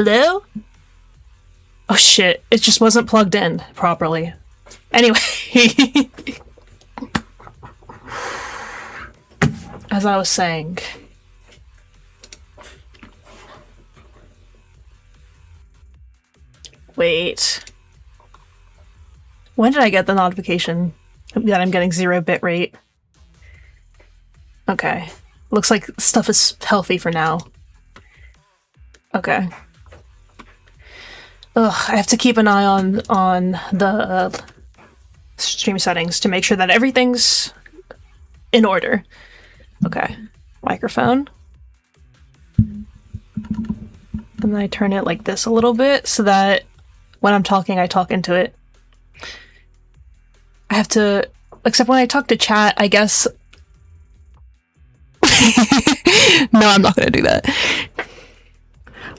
Hello? Oh shit, it just wasn't plugged in properly. Anyway. As I was saying. Wait. When did I get the notification that I'm getting 0 bitrate? Okay. Looks like stuff is healthy for now. Okay. Ugh, I have to keep an eye on the stream settings to make sure that everything's in order. Okay. Microphone. And then I turn it like this a little bit so that when I'm talking, I talk into it. I have to, except when I talk to chat, I guess. No, I'm not gonna do that.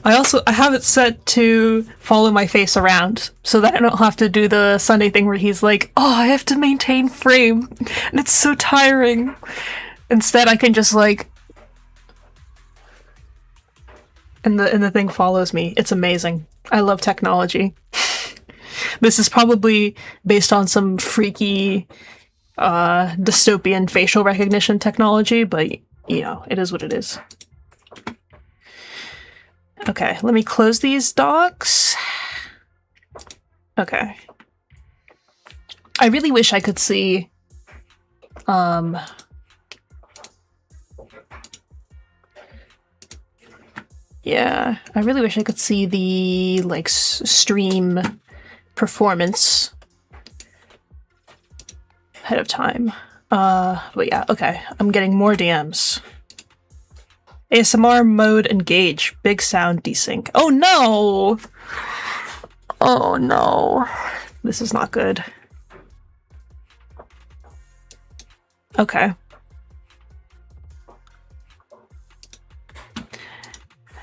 I have it set to follow my face around so that I don't have to do the Sunday thing where he's like, oh, I have to maintain frame and it's so tiring. Instead, I can just like, and the thing follows me. It's amazing. I love technology. This is probably based on some freaky dystopian facial recognition technology, but you know, it is what it is. Okay, let me close these docs. Okay. I really wish I could see yeah, I really wish I could see the like stream performance ahead of time. But yeah, okay. I'm getting more DMs. ASMR mode engage. Big sound desync. Oh no! Oh no. This is not good. Okay.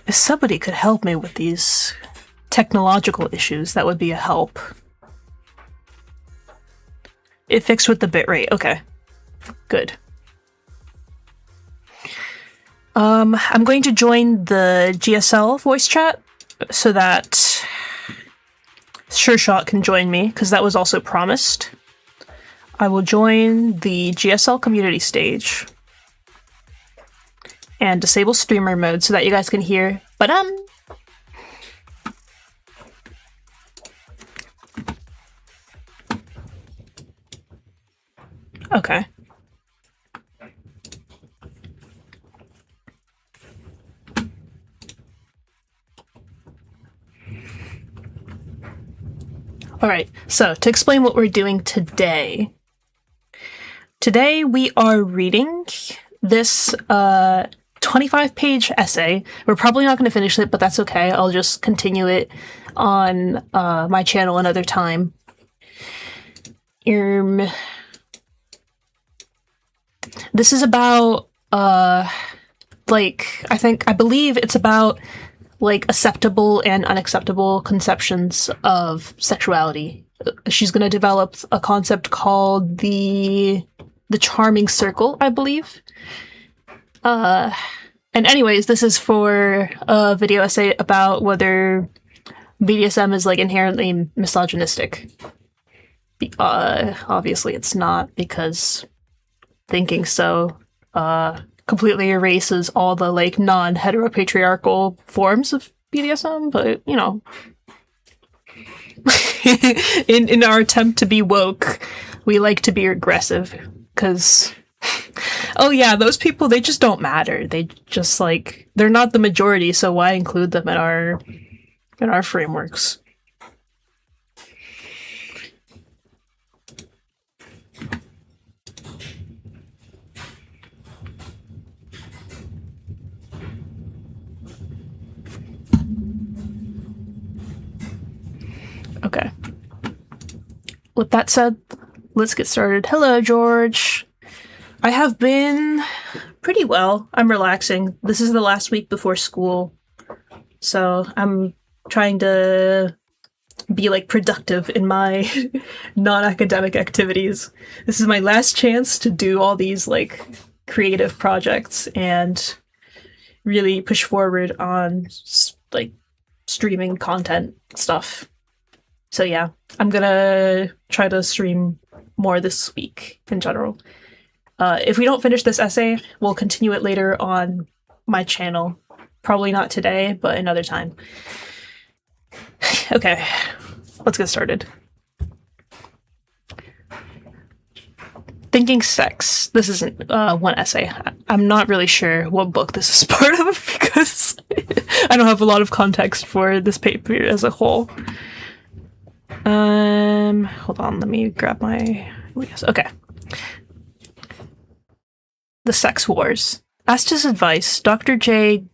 If somebody could help me with these technological issues, that would be a help. It fixed with the bitrate. Okay. Good. I'm going to join the GSL voice chat so that SureShot can join me, because that was also promised. I will join the GSL community stage and disable streamer mode so that you guys can hear. Okay. Alright, so to explain what we're doing today. Today we are reading this 25-page essay. We're probably not going to finish it, but that's okay. I'll just continue it on my channel another time. This is about, I believe it's about like acceptable and unacceptable conceptions of sexuality. She's going to develop a concept called the charming circle, I believe. And anyways, this is for a video essay about whether BDSM is like inherently misogynistic. Obviously it's not, because thinking so completely erases all the like non-heteropatriarchal forms of BDSM, but you know, in our attempt to be woke, we like to be aggressive, because oh yeah, those people, they just don't matter. They just like, they're not the majority, so why include them in our frameworks? Okay. With that said, let's get started. Hello, George. I have been pretty well. I'm relaxing. This is the last week before school, so I'm trying to be like productive in my non-academic activities. This is my last chance to do all these like creative projects and really push forward on like streaming content stuff. So yeah, I'm gonna try to stream more this week in general. If we don't finish this essay, we'll continue it later on my channel. Probably not today, but another time. Okay, let's get started. Thinking sex. This isn't one essay. I'm not really sure what book this is part of because I don't have a lot of context for this paper as a whole. Hold on, let me grab my... Okay. The Sex Wars. Asked his advice, Dr. J.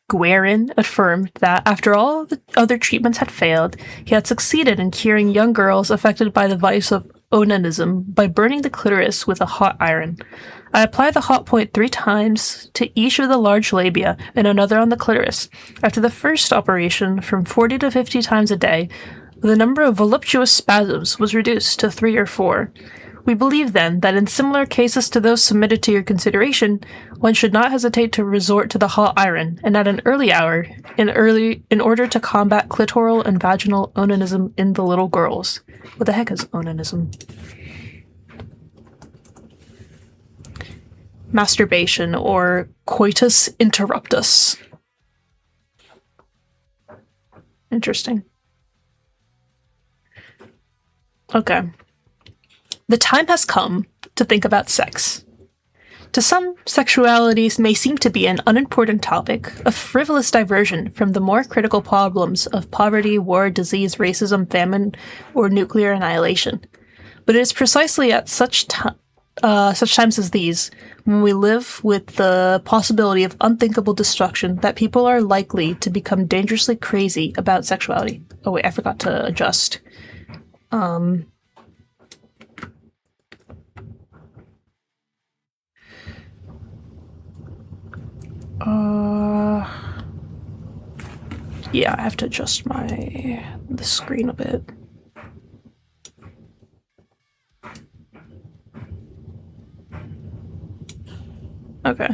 Guerin affirmed that after all the other treatments had failed, he had succeeded in curing young girls affected by the vice of onanism by burning the clitoris with a hot iron. I applied the hot point 3 times to each of the large labia and another on the clitoris. After the first operation, from 40 to 50 times a day, the number of voluptuous spasms was reduced to 3 or 4. We believe, then, that in similar cases to those submitted to your consideration, one should not hesitate to resort to the hot iron, and at an early hour, in order to combat clitoral and vaginal onanism in the little girls. What the heck is onanism? Masturbation, or coitus interruptus. Interesting. Okay. The time has come to think about sex. To some, sexuality may seem to be an unimportant topic, a frivolous diversion from the more critical problems of poverty, war, disease, racism, famine, or nuclear annihilation. But it is precisely at such times as these, when we live with the possibility of unthinkable destruction, that people are likely to become dangerously crazy about sexuality. Oh wait, I forgot to adjust. Yeah, I have to adjust the screen a bit. Okay.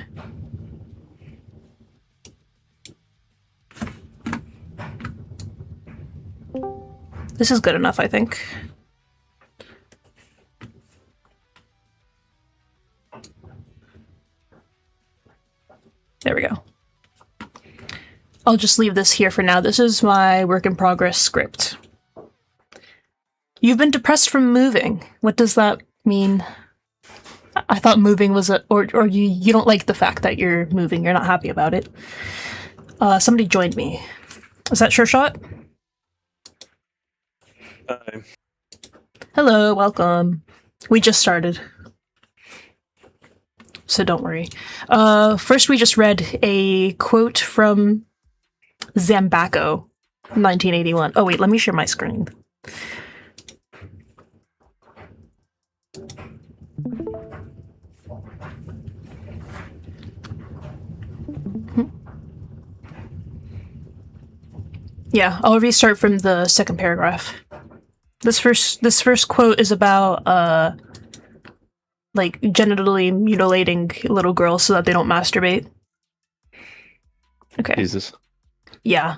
This is good enough, I think. There we go. I'll just leave this here for now. This is my work in progress script. You've been depressed from moving. What does that mean? I thought moving was or you don't like the fact that you're moving. You're not happy about it. Somebody joined me. Is that Sure Shot? Hi. Hello, welcome. We just started. So don't worry. First we just read a quote from Zambacco, 1981. Oh wait, let me share my screen. Yeah, I'll restart from the second paragraph. This first quote is about like genitally mutilating little girls so that they don't masturbate. Okay. Jesus. Yeah.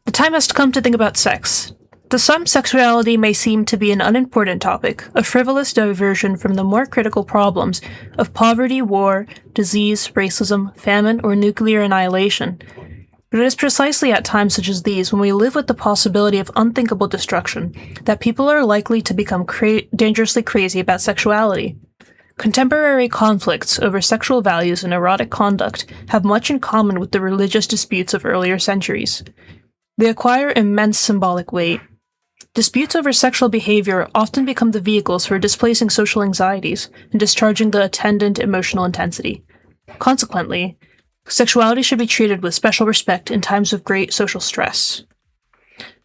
The time has come to think about sex. To some, sexuality may seem to be an unimportant topic, a frivolous diversion from the more critical problems of poverty, war, disease, racism, famine, or nuclear annihilation. But it is precisely at times such as these, when we live with the possibility of unthinkable destruction, that people are likely to become dangerously crazy about sexuality. Contemporary conflicts over sexual values and erotic conduct have much in common with the religious disputes of earlier centuries. They acquire immense symbolic weight. Disputes over sexual behavior often become the vehicles for displacing social anxieties and discharging the attendant emotional intensity. Consequently, sexuality should be treated with special respect in times of great social stress.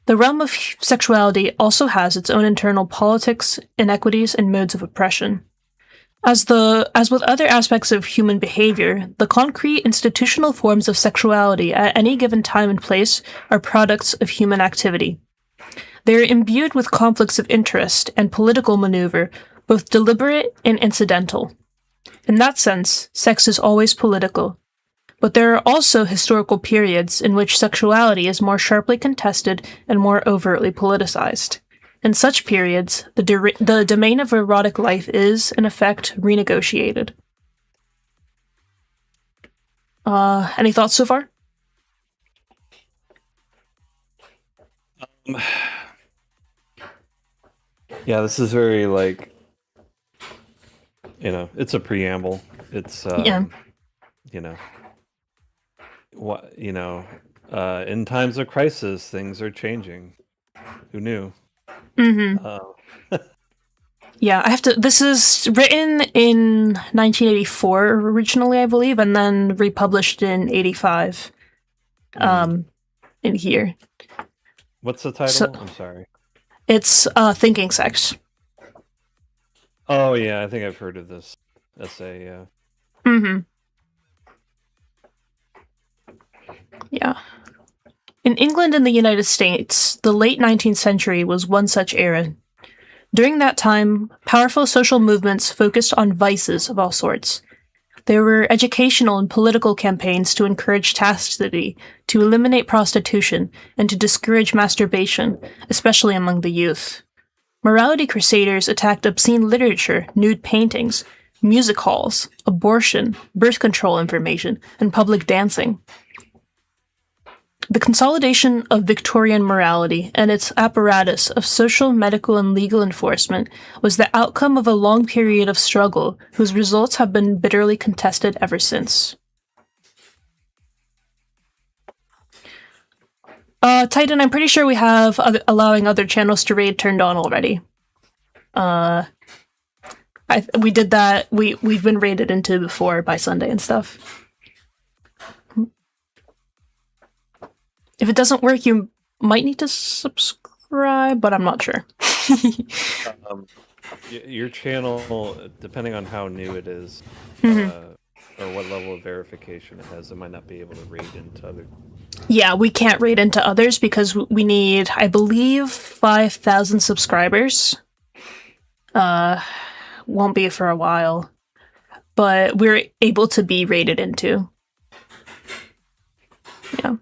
The realm of sexuality also has its own internal politics, inequities, and modes of oppression. As with other aspects of human behavior, the concrete institutional forms of sexuality at any given time and place are products of human activity. They are imbued with conflicts of interest and political maneuver, both deliberate and incidental. In that sense, sex is always political. But there are also historical periods in which sexuality is more sharply contested and more overtly politicized. In such periods, the domain of erotic life is, in effect, renegotiated. Any thoughts so far? Yeah, this is very like, it's a preamble. It's Yeah. you know, what in times of crisis, things are changing. Who knew? Mm-hmm. Yeah, I have to. This is written in 1984 originally, I believe, and then republished in 85. In here. What's the title? So, I'm sorry. It's Thinking Sex. Oh yeah, I think I've heard of this essay. Yeah. Mm-hmm. Yeah. In England and the United States, the late 19th century was one such era. During that time, powerful social movements focused on vices of all sorts. There were educational and political campaigns to encourage chastity, to eliminate prostitution, and to discourage masturbation, especially among the youth. Morality crusaders attacked obscene literature, nude paintings, music halls, abortion, birth control information, and public dancing. The consolidation of Victorian morality and its apparatus of social, medical, and legal enforcement was the outcome of a long period of struggle whose results have been bitterly contested ever since. Titan, I'm pretty sure we have allowing other channels to raid turned on already. We did that. We've been raided into before by Sunday and stuff. If it doesn't work, you might need to subscribe, but I'm not sure. Your channel, depending on how new it is, or what level of verification it has, it might not be able to raid into other. Yeah, we can't raid into others because we need, I believe, 5,000 subscribers. Won't be for a while, but we're able to be raided into. Yeah.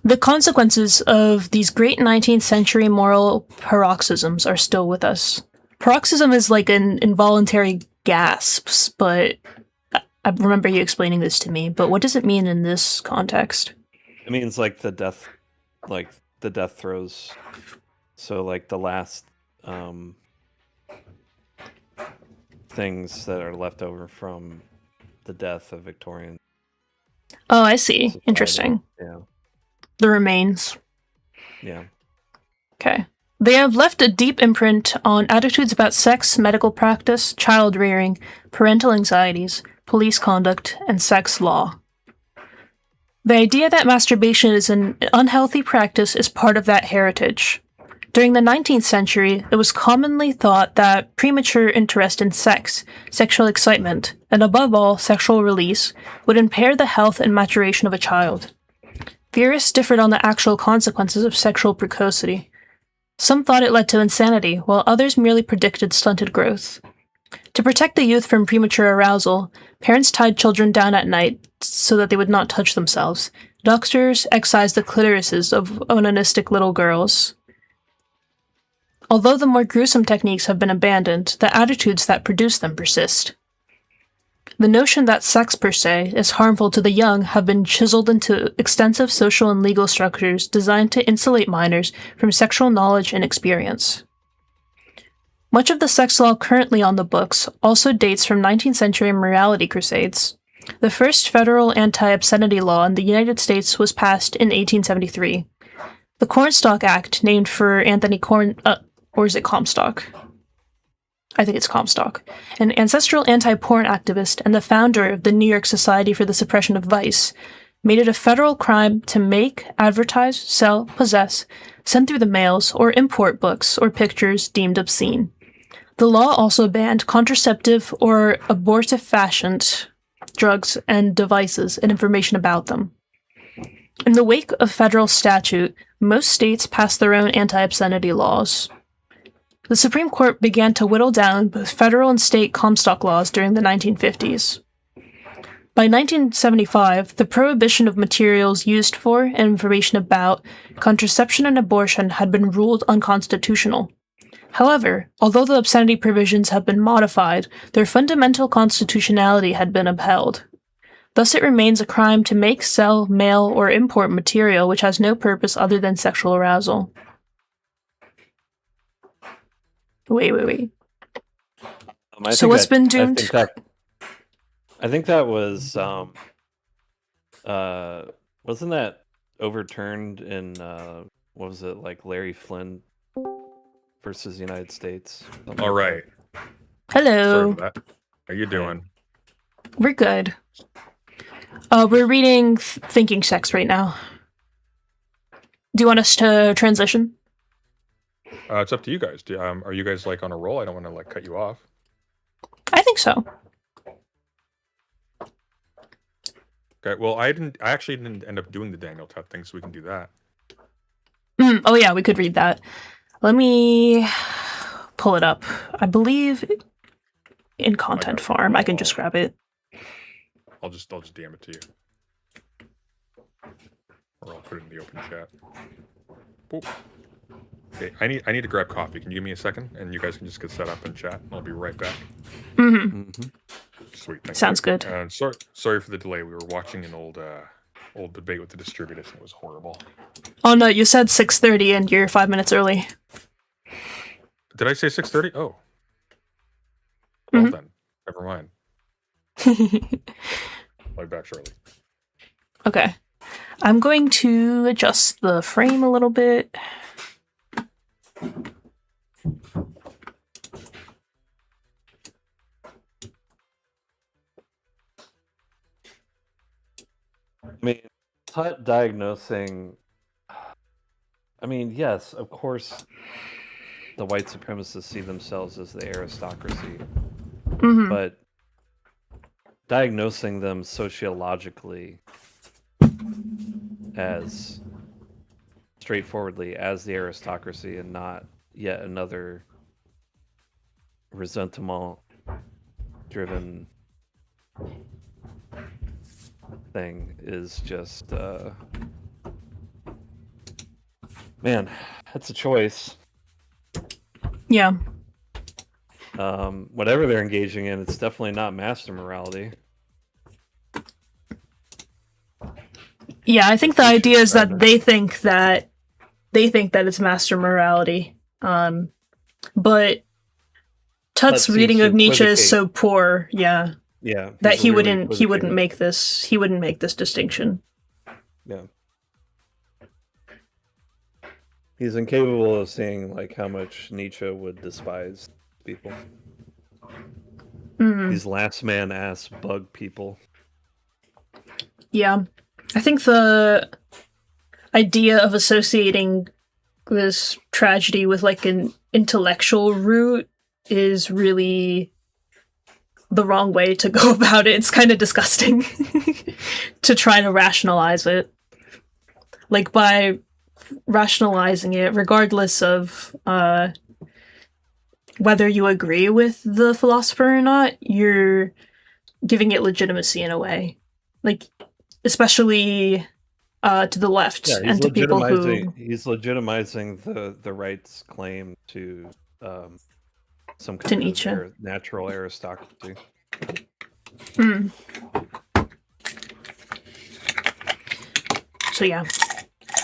The consequences of these great 19th century moral paroxysms are still with us. Paroxysm is like an involuntary gasps, but I remember you explaining this to me, but what does it mean in this context? It means like the death throes. So like the last things that are left over from the death of Victorian. Oh, I see. society. Interesting. Yeah. The remains. Yeah. Okay. They have left a deep imprint on attitudes about sex, medical practice, child rearing, parental anxieties, police conduct, and sex law. The idea that masturbation is an unhealthy practice is part of that heritage. During the 19th century, it was commonly thought that premature interest in sex, sexual excitement, and above all, sexual release, would impair the health and maturation of a child. Theorists differed on the actual consequences of sexual precocity. Some thought it led to insanity, while others merely predicted stunted growth. To protect the youth from premature arousal, parents tied children down at night so that they would not touch themselves. Doctors excised the clitorises of onanistic little girls. Although the more gruesome techniques have been abandoned, the attitudes that produce them persist. The notion that sex per se is harmful to the young have been chiseled into extensive social and legal structures designed to insulate minors from sexual knowledge and experience. Much of the sex law currently on the books also dates from 19th century morality crusades. The first federal anti-obscenity law in the United States was passed in 1873. The Cornstalk Act, named for Anthony or is it Comstock? I think it's Comstock, an ancestral anti-porn activist and the founder of the New York Society for the Suppression of Vice, made it a federal crime to make, advertise, sell, possess, send through the mails, or import books or pictures deemed obscene. The law also banned contraceptive or abortive-fashioned drugs and devices and information about them. In the wake of federal statute, most states passed their own anti-obscenity laws. The Supreme Court began to whittle down both federal and state Comstock laws during the 1950s. By 1975, the prohibition of materials used for and information about contraception and abortion had been ruled unconstitutional. However, although the obscenity provisions have been modified, their fundamental constitutionality had been upheld. Thus, it remains a crime to make, sell, mail, or import material which has no purpose other than sexual arousal. Wait. So what's been doomed? I think that was wasn't that overturned in what was it, like Larry Flynn versus the United States? All right. Hello. Sorry about that. How you doing? We're good. We're reading Thinking Sex right now. Do you want us to transition? It's up to you guys. Are you guys like on a roll? I don't want to like cut you off. I think so. Okay. Well, I actually didn't end up doing the Daniel Tut thing, so we can do that. Oh yeah, we could read that. Let me pull it up. I believe in content farm. I can just grab it. I'll just DM it to you, or I'll put it in the open chat. Boop. Okay, I need to grab coffee. Can you give me a second, and you guys can just get set up and chat. I'll be right back. Sweet. Sounds good. Sorry for the delay. We were watching an old debate with the distributors, and it was horrible. Oh no, you said 6:30 and you're 5 minutes early. Did I say 6:30? Oh. Well then, never mind. I'll be back shortly. Okay. I'm going to adjust the frame a little bit. I mean, Tut diagnosing. I mean, yes, of course, the white supremacists see themselves as the aristocracy, but diagnosing them sociologically as straightforwardly as the aristocracy and not yet another resentment-driven thing is just man, that's a choice. Yeah. Whatever they're engaging in, it's definitely not master morality. Yeah, I think the idea is that they think that it's master morality. But Tut's reading of Nietzsche is so poor, yeah. Yeah. That he wouldn't make this distinction. Yeah. He's incapable of seeing like how much Nietzsche would despise people. These last man ass bug people. Yeah. I think the idea of associating this tragedy with like an intellectual root is really the wrong way to go about it. It's kind of disgusting to try to rationalize it. Like by rationalizing it, regardless of whether you agree with the philosopher or not, you're giving it legitimacy in a way. Like, especially to the left and to people who... He's legitimizing the right's claim to some to kind Nietzsche. of natural aristocracy. So yeah.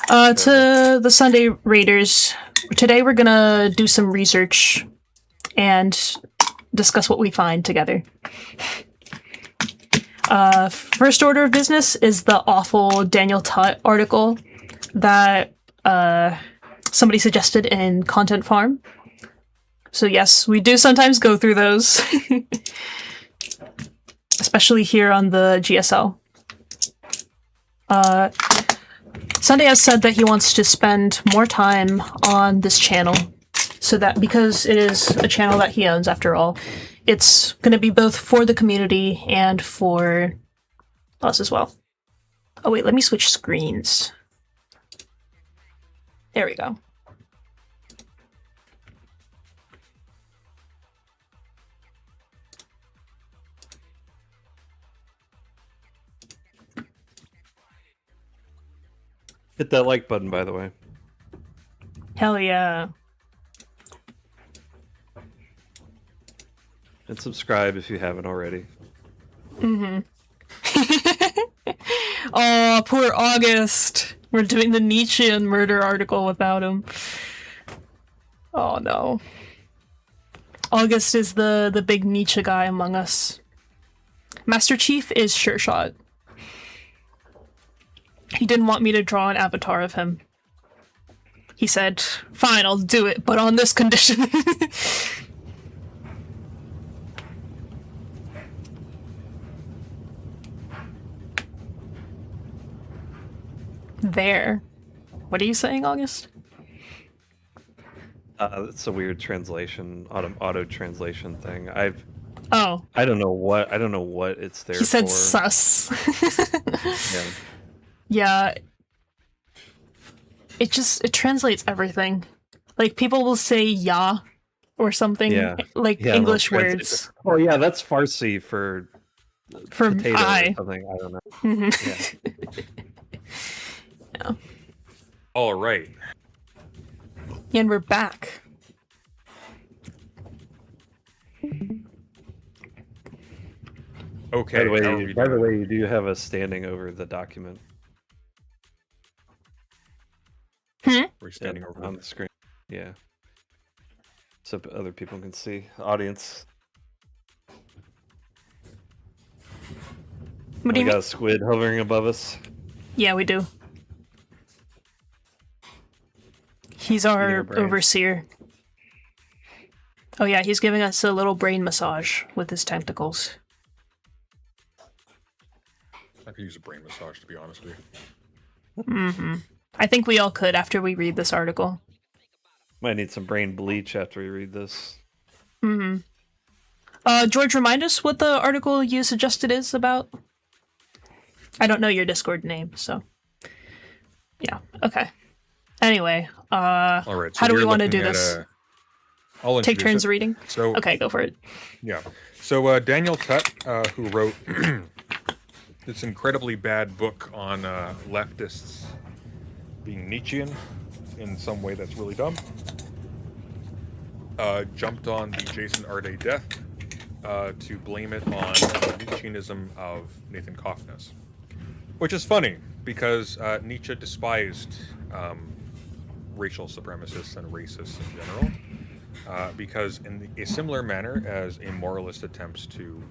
To the Sunday Raiders, today we're gonna do some research and discuss what we find together. First order of business is the awful Daniel Tut article that somebody suggested in Content Farm. So yes, we do sometimes go through those, especially here on the GSL. Sunday has said that he wants to spend more time on this channel, so that because it is a channel that he owns after all, it's going to be both for the community and for us as well. Oh wait, let me switch screens. There we go. Hit that like button, by the way. Hell yeah. And subscribe if you haven't already. Mm-hmm. Oh, poor August. We're doing the Nietzschean murder article without him. Oh no. August is the big Nietzsche guy among us. Master Chief is Sure Shot. He didn't want me to draw an avatar of him. He said, fine, I'll do it, but on this condition. There. What are you saying, August? It's a weird translation, auto translation thing. I Oh, don't know what it's there he said for. sus. Yeah. Yeah. It translates everything. Like, people will say ya or something, Yeah. like Yeah, English they'll translate words. it. Oh yeah, that's Farsi for For potato I. or something. I don't know. Mhm. Yeah. All right. And we're back. Okay. By the how are we doing? way, you do have a standing over the document. We're standing over on the screen. Yeah. So other people can see. Audience. What do We you got mean? a squid hovering above us. Yeah, we do. He's Eating our our brains. overseer. Oh yeah, he's giving us a little brain massage with his tentacles. I could use a brain massage, to be honest with you. Mm-hmm. I think we all could after we read this article. Might need some brain bleach after we read this. Mm-hmm. George, remind us what the article you suggested is about. I don't know your Discord name, so yeah. Okay. Anyway, All right. So how do we we're want to looking do at this? I'll Take introduce turns it. reading? So Okay, go for it. yeah. So Daniel Tutt, who wrote this incredibly bad book on leftists being Nietzschean in some way that's really dumb, jumped on the Jason Arde death to blame it on the Nietzscheanism of Nathan Koffness, which is funny because Nietzsche despised racial supremacists and racists in general, because in a similar manner as a moralist attempts to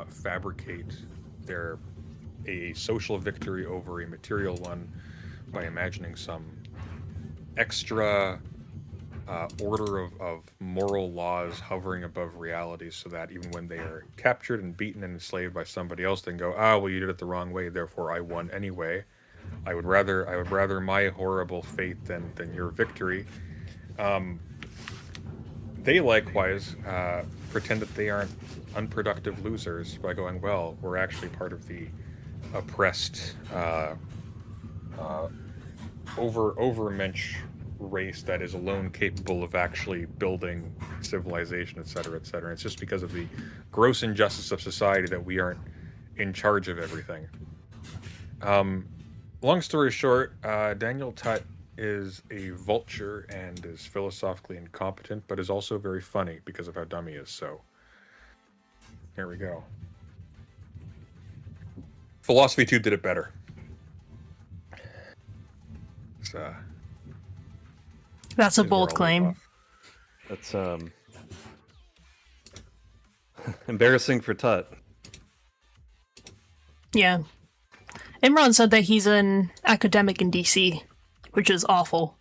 fabricate a social victory over a material one by imagining some extra order of moral laws hovering above reality, so that even when they are captured and beaten and enslaved by somebody else, they can go, well, you did it the wrong way, therefore I won anyway. I would rather my horrible fate than your victory. They likewise pretend that they aren't unproductive losers by going, well, we're actually part of the oppressed overmensch race that is alone capable of actually building civilization, etc., etc. It's just because of the gross injustice of society that we aren't in charge of everything. Long story short, Daniel Tutt is a vulture and is philosophically incompetent, but is also very funny because of how dumb he is. So, here we go. Philosophy Tube did it better. It's, That's a is where bold I'll leave claim. off. That's embarrassing for Tut. Yeah. Imran said that he's an academic in DC, which is awful.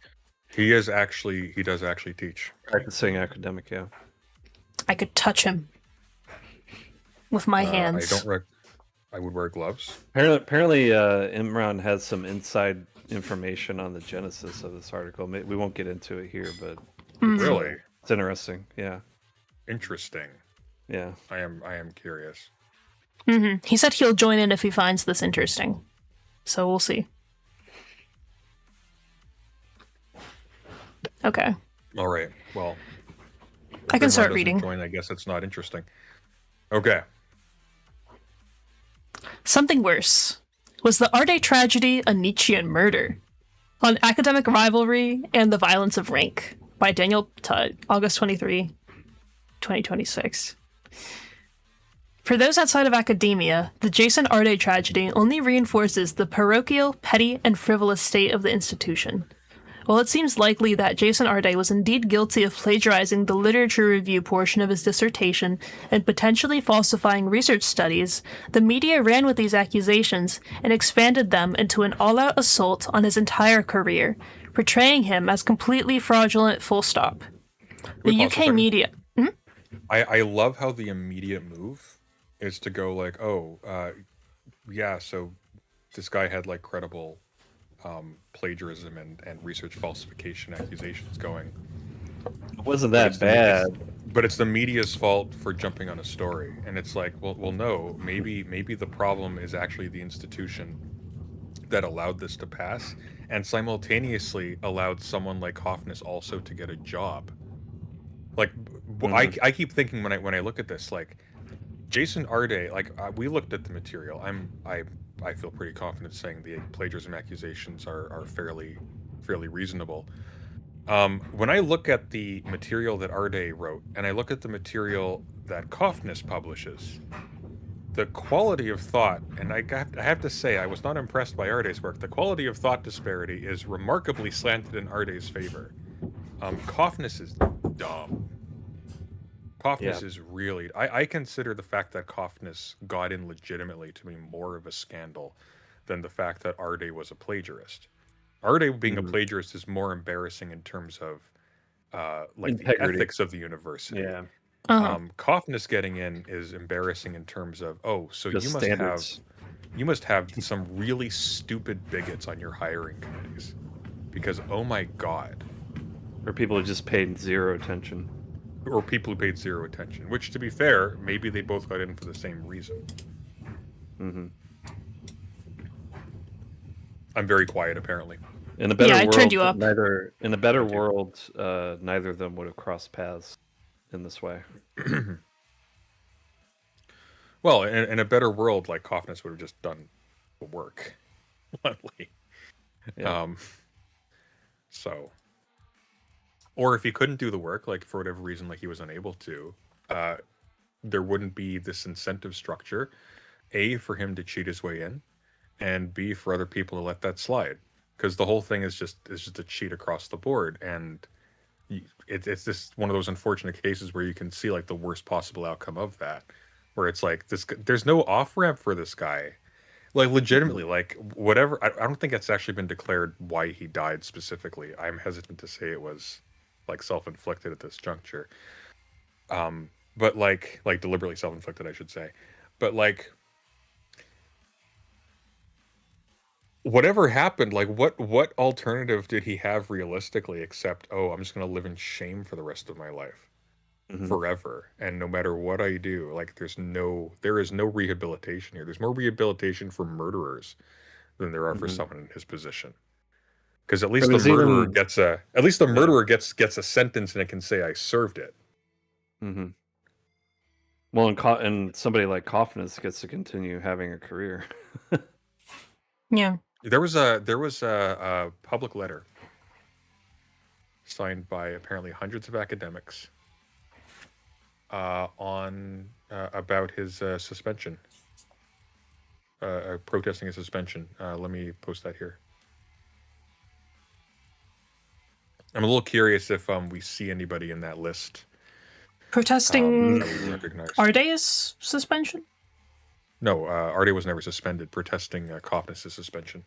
He does actually teach. Practicing academic, yeah. I could touch him with my hands. I would wear gloves. Apparently, Imran has some inside information on the genesis of this article. We won't get into it here, but Really it's interesting. Yeah, interesting. yeah. I am curious. He said he'll join in if he finds this interesting. So we'll see. Okay. All right. Well, I can start doesn't reading. Join, I guess it's not interesting. Okay. Something worse. Was the Arde tragedy a Nietzschean murder? On Academic Rivalry and the Violence of Rank by Daniel Tutt, August 23, 2026. For those outside of academia, the Jason Arde tragedy only reinforces the parochial, petty, and frivolous state of the institution. While it seems likely that Jason Arde was indeed guilty of plagiarizing the literature review portion of his dissertation and potentially falsifying research studies, the media ran with these accusations and expanded them into an all-out assault on his entire career, portraying him as completely fraudulent, full stop. The Wait, pause a UK second. media... I love how the immediate move is to go like, oh, yeah, so this guy had like credible plagiarism and research falsification accusations going. It wasn't But that it's bad. but it's the media's fault for jumping on a story, and it's like, well, no, maybe the problem is actually the institution that allowed this to pass, and simultaneously allowed someone like Hoffness also to get a job. Like, I keep thinking when I look at this, like Jason Arde, like we looked at the material. I feel pretty confident saying the plagiarism accusations are fairly reasonable. When I look at the material that Arde wrote, and I look at the material that Koffness publishes, the quality of thought, and I have to say, I was not impressed by Arde's work. The quality of thought disparity is remarkably slanted in Arde's favor. Koffness is dumb. Koffness is really... I consider the fact that Koffness got in legitimately to be more of a scandal than the fact that Arde was a plagiarist. Arde being a plagiarist is more embarrassing in terms of like integrity. the ethics of the university. Yeah. Koffness getting in is embarrassing in terms of, oh, so The standards. you must have some really stupid bigots on your hiring committees, because oh my god, Or people who just paid zero attention. or people who paid zero attention. Which, to be fair, maybe they both got in for the same reason. Mm-hmm. I'm very quiet, apparently. In a better Yeah, I world, turned you up. neither of them would have crossed paths in this way. Well, in a better world, like Koffness would have just done the work, bluntly. Yeah. So, or if he couldn't do the work, like for whatever reason, like he was unable to, there wouldn't be this incentive structure, A, for him to cheat his way in, and B, for other people to let that slide, because the whole thing is just a cheat across the board, and it's just one of those unfortunate cases where you can see like the worst possible outcome of that, where it's like there's no off ramp for this guy, like legitimately, like whatever. I don't think it's actually been declared why he died specifically. I'm hesitant to say it was like self-inflicted at this juncture, but like deliberately self-inflicted, I should say, but like whatever happened, like what alternative did he have realistically except, oh, I'm just going to live in shame for the rest of my life, forever, and no matter what I do, like there is no rehabilitation here. There's more rehabilitation for murderers than there are for someone in his position, because at least the murderer gets a sentence and it can say I served it. Well, and somebody like Koffness gets to continue having a career. Yeah. There was a public letter signed by apparently hundreds of academics on about his suspension, protesting his suspension. Let me post that here. I'm a little curious if we see anybody in that list Protesting that we recognize. Arde's suspension? No, Arde was never suspended. Protesting Koffness' suspension.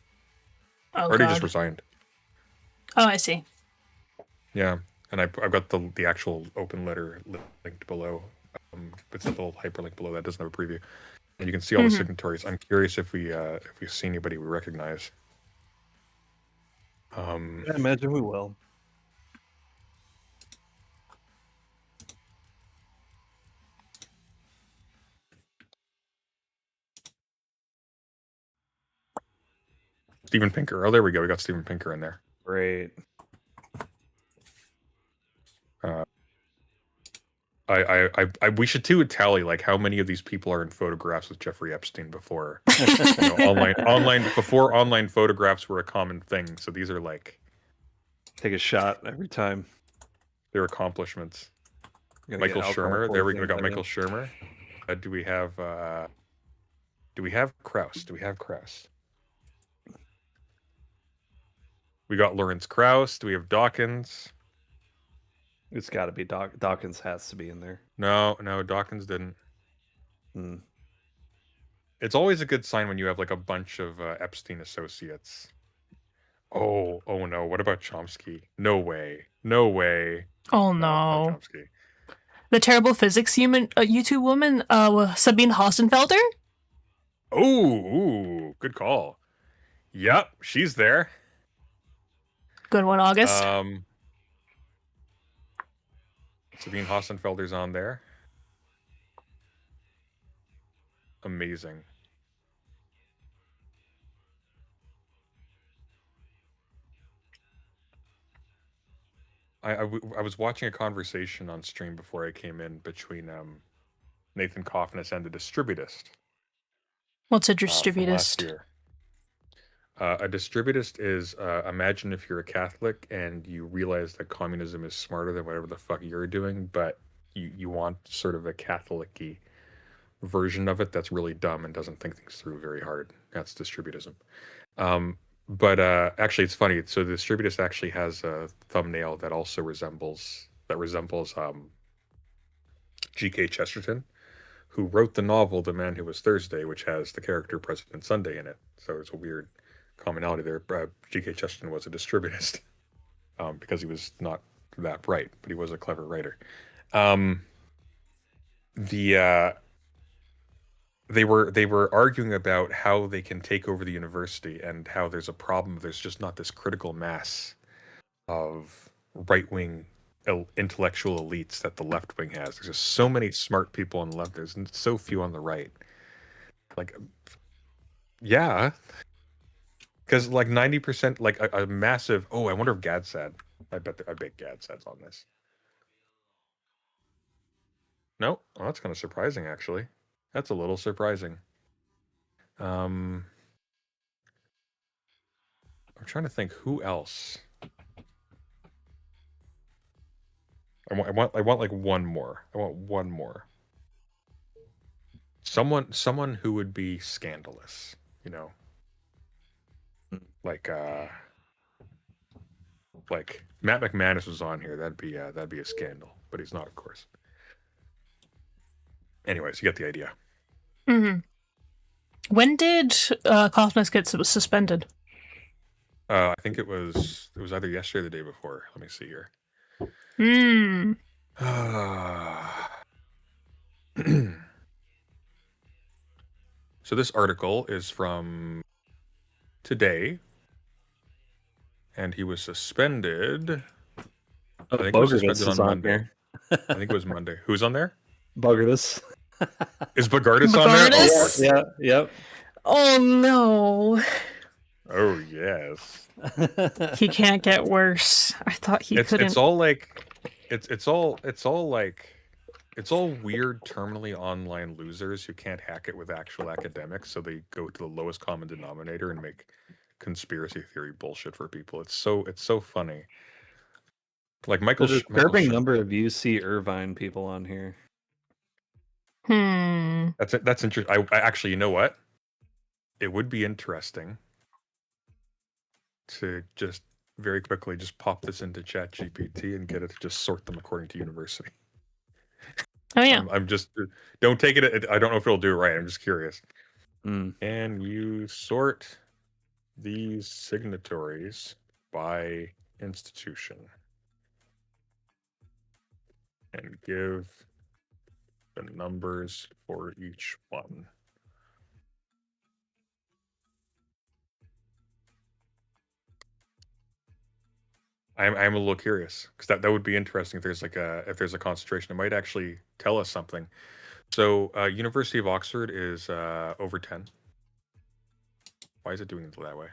Oh, Arde God. just resigned. Oh, I see. Yeah, and I've got the actual open letter linked below. It's a little hyperlink below that doesn't have a preview, and you can see all the signatories. I'm curious if we see anybody we recognize. I imagine we will. Steven Pinker. Oh, there we go. We got Steven Pinker in there. Great. We should too tally like how many of these people are in photographs with Jeffrey Epstein before before online photographs were a common thing. So these are like Take a shot every time. their accomplishments. Gonna Michael get alcohol Shermer. There we poisoning got by Michael then. Shermer. Do we have Kraus? Do we have Kraus? We got Lawrence Krauss. Do we have Dawkins? It's got to be Dawkins has to be in there. No, Dawkins didn't. Hmm. It's always a good sign when you have like a bunch of Epstein associates. Oh no! What about Chomsky? No way! No way! Oh No, not no. Chomsky. The terrible physics YouTube woman, Sabine Hossenfelder? Oh, good call. Yep, she's there. Good one, August. Sabine Hossenfelder's on there. Amazing. I was watching a conversation on stream before I came in between Nathan Coffness and the distributist. What's a From last distributist? year. A distributist is imagine if you're a Catholic and you realize that communism is smarter than whatever the fuck you're doing, but you want sort of a Catholic-y version of it that's really dumb and doesn't think things through very hard. That's distributism. But actually, it's funny. So the distributist actually has a thumbnail that also resembles G.K. Chesterton, who wrote the novel *The Man Who Was Thursday*, which has the character President Sunday in it. So it's a weird commonality there. G.K. Chesterton was a distributist because he was not that bright, but he was a clever writer. They were arguing about how they can take over the university and how there's a problem. There's just not this critical mass of right-wing intellectual elites that the left wing has. There's just so many smart people on the left. There's so few on the right. Like, yeah, because like 90%, like a massive. Oh, I wonder if Gadsad's. I bet Gadsad's on this. No, oh, that's kind of surprising, actually. That's a little surprising. I'm trying to think who else. I want like one more. I want one more. Someone who would be scandalous, you know. Like Matt McManus was on here. That'd be a scandal, but he's not, of course. Anyways, you get the idea. Mm-hmm. When did Coffness get suspended? I think it was either yesterday or the day before. Let me see here. So this article is from today, and he was suspended. Oh, I think he was suspended is on Monday. Monday. I think it was Monday. Who's on there? Bogardus. Is Bogardus on there? Bogardus? Yeah, yep. Oh no. Oh yes. He can't get worse. I thought he couldn't. It's all like it's all weird terminally online losers who can't hack it with actual academics, so they go to the lowest common denominator and make conspiracy theory bullshit for people. It's so funny. Like There's a disturbing number of UC Irvine people on here. That's interesting. I actually, you know what? It would be interesting to just very quickly just pop this into ChatGPT and get it to just sort them according to university. Oh yeah. I'm just don't take it. I don't know if it'll do it right. I'm just curious. Mm. Can you sort these signatories by institution and give the numbers for each one? I'm a little curious because that would be interesting if there's a concentration. It might actually tell us something. So University of Oxford is over 10. Why is it doing it that way?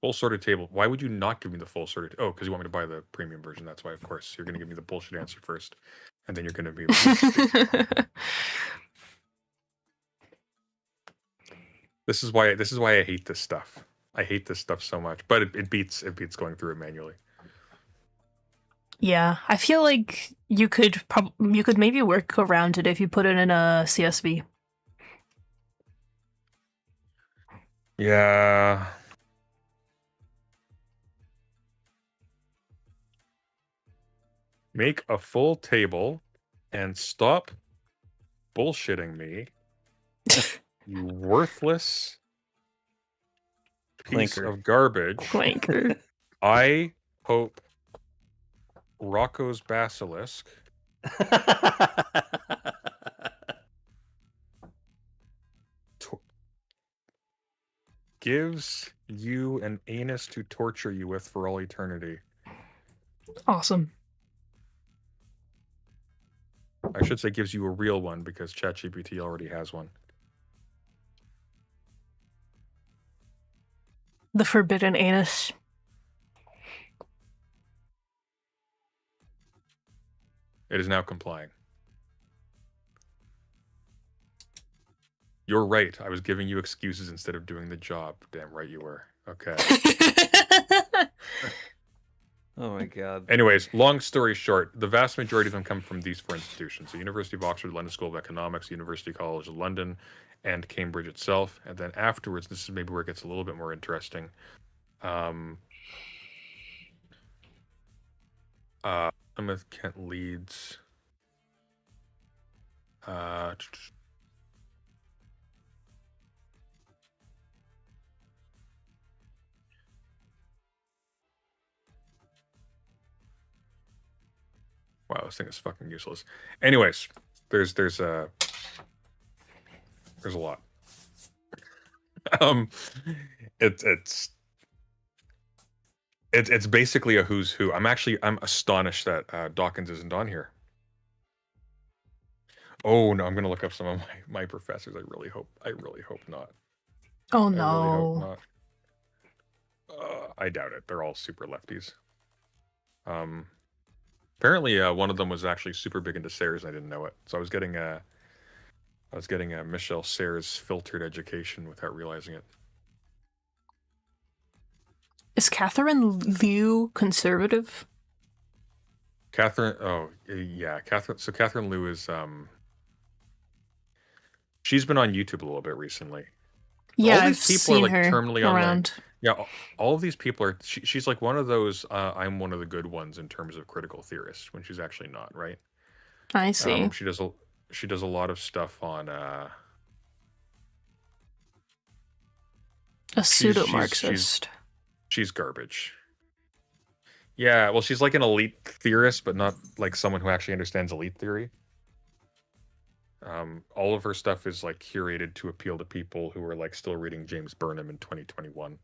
Full sorted table. Why would you not give me the full sorted? Oh, because you want me to buy the premium version. That's why, of course, you're going to give me the bullshit answer first, and then you're going to be like, This is why I hate this stuff. I hate this stuff so much, but it beats going through it manually. Yeah, I feel like you could maybe work around it if you put it in a CSV. Yeah. Make a full table and stop bullshitting me. You worthless piece Clinker. of garbage. Clanker. I hope Rocco's Basilisk gives you an anus to torture you with for all eternity. Awesome. I should say gives you a real one because ChatGPT already has one. The forbidden anus. It is now complying. You're right. I was giving you excuses instead of doing the job. Damn right you were. Okay. Oh my god. Anyways, long story short, the vast majority of them come from these 4 institutions: the University of Oxford, London School of Economics, University College of London, and Cambridge itself. And then afterwards, this is maybe where it gets a little bit more interesting. Plymouth, Kent, Leeds. Wow, this thing is fucking useless. Anyways, there's a lot. It's basically a who's who. I'm astonished that Dawkins isn't on here. Oh no, I'm gonna look up some of my professors. I really hope not. Oh I really no. hope not. I doubt it. They're all super lefties. Apparently, one of them was actually super big into Sayers, and I didn't know it. So I was getting a Michelle Sayers filtered education without realizing it. Is Catherine Liu conservative? Catherine, oh yeah, Catherine. So Catherine Liu is she's been on YouTube a little bit recently. Yeah, all I've these people seen are like her terminally online. around. Yeah, all of these people are. She's like one of those. I'm one of the good ones in terms of critical theorists, when she's actually not, right? I see. She does a lot of stuff on. A pseudo-Marxist. She's garbage. Yeah, well, she's like an elite theorist, but not like someone who actually understands elite theory. All of her stuff is like curated to appeal to people who are like still reading James Burnham in 2021.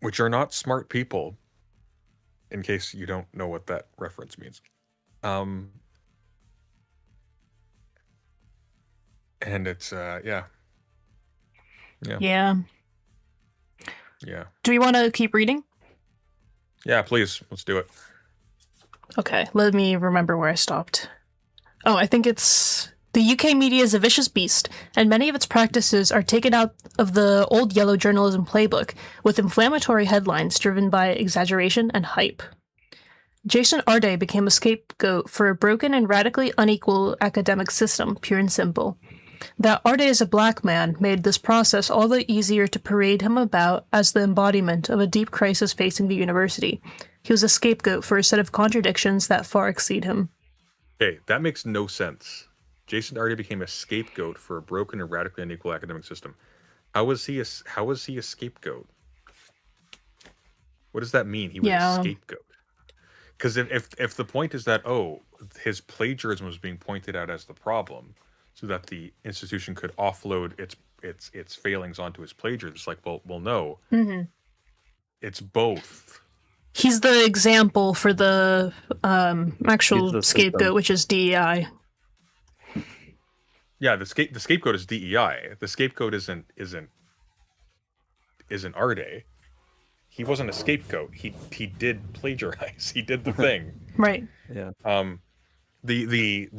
Which are not smart people, in case you don't know what that reference means. And it's yeah. Yeah. Do we want to keep reading? Yeah, please, let's do it. Okay, let me remember where I stopped. Oh, I think it's... The UK media is a vicious beast, and many of its practices are taken out of the old yellow journalism playbook, with inflammatory headlines driven by exaggeration and hype. Jason Arday became a scapegoat for a broken and radically unequal academic system, pure and simple. That Arday is a black man made this process all the easier to parade him about as the embodiment of a deep crisis facing the university. He was a scapegoat for a set of contradictions that far exceed him. Okay, that makes no sense. Jason Arday became a scapegoat for a broken and radically unequal academic system. How was he a scapegoat? What does that mean? He was a scapegoat. Because if the point is that his plagiarism was being pointed out as the problem, so that the institution could offload its failings onto his plagiarism, it's like, well, no. Mm-hmm. It's both. He's the example for the actual scapegoat, which is DEI. Yeah, the scapegoat is DEI. The scapegoat isn't Arde. He wasn't a scapegoat. He did plagiarize. He did the thing. Right. Yeah. The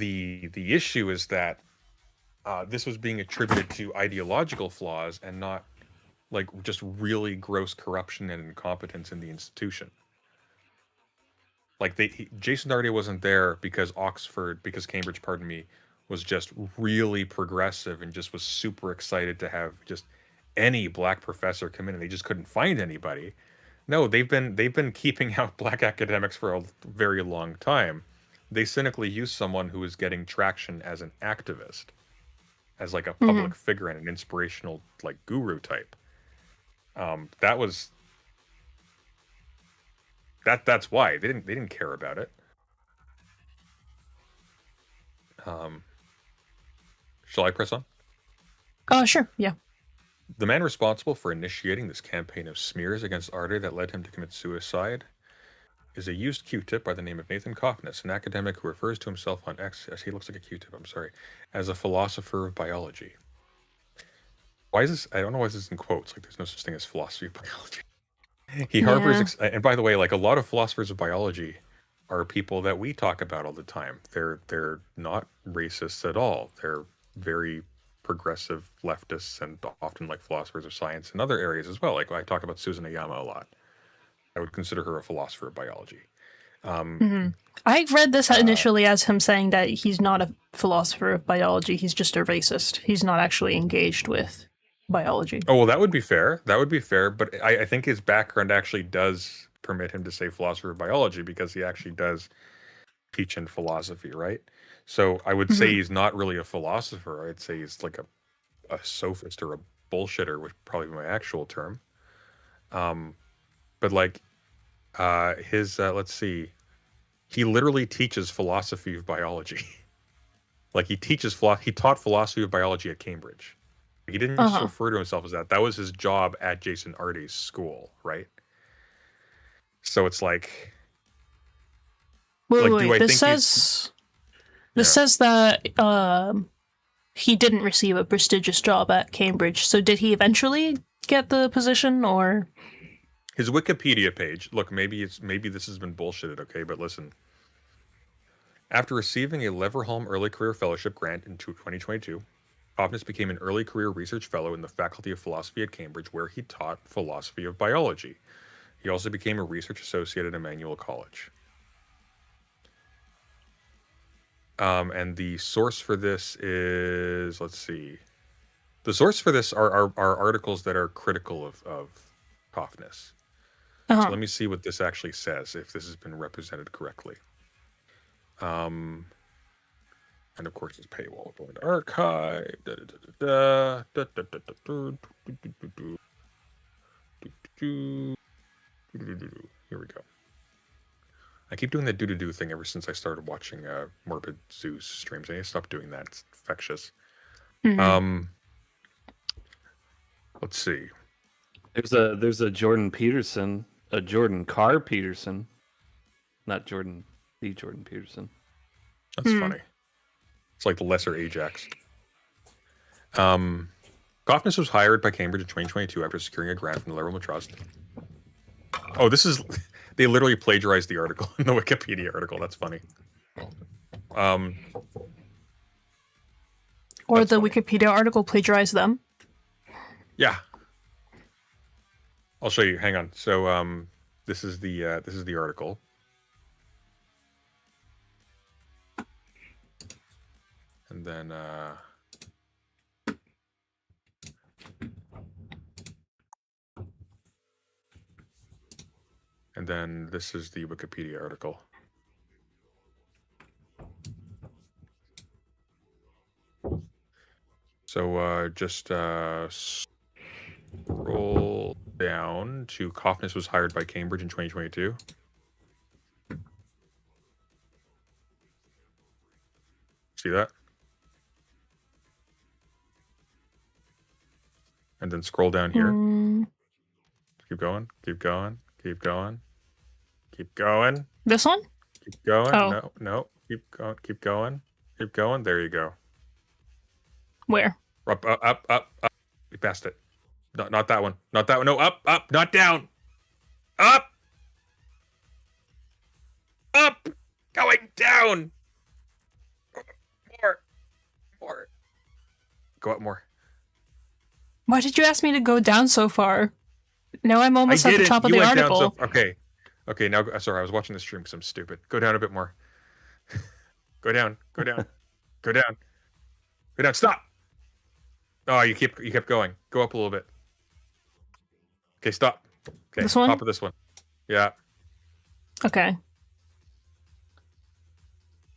issue is that this was being attributed to ideological flaws and not like just really gross corruption and incompetence in the institution. Like Jason Darday wasn't there because Cambridge, pardon me, was just really progressive and just was super excited to have just any black professor come in, and they just couldn't find anybody. No, they've been keeping out black academics for a very long time. They cynically use someone who is getting traction as an activist, as like a public figure and an inspirational like guru type. That's why they didn't care about it. Shall I press on? Oh, sure. Yeah. The man responsible for initiating this campaign of smears against Arde that led him to commit suicide is a used Q-tip by the name of Nathan Coffness, an academic who refers to himself on X, as he looks like a Q-tip, I'm sorry, as a philosopher of biology. Why is this? I don't know why this is in quotes. Like, there's no such thing as philosophy of biology. He harbors, and by the way, like a lot of philosophers of biology are people that we talk about all the time. They're not racists at all. They're very progressive leftists and often like philosophers of science in other areas as well. Like I talk about Susan Ayama a lot. I would consider her a philosopher of biology. I read this initially as him saying that he's not a philosopher of biology. He's just a racist. He's not actually engaged with biology. Oh, well, that would be fair. That would be fair. But I think his background actually does permit him to say philosopher of biology because he actually does teach in philosophy, right? So I would say he's not really a philosopher. I'd say he's like a sophist or a bullshitter, which would probably be my actual term. But like his, let's see, he literally teaches philosophy of biology. Like he taught philosophy of biology at Cambridge. He didn't just refer to himself as that. That was his job at Jason Arde's school, right? So it's like, Wait. This says that he didn't receive a prestigious job at Cambridge. So did he eventually get the position, or his Wikipedia page? Look, maybe this has been bullshitted, okay? But listen. After receiving a Leverhulme Early Career Fellowship grant in 2022, Coffness became an early career research fellow in the Faculty of Philosophy at Cambridge, where he taught philosophy of biology. He also became a research associate at Emmanuel College. And the source for this is, let's see. The source for this are articles that are critical of Coffness. So let me see what this actually says, if this has been represented correctly. And of course, it's paywall. Going to archive. Here we go. I keep doing that do thing ever since I started watching Morbid Zeus streams. I need to stop doing that. It's infectious. Let's see. There's a Jordan Peterson, a Jordan Carr Peterson, not Jordan the Jordan Peterson. That's funny. It's like the lesser Ajax. Coffness was hired by Cambridge in 2022 after securing a grant from the Leverhulme Trust. Oh, this is... They literally plagiarized the article in the Wikipedia article. That's funny. Or the Wikipedia article plagiarized them? Yeah. I'll show you. Hang on. So this is the article. And then this is the Wikipedia article. So just scroll down to Coffness was hired by Cambridge in 2022. See that? And then scroll down here. Keep going. Keep going. Keep going. Keep going. This one? Keep going. Oh. No. Keep going. Keep going. Keep going. There you go. Where? Up. We passed it. Not that one. Not that one. No, up, not down. Up. Up. Going down. More. Go up more. Why did you ask me to go down so far? Now I'm almost I at the didn't. top of You the went down article. Okay, now, sorry, I was watching the stream because I'm stupid. Go down a bit more. Go down. Go down. Stop. Oh, you kept going. Go up a little bit. Okay, stop. Okay, This one? top of this one. Yeah. Okay.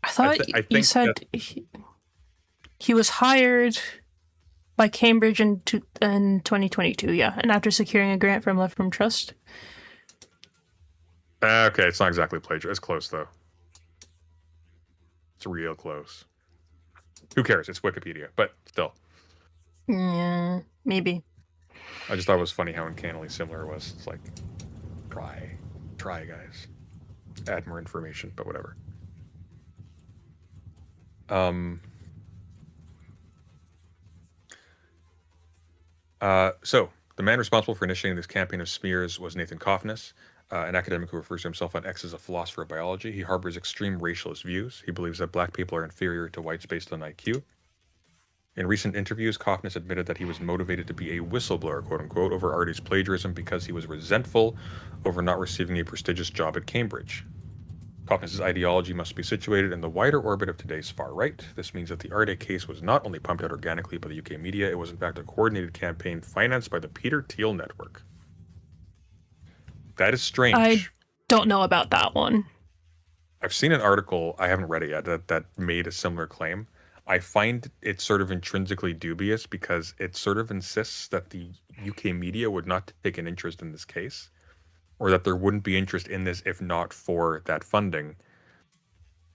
I thought I you think said he was hired by Cambridge in 2022, yeah, and after securing a grant from Left from Trust. Okay, it's not exactly plagiarism. It's close, though. It's real close. Who cares? It's Wikipedia, but still. Yeah, maybe. I just thought it was funny how uncannily similar it was. It's like, try, guys. Add more information, but whatever. So, the man responsible for initiating this campaign of smears was Nathan Coffness, an academic who refers to himself on X as a philosopher of biology. He harbors extreme racialist views. He believes that black people are inferior to whites based on IQ. In recent interviews, Coffness admitted that he was motivated to be a whistleblower, quote-unquote, over Artie's plagiarism because he was resentful over not receiving a prestigious job at Cambridge. Coffness's ideology must be situated in the wider orbit of today's far right. This means that the Ardé case was not only pumped out organically by the UK media, it was in fact a coordinated campaign financed by the Peter Thiel network. That is strange. I don't know about that one. I've seen an article, I haven't read it yet, that made a similar claim. I find it sort of intrinsically dubious because it sort of insists that the UK media would not take an interest in this case, or that there wouldn't be interest in this if not for that funding.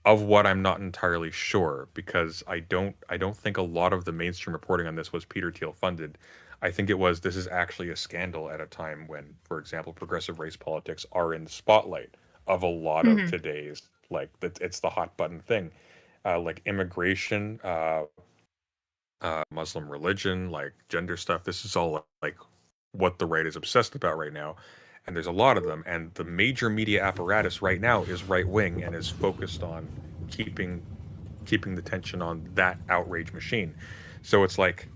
Of what I'm not entirely sure, because I don't think a lot of the mainstream reporting on this was Peter Thiel funded. I think it was, this is actually a scandal at a time when, for example, progressive race politics are in the spotlight of a lot of today's, like, it's the hot button thing. Like immigration, Muslim religion, like gender stuff. This is all like what the right is obsessed about right now. And there's a lot of them. And the major media apparatus right now is right wing and is focused on keeping the tension on that outrage machine. So it's like,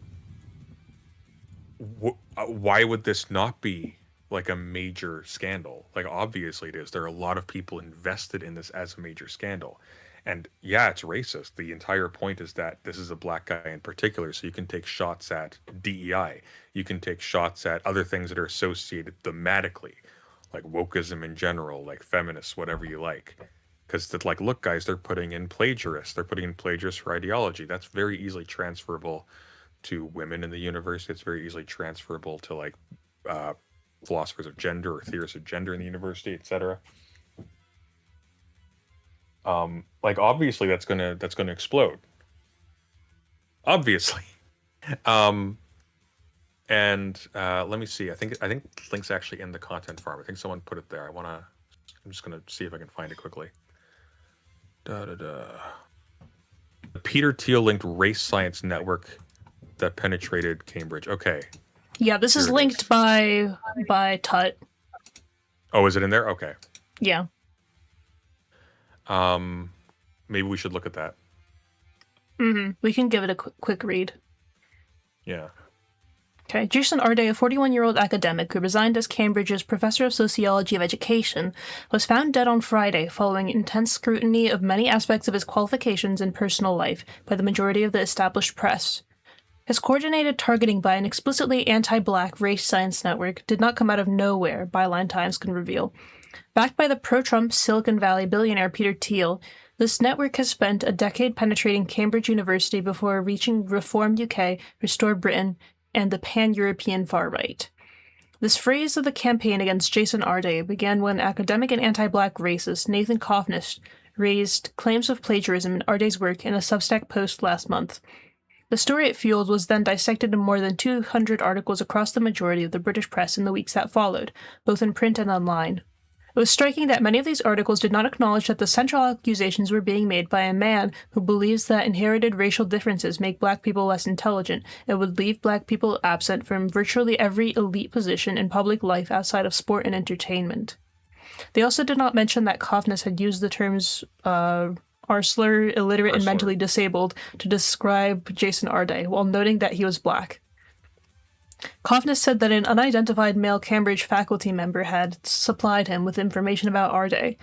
why would this not be like a major scandal? Like, obviously it is. There are a lot of people invested in this as a major scandal. And yeah, it's racist. The entire point is that this is a black guy in particular, so you can take shots at DEI. You can take shots at other things that are associated thematically, like wokeism in general, like feminists, whatever you like. Because, like, look, guys, they're putting in plagiarists. They're putting in plagiarists for ideology. That's very easily transferable to women in the universe. It's very easily transferable to, like, philosophers of gender or theorists of gender in the university, etc. Like, obviously that's gonna explode. Obviously. And let me see. I think the link's actually in the content farm. I think someone put it there. I'm just gonna see if I can find it quickly. The Peter Thiel linked race science network that penetrated Cambridge. Okay. Yeah, this is linked by Tut. Oh, is it in there? Okay. Yeah. Maybe we should look at that. We can give it a quick read. Yeah. Okay, Jason Ardé, a 41-year-old academic who resigned as Cambridge's Professor of Sociology of Education, was found dead on Friday following intense scrutiny of many aspects of his qualifications and personal life by the majority of the established press. His coordinated targeting by an explicitly anti-black race science network did not come out of nowhere, Byline Times can reveal. Backed by the pro-Trump Silicon Valley billionaire Peter Thiel, this network has spent a decade penetrating Cambridge University before reaching Reform UK, Restore Britain, and the pan-European far right. This phase of the campaign against Jason Ardé began when academic and anti-black racist Nathan Coffness raised claims of plagiarism in Ardé's work in a Substack post last month. The story it fueled was then dissected in more than 200 articles across the majority of the British press in the weeks that followed, both in print and online. It was striking that many of these articles did not acknowledge that the central accusations were being made by a man who believes that inherited racial differences make black people less intelligent and would leave black people absent from virtually every elite position in public life outside of sport and entertainment. They also did not mention that Coffness had used the terms arsler, illiterate, and mentally disabled to describe Jason Arday, while noting that he was black. Coffness said that an unidentified male Cambridge faculty member had supplied him with information about Arday.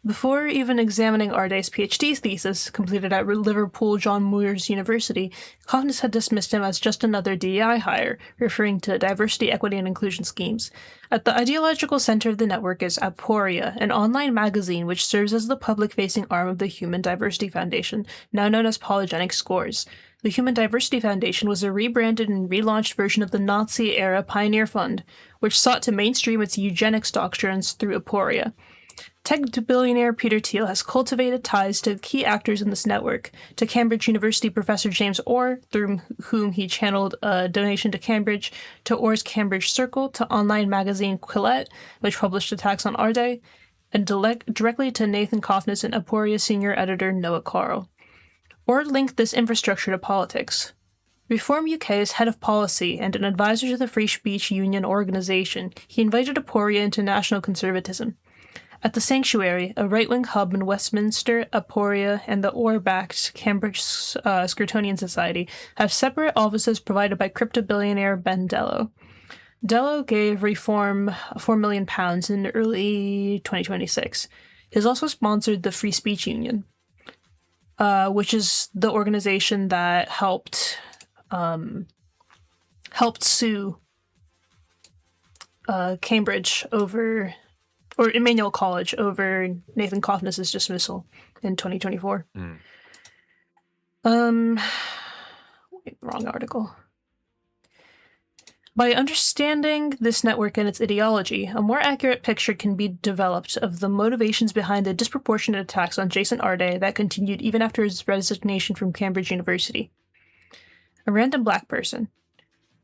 Before even examining Arday's PhD thesis, completed at Liverpool John Moores University, Coffness had dismissed him as just another DEI hire, referring to diversity, equity, and inclusion schemes. At the ideological center of the network is Aporia, an online magazine which serves as the public-facing arm of the Human Diversity Foundation, now known as Polygenic Scores. The Human Diversity Foundation was a rebranded and relaunched version of the Nazi-era Pioneer Fund, which sought to mainstream its eugenics doctrines through Aporia. Tech billionaire Peter Thiel has cultivated ties to key actors in this network, to Cambridge University professor James Orr, through whom he channeled a donation to Cambridge, to Orr's Cambridge Circle, to online magazine Quillette, which published attacks on Arday, and directly to Nathan Coffness and Aporia senior editor Noah Carl. Orr linked this infrastructure to politics. Reform UK's head of policy and an advisor to the Free Speech Union organisation, he invited Aporia into national conservatism. At the Sanctuary, a right-wing hub in Westminster, Aporia and the Orr-backed Cambridge Scrutonian Society have separate offices provided by crypto-billionaire Ben Dello. Dello gave Reform £4 million in early 2026. He has also sponsored the Free Speech Union, which is the organization that helped sue Cambridge over... or Emmanuel College over Nathan Coffness's dismissal in 2024. Wait, wrong article. By understanding this network and its ideology, a more accurate picture can be developed of the motivations behind the disproportionate attacks on Jason Arday that continued even after his resignation from Cambridge University. A random black person.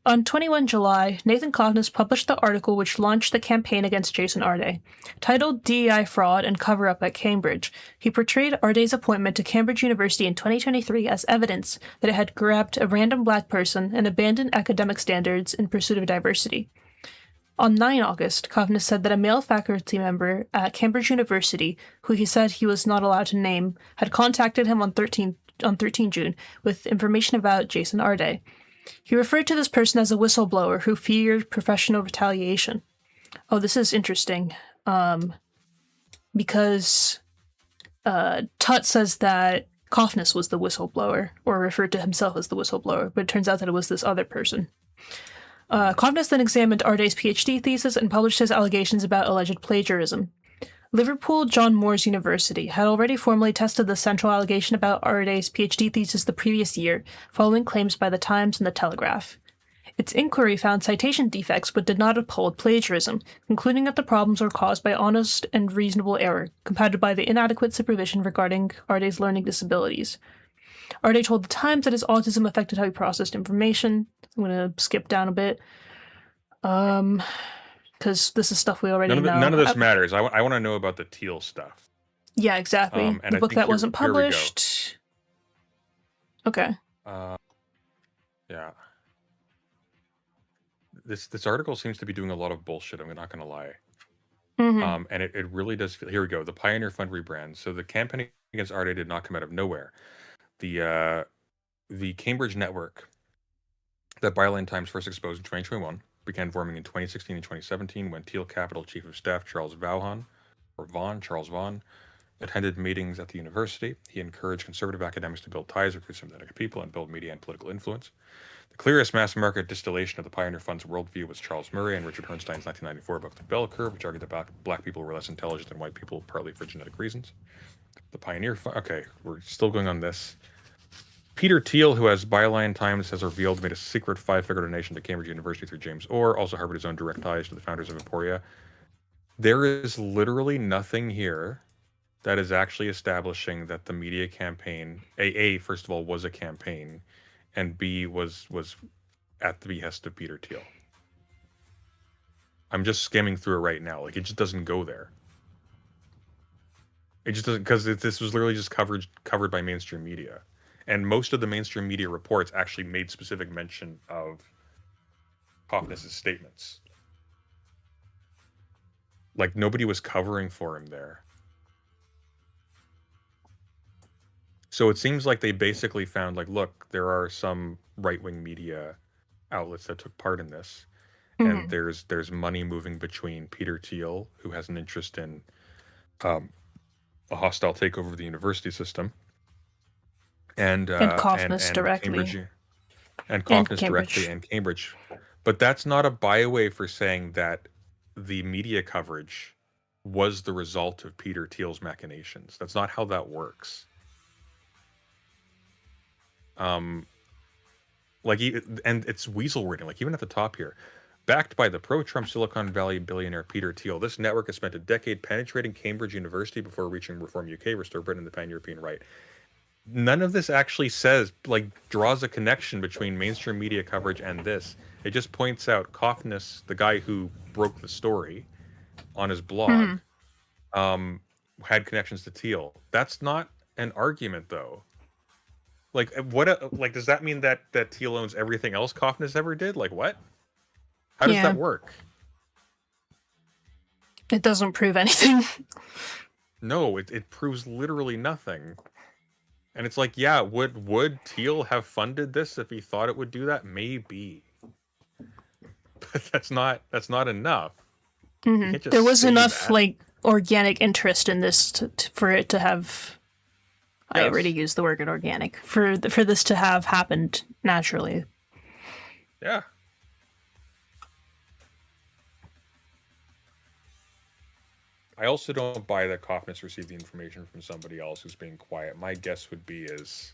On 21 July, Nathan Coffness published the article which launched the campaign against Jason Arday. Titled DEI Fraud and Cover-Up at Cambridge, he portrayed Arday's appointment to Cambridge University in 2023 as evidence that it had grabbed a random black person and abandoned academic standards in pursuit of diversity. On 9 August, Coffness said that a male faculty member at Cambridge University, who he said he was not allowed to name, had contacted him on 13 June with information about Jason Arday. He referred to this person as a whistleblower who feared professional retaliation. Oh, this is interesting. Because Tut says that Coffness was the whistleblower, or referred to himself as the whistleblower, but it turns out that it was this other person. Coffness then examined Arday's PhD thesis and published his allegations about alleged plagiarism. Liverpool John Moores University had already formally tested the central allegation about Arday's PhD thesis the previous year, following claims by the Times and the Telegraph. Its inquiry found citation defects but did not uphold plagiarism, concluding that the problems were caused by honest and reasonable error, compounded by the inadequate supervision regarding Arday's learning disabilities. Arday told the Times that his autism affected how he processed information. I'm going to skip down a bit. Because this is stuff we already know. None of this matters. I want to know about the Thiel stuff. Yeah, exactly. And the book that wasn't published. Okay. Yeah. This article seems to be doing a lot of bullshit. I'm not going to lie. Mm-hmm. And it really does feel. Here we go. The Pioneer Fund rebrand. So the campaign against Arday did not come out of nowhere. The Cambridge network that Byline Times first exposed in 2021 began forming in 2016 and 2017 when Thiel Capital Chief of Staff Charles Vaughan attended meetings at the university. He encouraged conservative academics to build ties, recruit sympathetic people, and build media and political influence. The clearest mass market distillation of the Pioneer Fund's worldview was Charles Murray and Richard Herrnstein's 1994 book The Bell Curve, which argued that black people were less intelligent than white people, partly for genetic reasons. The Pioneer Fund... Okay, we're still going on this. Peter Thiel, who, as Byline Times has revealed, made a secret 5-figure donation to Cambridge University through James Orr, also harbored his own direct ties to the founders of Aporia. There is literally nothing here that is actually establishing that the media campaign, A, first of all, was a campaign, and B, was at the behest of Peter Thiel. I'm just skimming through it right now. Like, it just doesn't go there. It just doesn't, because this was literally just covered by mainstream media, and most of the mainstream media reports actually made specific mention of Hoffness's statements. Like, nobody was covering for him there. So it seems like they basically found, like, look, there are some right-wing media outlets that took part in this, and there's money moving between Peter Thiel, who has an interest in a hostile takeover of the university system, and Kaufness directly. Cambridge, and Kaufness directly, and Cambridge. But that's not a byway for saying that the media coverage was the result of Peter Thiel's machinations. That's not how that works. Like, and it's weasel wording. Like, even at the top here, backed by the pro-Trump Silicon Valley billionaire Peter Thiel, this network has spent a decade penetrating Cambridge University before reaching Reform UK, Restore Britain, and the Pan-European Right. None of this actually says, like, draws a connection between mainstream media coverage and this. It just points out Kaufness, the guy who broke the story on his blog, had connections to Thiel. That's not an argument, though. Like, what? Like, does that mean that Thiel owns everything else Kaufness ever did? Like, what? How does that work? It doesn't prove anything. No, it proves literally nothing. And it's like, yeah, would Thiel have funded this if he thought it would do that? Maybe. But that's not enough. There was enough like organic interest in this for it to have. Yes. I already used the word organic for this to have happened naturally. Yeah. I also don't buy that Kaufness received the information from somebody else who's being quiet. My guess would be is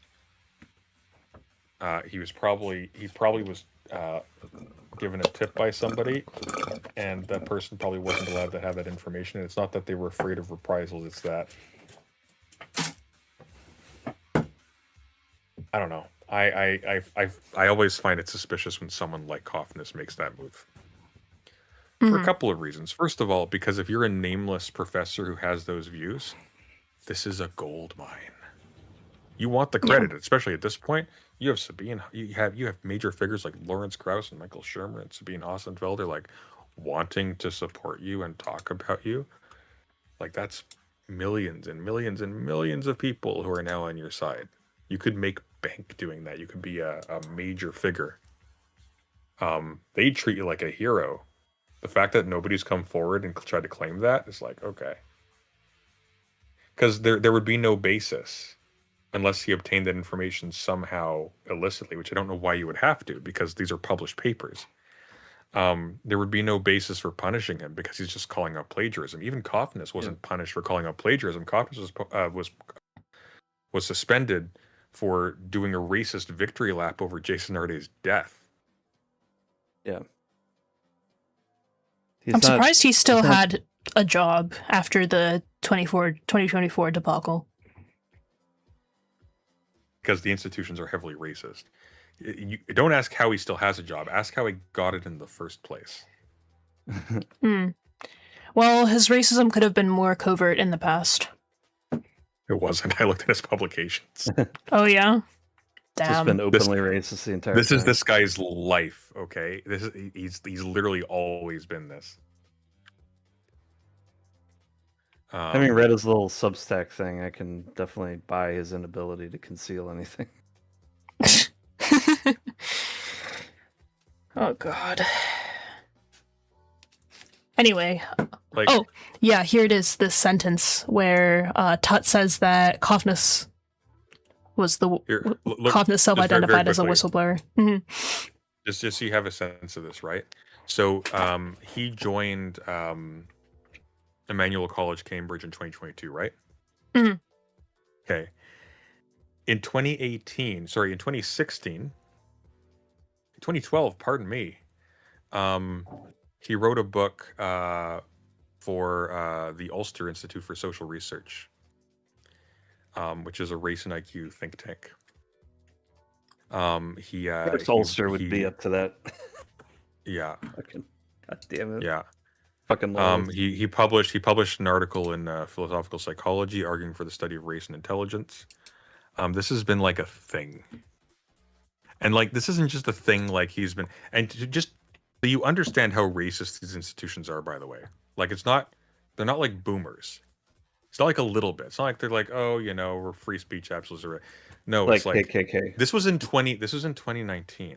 he probably was given a tip by somebody, and that person probably wasn't allowed to have that information. And it's not that they were afraid of reprisals; it's that I don't know. I always find it suspicious when someone like Kaufness makes that move. For a couple of reasons. First of all, because if you're a nameless professor who has those views, this is a gold mine. You want the credit, especially at this point. You have Sabine, you have major figures like Lawrence Krauss and Michael Shermer and Sabine Hassenfelder like wanting to support you and talk about you. Like, that's millions and millions and millions of people who are now on your side. You could make bank doing that. You could be a major figure. They treat you like a hero. The fact that nobody's come forward and tried to claim that is like, okay. Because there would be no basis unless he obtained that information somehow illicitly, which I don't know why you would have to, because these are published papers. There would be no basis for punishing him because he's just calling out plagiarism. Even Kaufness wasn't punished for calling out plagiarism. Kaufness was suspended for doing a racist victory lap over Jason Arday's death. Yeah. I'm surprised he still had a job after the 2024 debacle. Because the institutions are heavily racist. You don't ask how he still has a job. Ask how he got it in the first place. Well, his racism could have been more covert in the past. It wasn't. I looked at his publications. Oh, yeah? Damn. It's been openly racist the entire time. This is this guy's life, okay? He's literally always been this. Having read his little Substack thing, I can definitely buy his inability to conceal anything. Oh, God. Anyway. Like, oh, yeah, here it is, this sentence where Tut says that Kaufness was Kaufness self-identified as a whistleblower. Just so you have a sense of this, right? So he joined Emmanuel College, Cambridge in 2022, right? Okay. In 2012, pardon me, he wrote a book for the Ulster Institute for Social Research, which is a race and IQ think tank. Ulster would be up to that. Yeah. God damn it. Yeah. Fucking love it. He published an article in Philosophical Psychology arguing for the study of race and intelligence. This has been like a thing, and like this isn't just a thing. Like he's been, and just so you understand how racist these institutions are. By the way, like they're not like boomers. It's not like a little bit. It's not like they're like, oh, we're free speech, absolutely. No, Like it's like KKK. this was in 2019.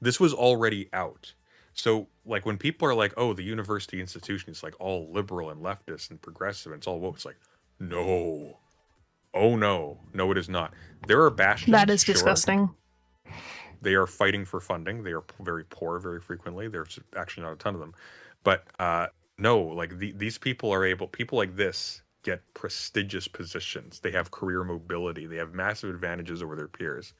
This was already out. So like when people are like, oh, the university institution is like all liberal and leftist and progressive and it's all woke, it's like, no. Oh no. No, it is not. There are bastions. That is sure. disgusting. They are fighting for funding. They are very poor very frequently. There's actually not a ton of them. But no, like these people like this get prestigious positions. They have career mobility. They have massive advantages over their peers.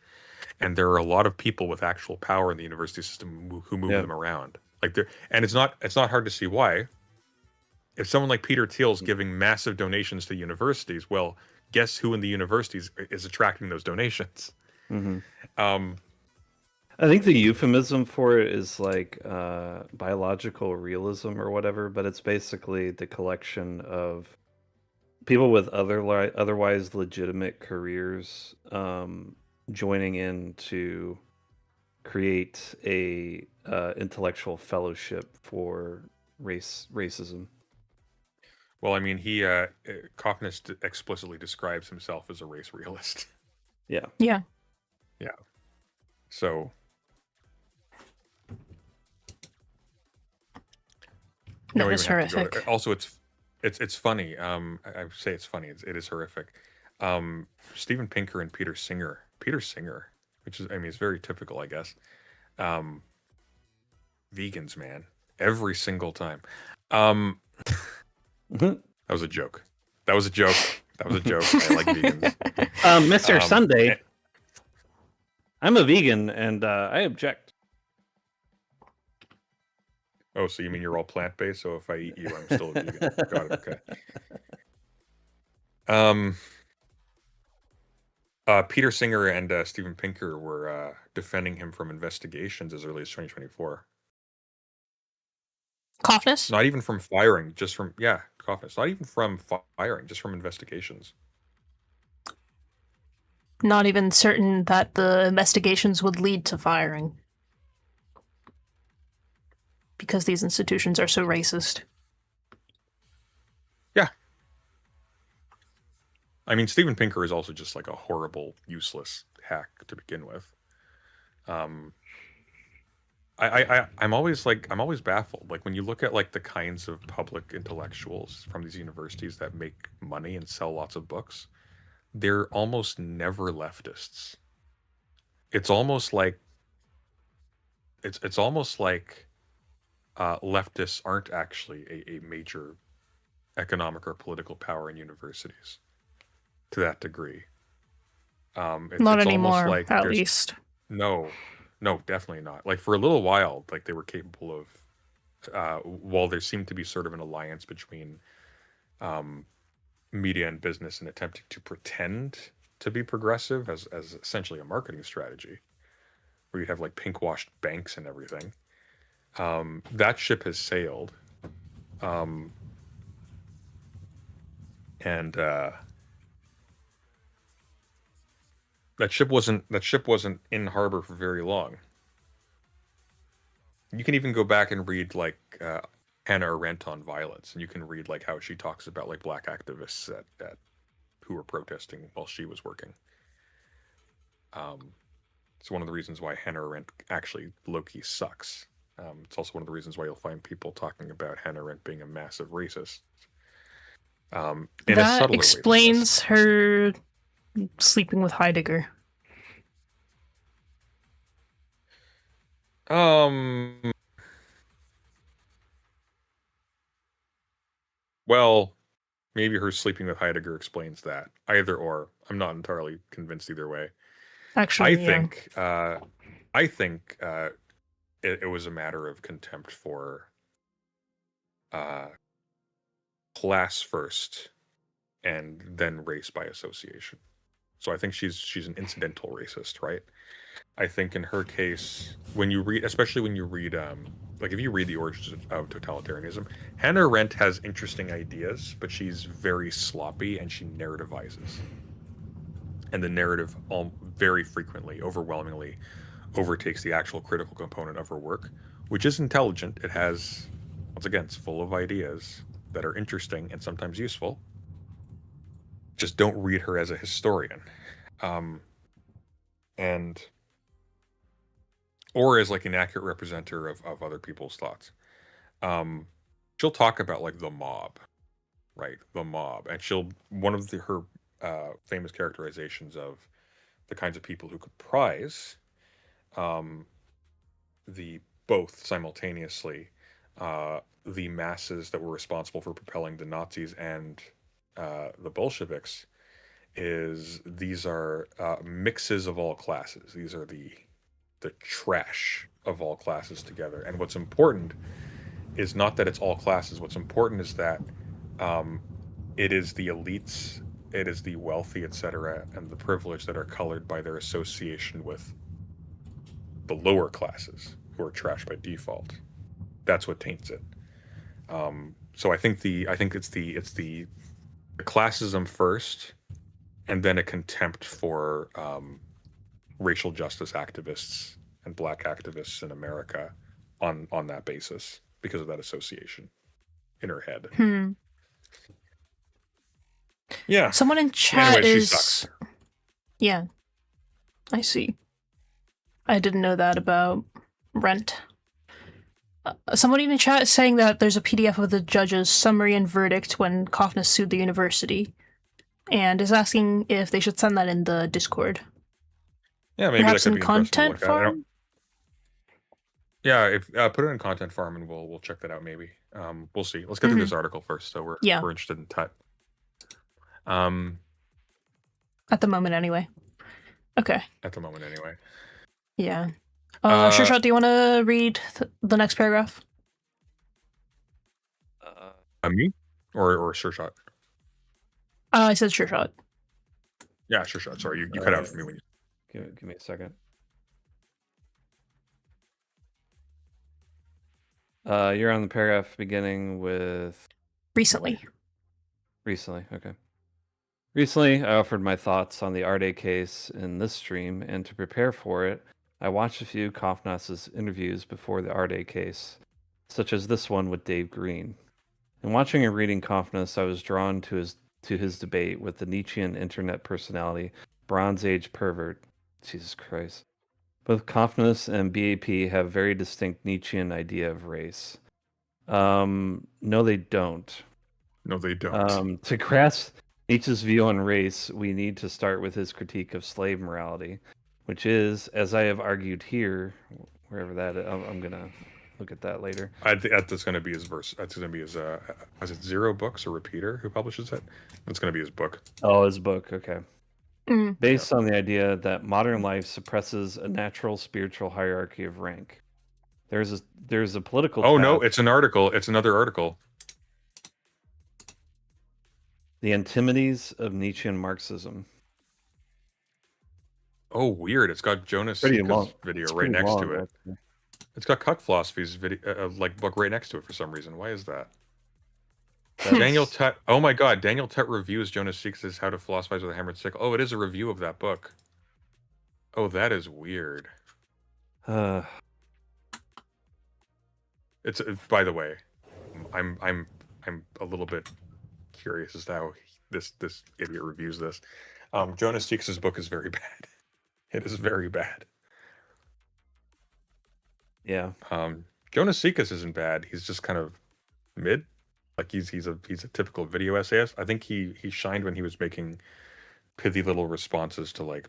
And there are a lot of people with actual power in the university system who move them around. And it's not hard to see why. If someone like Peter Thiel's giving massive donations to universities, well, guess who in the universities is attracting those donations? Mm-hmm. I think the euphemism for it is like biological realism or whatever, but it's basically the collection of people with otherwise legitimate careers joining in to create a intellectual fellowship for racism. Well, I mean, Kaufman explicitly describes himself as a race realist. Yeah. Yeah. Yeah. So. That was horrific. Also, it's funny. I say it's funny. It is horrific. Steven Pinker and Peter Singer, which is, I mean, it's very typical, I guess. Vegans, man, every single time. That was a joke. I like vegans. Mr. Sunday, I'm a vegan and I object. Oh, so you mean you're all plant-based? So if I eat you, I'm still a vegan. Got it. Okay. Peter Singer and Steven Pinker were defending him from investigations as early as 2024. Kaufman? Not even from firing, just from Kaufman. Not even from firing, just from investigations. Not even certain that the investigations would lead to firing. Because these institutions are so racist. Yeah. I mean, Steven Pinker is also just like a horrible, useless hack to begin with. I'm always baffled. Like when you look at like the kinds of public intellectuals from these universities that make money and sell lots of books, they're almost never leftists. It's almost like leftists aren't actually a major economic or political power in universities to that degree. Not anymore, like at least. No, definitely not. Like for a little while, like they were capable of, while there seemed to be sort of an alliance between media and business in attempting to pretend to be progressive as essentially a marketing strategy, where you'd have like pink-washed banks and everything. That ship has sailed, and that ship wasn't in harbor for very long. You can even go back and read like Hannah Arendt on violence, and you can read like how she talks about like black activists at who were protesting while she was working. It's one of the reasons why Hannah Arendt actually low-key sucks. It's also one of the reasons why you'll find people talking about Hannah Arendt being a massive racist. That explains her sleeping with Heidegger. Well, maybe her sleeping with Heidegger explains that. Either or. I'm not entirely convinced either way. Actually, I think it was a matter of contempt for class first and then race by association. So I think she's an incidental racist, right? I think in her case, when you read, especially when you read, like if you read the origins of totalitarianism, Hannah Arendt has interesting ideas, but she's very sloppy and she narrativizes, and the narrative all very frequently, overwhelmingly, overtakes the actual critical component of her work, which is intelligent. It has, once again, it's full of ideas that are interesting and sometimes useful. Just don't read her as a historian, um, and or as like an accurate representative of other people's thoughts. Um, she'll talk about like the mob, right? The mob, and she'll one of her famous characterizations of the kinds of people who comprise um, the both simultaneously the masses that were responsible for propelling the Nazis and the Bolsheviks is these are mixes of all classes. These are the trash of all classes together. And what's important is not that it's all classes. What's important is that um, it is the elites, it is the wealthy, etc., and the privileged that are colored by their association with the lower classes who are trash by default. That's what taints it. So I think it's the classism first, and then a contempt for racial justice activists and black activists in America on that basis because of that association in her head. Yeah. Someone in chat Anyways, she is. sucks. Yeah. I see. I didn't know that about Rent. Somebody in the chat is saying that there's a PDF of the judge's summary and verdict when Kaufness sued the university, and is asking if they should send that in the Discord. Yeah, maybe Perhaps that could in be interesting to content look at. I don't- farm? Yeah, if put it in content farm and we'll check that out maybe. We'll see. Let's get through this article first. So we're interested in Tut. At the moment, anyway. Okay. At the moment, anyway. Yeah. Sure Shot, do you want to read the next paragraph? Me or Sure Shot? I said Sure Shot. Yeah, Sure Shot. Sorry, you cut out for me when you. Give me a second. You're on the paragraph beginning with recently. Recently, okay. Recently, I offered my thoughts on the Arde case in this stream, and to prepare for it, I watched a few Kaufnass's interviews before the Arde case, such as this one with Dave Green. In watching and reading Kaufnass, I was drawn to his debate with the Nietzschean internet personality, Bronze Age pervert. Jesus Christ. Both Kaufnass and BAP have very distinct Nietzschean idea of race. No, they don't. No, they don't. To grasp Nietzsche's view on race, we need to start with his critique of slave morality, which is, as I have argued here, wherever that is, I'm gonna look at that later. That's going to be his verse. That's going to be his. Is it Zero Books or Repeater who publishes it? That's going to be his book. Oh, his book. Okay. Based on the idea that modern life suppresses a natural spiritual hierarchy of rank. There's a political. Oh no, it's an article. It's another article. The Antinomies of Nietzschean Marxism. Oh, weird! It's got Jonas Sika's video right next to it. Actually. It's got Cuck Philosophy's video, book right next to it for some reason. Why is that? Daniel Tut. Oh my God! Daniel Tut reviews Jonas Sika's How to Philosophize with a Hammered Sickle. Oh, it is a review of that book. Oh, that is weird. It's by the way, I'm a little bit curious as to how this idiot reviews this. Jonas Sika's book is very bad. It is very bad. Yeah. Jonas Sika's isn't bad. He's just kind of mid. Like he's a typical video essayist. I think he shined when he was making pithy little responses to like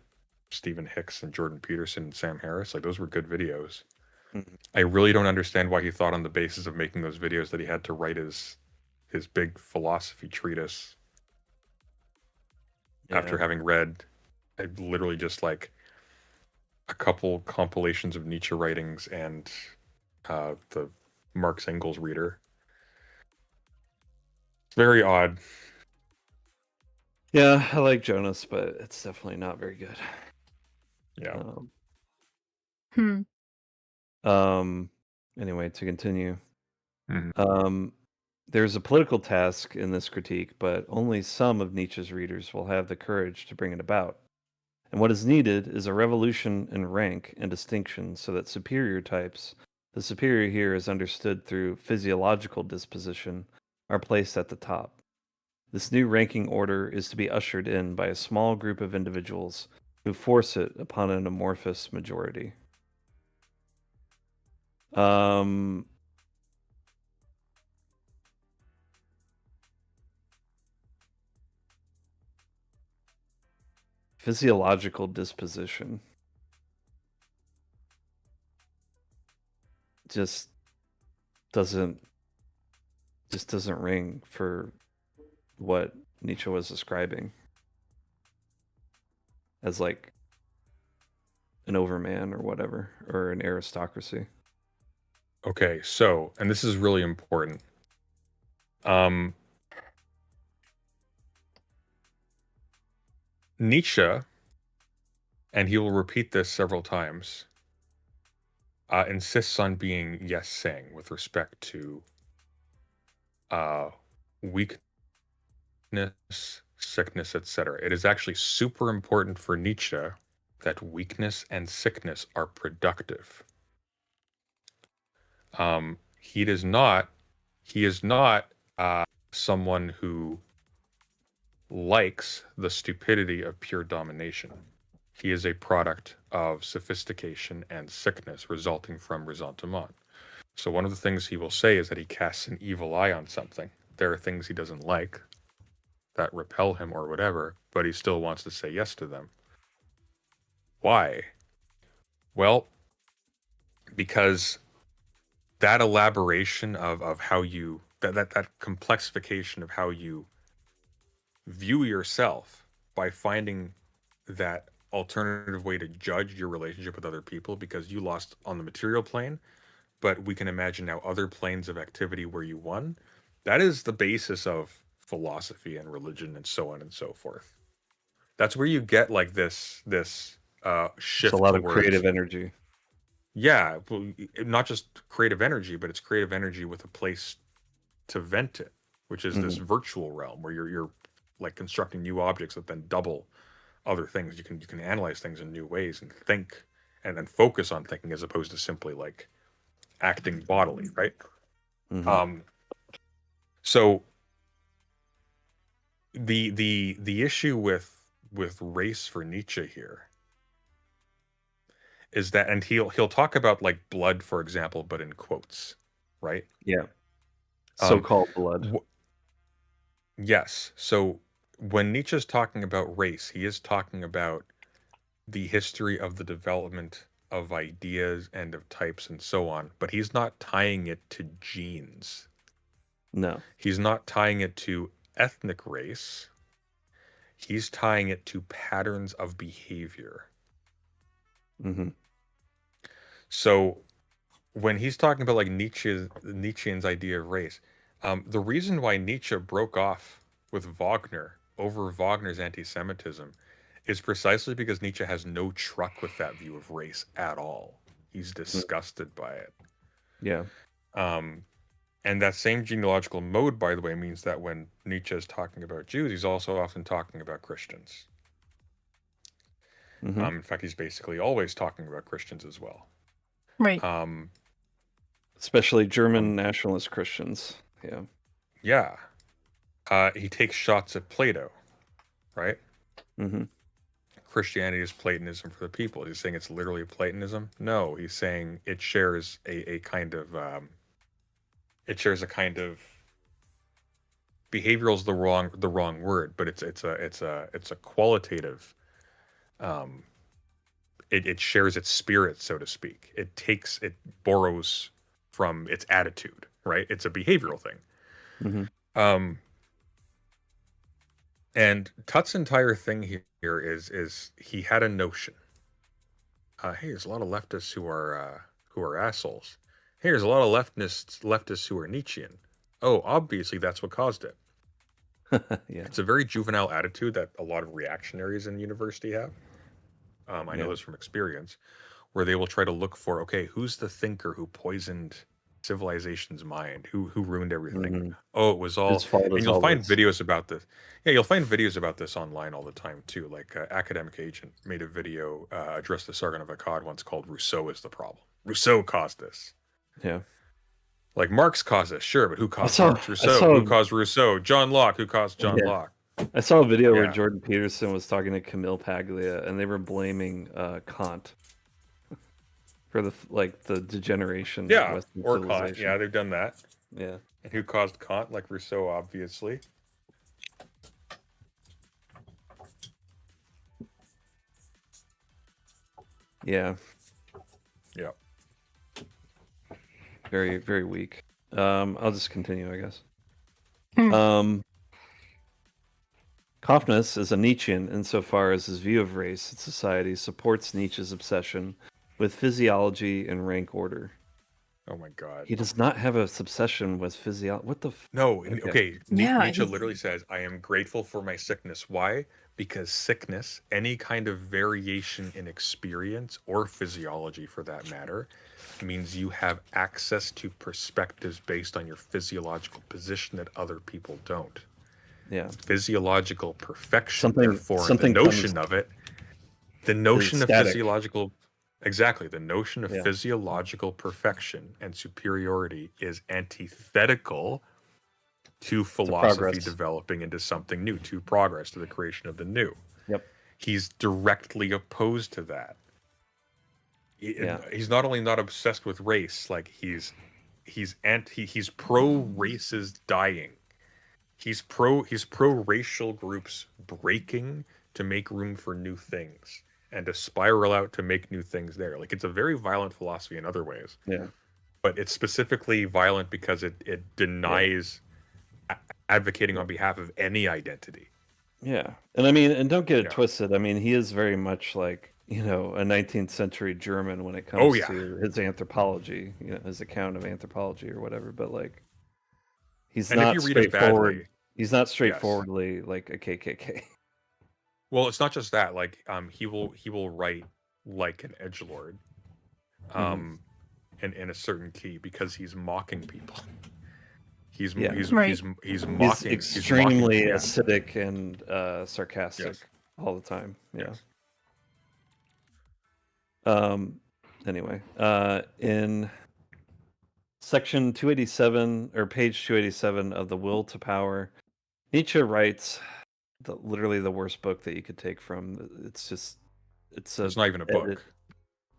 Stephen Hicks and Jordan Peterson and Sam Harris. Like those were good videos. Mm-hmm. I really don't understand why he thought on the basis of making those videos that he had to write his big philosophy treatise after having read literally just like a couple compilations of Nietzsche writings and the Marx Engels reader. It's very odd. Yeah, I like Jonas, but it's definitely not very good. Yeah. Hmm. Anyway, to continue. Mhm. There's a political task in this critique, but only some of Nietzsche's readers will have the courage to bring it about. And what is needed is a revolution in rank and distinction so that superior types, the superior here is understood through physiological disposition, are placed at the top. This new ranking order is to be ushered in by a small group of individuals who force it upon an amorphous majority. Um, Physiological disposition just doesn't doesn't ring for what Nietzsche was describing as like an overman or whatever, or an aristocracy. Okay, so, and this is really important. Nietzsche, and he will repeat this several times, insists on being yes-saying with respect to weakness, sickness, etc. It is actually super important for Nietzsche that weakness and sickness are productive. He does not. He is not someone who likes the stupidity of pure domination. He is a product of sophistication and sickness resulting from ressentiment. So one of the things he will say is that he casts an evil eye on something. There are things he doesn't like that repel him or whatever, but he still wants to say yes to them. Why? Well, because that elaboration of how you that complexification of how you view yourself by finding that alternative way to judge your relationship with other people because you lost on the material plane, but we can imagine now other planes of activity where you won. That is the basis of philosophy and religion and so on and so forth. That's where you get like this It's a shift lot of towards, creative energy. yeah, well, not just creative energy, but it's creative energy with a place to vent it, which is this virtual realm where you're like constructing new objects that then double other things. You can analyze things in new ways and think and then focus on thinking as opposed to simply like acting bodily, right? Mm-hmm. So the issue with race for Nietzsche here is that, and he'll talk about like blood, for example, but in quotes, right? Yeah. Um, So-called blood. yes. So when Nietzsche's talking about race, he is talking about the history of the development of ideas and of types and so on, but he's not tying it to genes. No. He's not tying it to ethnic race. He's tying it to patterns of behavior. Mm-hmm. So when he's talking about like Nietzschean's idea of race, the reason why Nietzsche broke off with Wagner over Wagner's anti-Semitism is precisely because Nietzsche has no truck with that view of race at all. He's disgusted by it. Yeah. Um, and that same genealogical mode, by the way, means that when Nietzsche is talking about Jews, he's also often talking about Christians. Mm-hmm. In fact, he's basically always talking about Christians as well. Right. Especially German nationalist Christians. Yeah. Yeah. He takes shots at Plato, right? Mm-hmm. Christianity is Platonism for the people. He's saying it's literally Platonism. No, he's saying it shares a kind of behavioral is the wrong word, but it's a qualitative. It shares its spirit, so to speak. It borrows from its attitude, right? It's a behavioral thing. Mm-hmm. And Tut's entire thing here is he had a notion. Hey, there's a lot of leftists who are assholes. Hey, there's a lot of leftists who are Nietzschean. Oh, obviously that's what caused it. Yeah. It's a very juvenile attitude that a lot of reactionaries in university have. I know Yeah. this from experience, where they will try to look for, okay, who's the thinker who poisoned civilization's mind, who ruined everything. Mhm. Oh, it was His all, fault and as you'll find always. videos about this. Yeah, you'll find videos about this online all the time too. Like Academic Agent made a video addressed to Sargon of Akkad once called "Rousseau is the problem." Rousseau caused this. Yeah. Like Marx caused this, sure, but who I caused saw Marx? I Rousseau. saw Who caused Rousseau? John Locke. Who caused John yeah. Locke? I saw a video where Yeah. Jordan Peterson was talking to Camille Paglia, and they were blaming Kant for the degeneration of Yeah, Western or Kant. civilization. Yeah, they've done that. Yeah. And who caused Kant? Like Rousseau, obviously. Yeah. Yeah. Very, very weak. I'll just continue, I guess. Hmm. Kaufmann is a Nietzschean insofar as his view of race and society supports Nietzsche's obsession with physiology and rank order. Oh my God. He does not have a obsession with physiology. What the? No. Okay. Okay. Yeah, Nietzsche he- literally says, "I am grateful for my sickness." Why? Because sickness, any kind of variation in experience or physiology, for that matter, means you have access to perspectives based on your physiological position that other people don't. Yeah. Physiological perfection, Something- therefore, something the notion comes- of it, the notion of static. physiological, exactly, the notion of Yeah. physiological perfection and superiority is antithetical to philosophy progress. developing into something new, to progress, to the creation of the new. Yep. He's directly opposed to that. Yeah. He's not only not obsessed with race, like he's pro races dying. He's pro racial groups breaking to make room for new things and to spiral out to make new things there. Like it's a very violent philosophy in other ways. Yeah. But it's specifically violent because it denies advocating on behalf of any identity. Yeah. And I mean, and don't get it Yeah. twisted. I mean, he is very much like, you know, a 19th century German when it comes Oh, yeah. to his anthropology, you know, his account of anthropology or whatever. But like, he's And if not you read it straightforward. badly, He's not straightforwardly like a KKK. well, it's not just that. Like, he will write like an edgelord, in a certain key because he's mocking people. He's Yeah. Right. he's He's mocking. extremely yeah. acidic and sarcastic Yes. all the time. Yeah. Yes. Anyway, in section 287 or page 287 of The Will to Power, Nietzsche writes literally the worst book that you could take from. It's It's not even a book.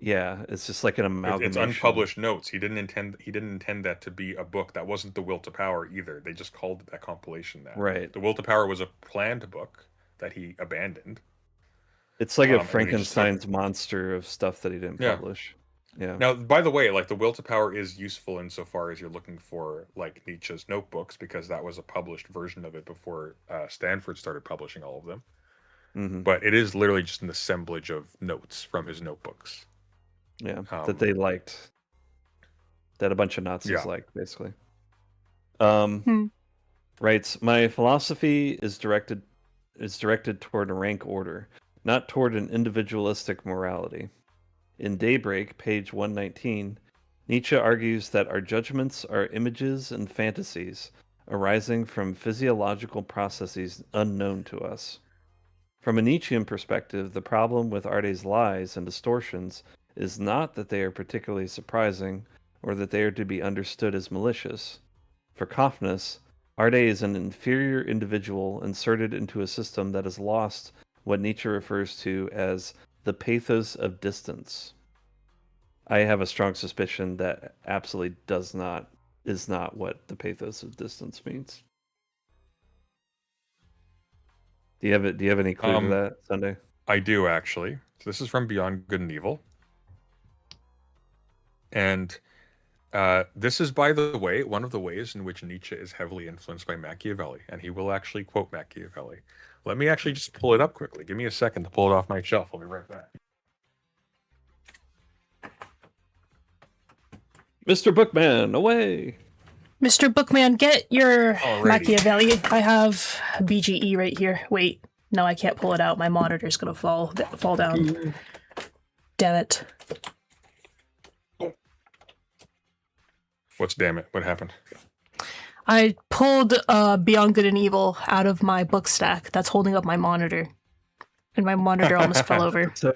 Yeah, it's just like an amalgamation. It's unpublished notes. He didn't intend that to be a book. That wasn't The Will to Power either. They just called that compilation that. Right. The Will to Power was a planned book that he abandoned. It's like a and then he just Frankenstein's monster of stuff that he didn't Yeah. publish. Yeah. Now, by the way, like The Will to Power is useful insofar as you're looking for like Nietzsche's notebooks, because that was a published version of it before Stanford started publishing all of them. Mm-hmm. But it is literally just an assemblage of notes from his notebooks. Yeah, that they liked, that a bunch of Nazis liked, basically. Writes, my philosophy is directed toward a rank order, not toward an individualistic morality. In Daybreak, page 119, Nietzsche argues that our judgments are images and fantasies arising from physiological processes unknown to us. From a Nietzschean perspective, the problem with Arde's lies and distortions is not that they are particularly surprising or that they are to be understood as malicious. For Kaufmann, Arde is an inferior individual inserted into a system that has lost what Nietzsche refers to as the pathos of distance. I have a strong suspicion that absolutely is not what the pathos of distance means. Do you have any clue to that, Sunday? I do, actually. So this is from Beyond Good and Evil. And this is, by the way, one of the ways in which Nietzsche is heavily influenced by Machiavelli, and he will actually quote Machiavelli. Let me actually just pull it up quickly. Give me a second to pull it off my shelf. I'll be right back. Mr. Bookman, away! Mr. Bookman, get your Alrighty. Machiavelli. I have BGE right here. Wait, no, I can't pull it out. My monitor's gonna fall down. Damn it. What's damn it? What happened? I pulled Beyond Good and Evil out of my book stack that's holding up my monitor. And my monitor almost fell over. So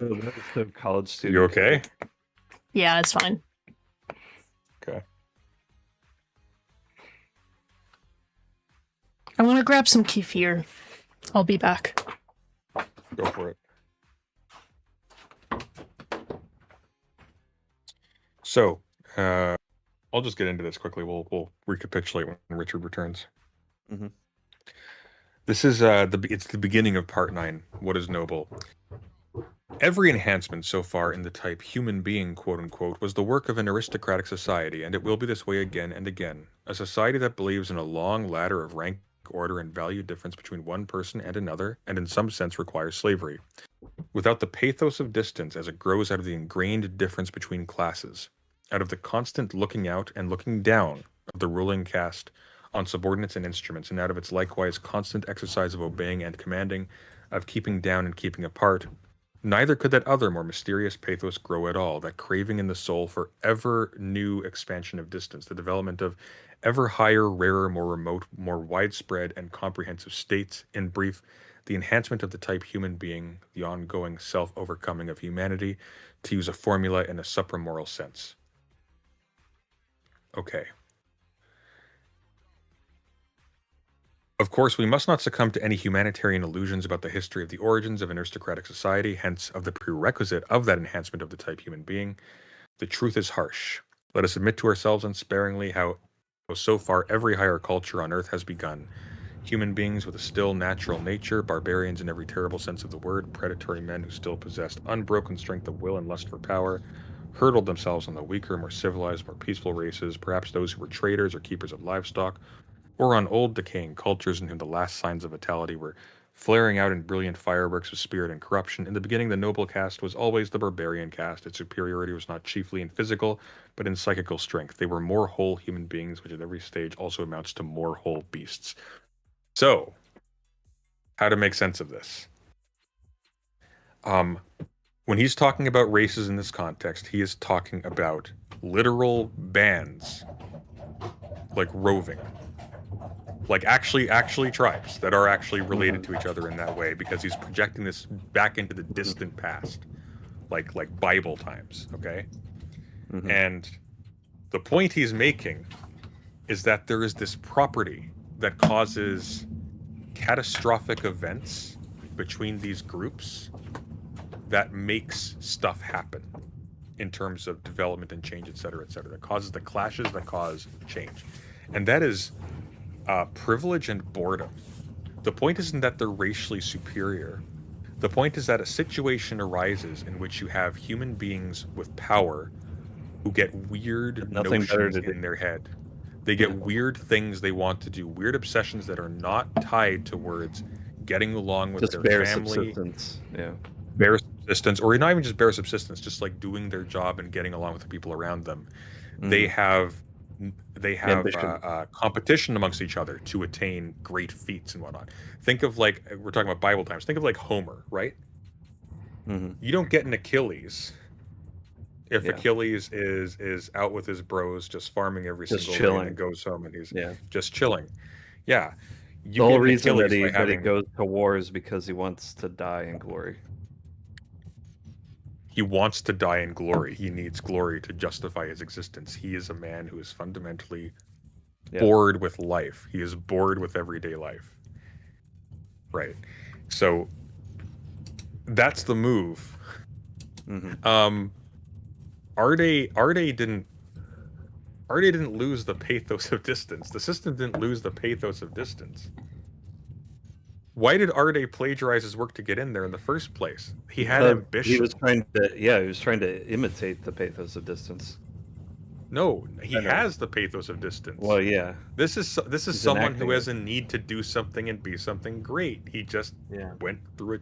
college student. You okay? Yeah, it's fine. Okay. I want to grab some kefir. I'll be back. Go for it. So, I'll just get into this quickly. We'll recapitulate when Richard returns. Mhm. This is it's the beginning of part 9. What is noble? Every enhancement so far in the type human being, quote unquote, was the work of an aristocratic society, and it will be this way again and again. A society that believes in a long ladder of rank, order, and value difference between one person and another, and in some sense requires slavery. Without the pathos of distance as it grows out of the ingrained difference between classes, out of the constant looking out and looking down of the ruling caste on subordinates and instruments, and out of its likewise constant exercise of obeying and commanding, of keeping down and keeping apart, neither could that other more mysterious pathos grow at all, that craving in the soul for ever new expansion of distance, the development of ever higher, rarer, more remote, more widespread and comprehensive states, in brief, the enhancement of the type human being, the ongoing self-overcoming of humanity, to use a formula in a supramoral sense. Okay. Of course, we must not succumb to any humanitarian illusions about the history of the origins of an aristocratic society, hence of the prerequisite of that enhancement of the type human being. The truth is harsh. Let us admit to ourselves unsparingly how so far every higher culture on earth has begun. Human beings with a still natural nature, barbarians in every terrible sense of the word, predatory men who still possessed unbroken strength of will and lust for power, hurled themselves on the weaker, more civilized, more peaceful races, perhaps those who were traders or keepers of livestock, or on old decaying cultures in whom the last signs of vitality were flaring out in brilliant fireworks of spirit and corruption. In the beginning, the noble caste was always the barbarian caste. Its superiority was not chiefly in physical, but in psychical strength. They were more whole human beings, which at every stage also amounts to more whole beasts. So, how to make sense of this? When he's talking about races in this context, he is talking about literal bands, like roving. Like actually tribes that are actually related to each other in that way, because he's projecting this back into the distant past, like Bible times, okay? Mhm. And the point he's making is that there is this property that causes catastrophic events between these groups that makes stuff happen in terms of development and change, et cetera, that causes the clashes that cause change. And that is privilege and boredom. The point isn't that they're racially superior. The point is that a situation arises in which you have human beings with power who get weird notions in their head. They get weird things they want to do, weird obsessions that are not tied towards getting along with just their bare family. Subsistence. Yeah. Bare subsistence, or not even just bare subsistence, just like doing their job and getting along with the people around them. They have competition amongst each other to attain great feats and whatnot. Think of, like, we're talking about Bible times. Think of like Homer, right? Mm-hmm. You don't get an Achilles if Achilles is out with his bros just farming every single day and then goes home and he's just chilling. Yeah. The whole reason that he goes to war is because he wants to die in glory. He wants to die in glory. He needs glory to justify his existence. He is a man who is fundamentally bored with life. He is bored with everyday life. Right. So that's the move. Mm-hmm. Arde didn't lose the pathos of distance. The system didn't lose the pathos of distance. Why did Arde plagiarize his work to get in there in the first place? He had ambition. He was trying to imitate the pathos of distance. No, he has the pathos of distance. Well, yeah. This is someone who has a need to do something and be something great. He just went through a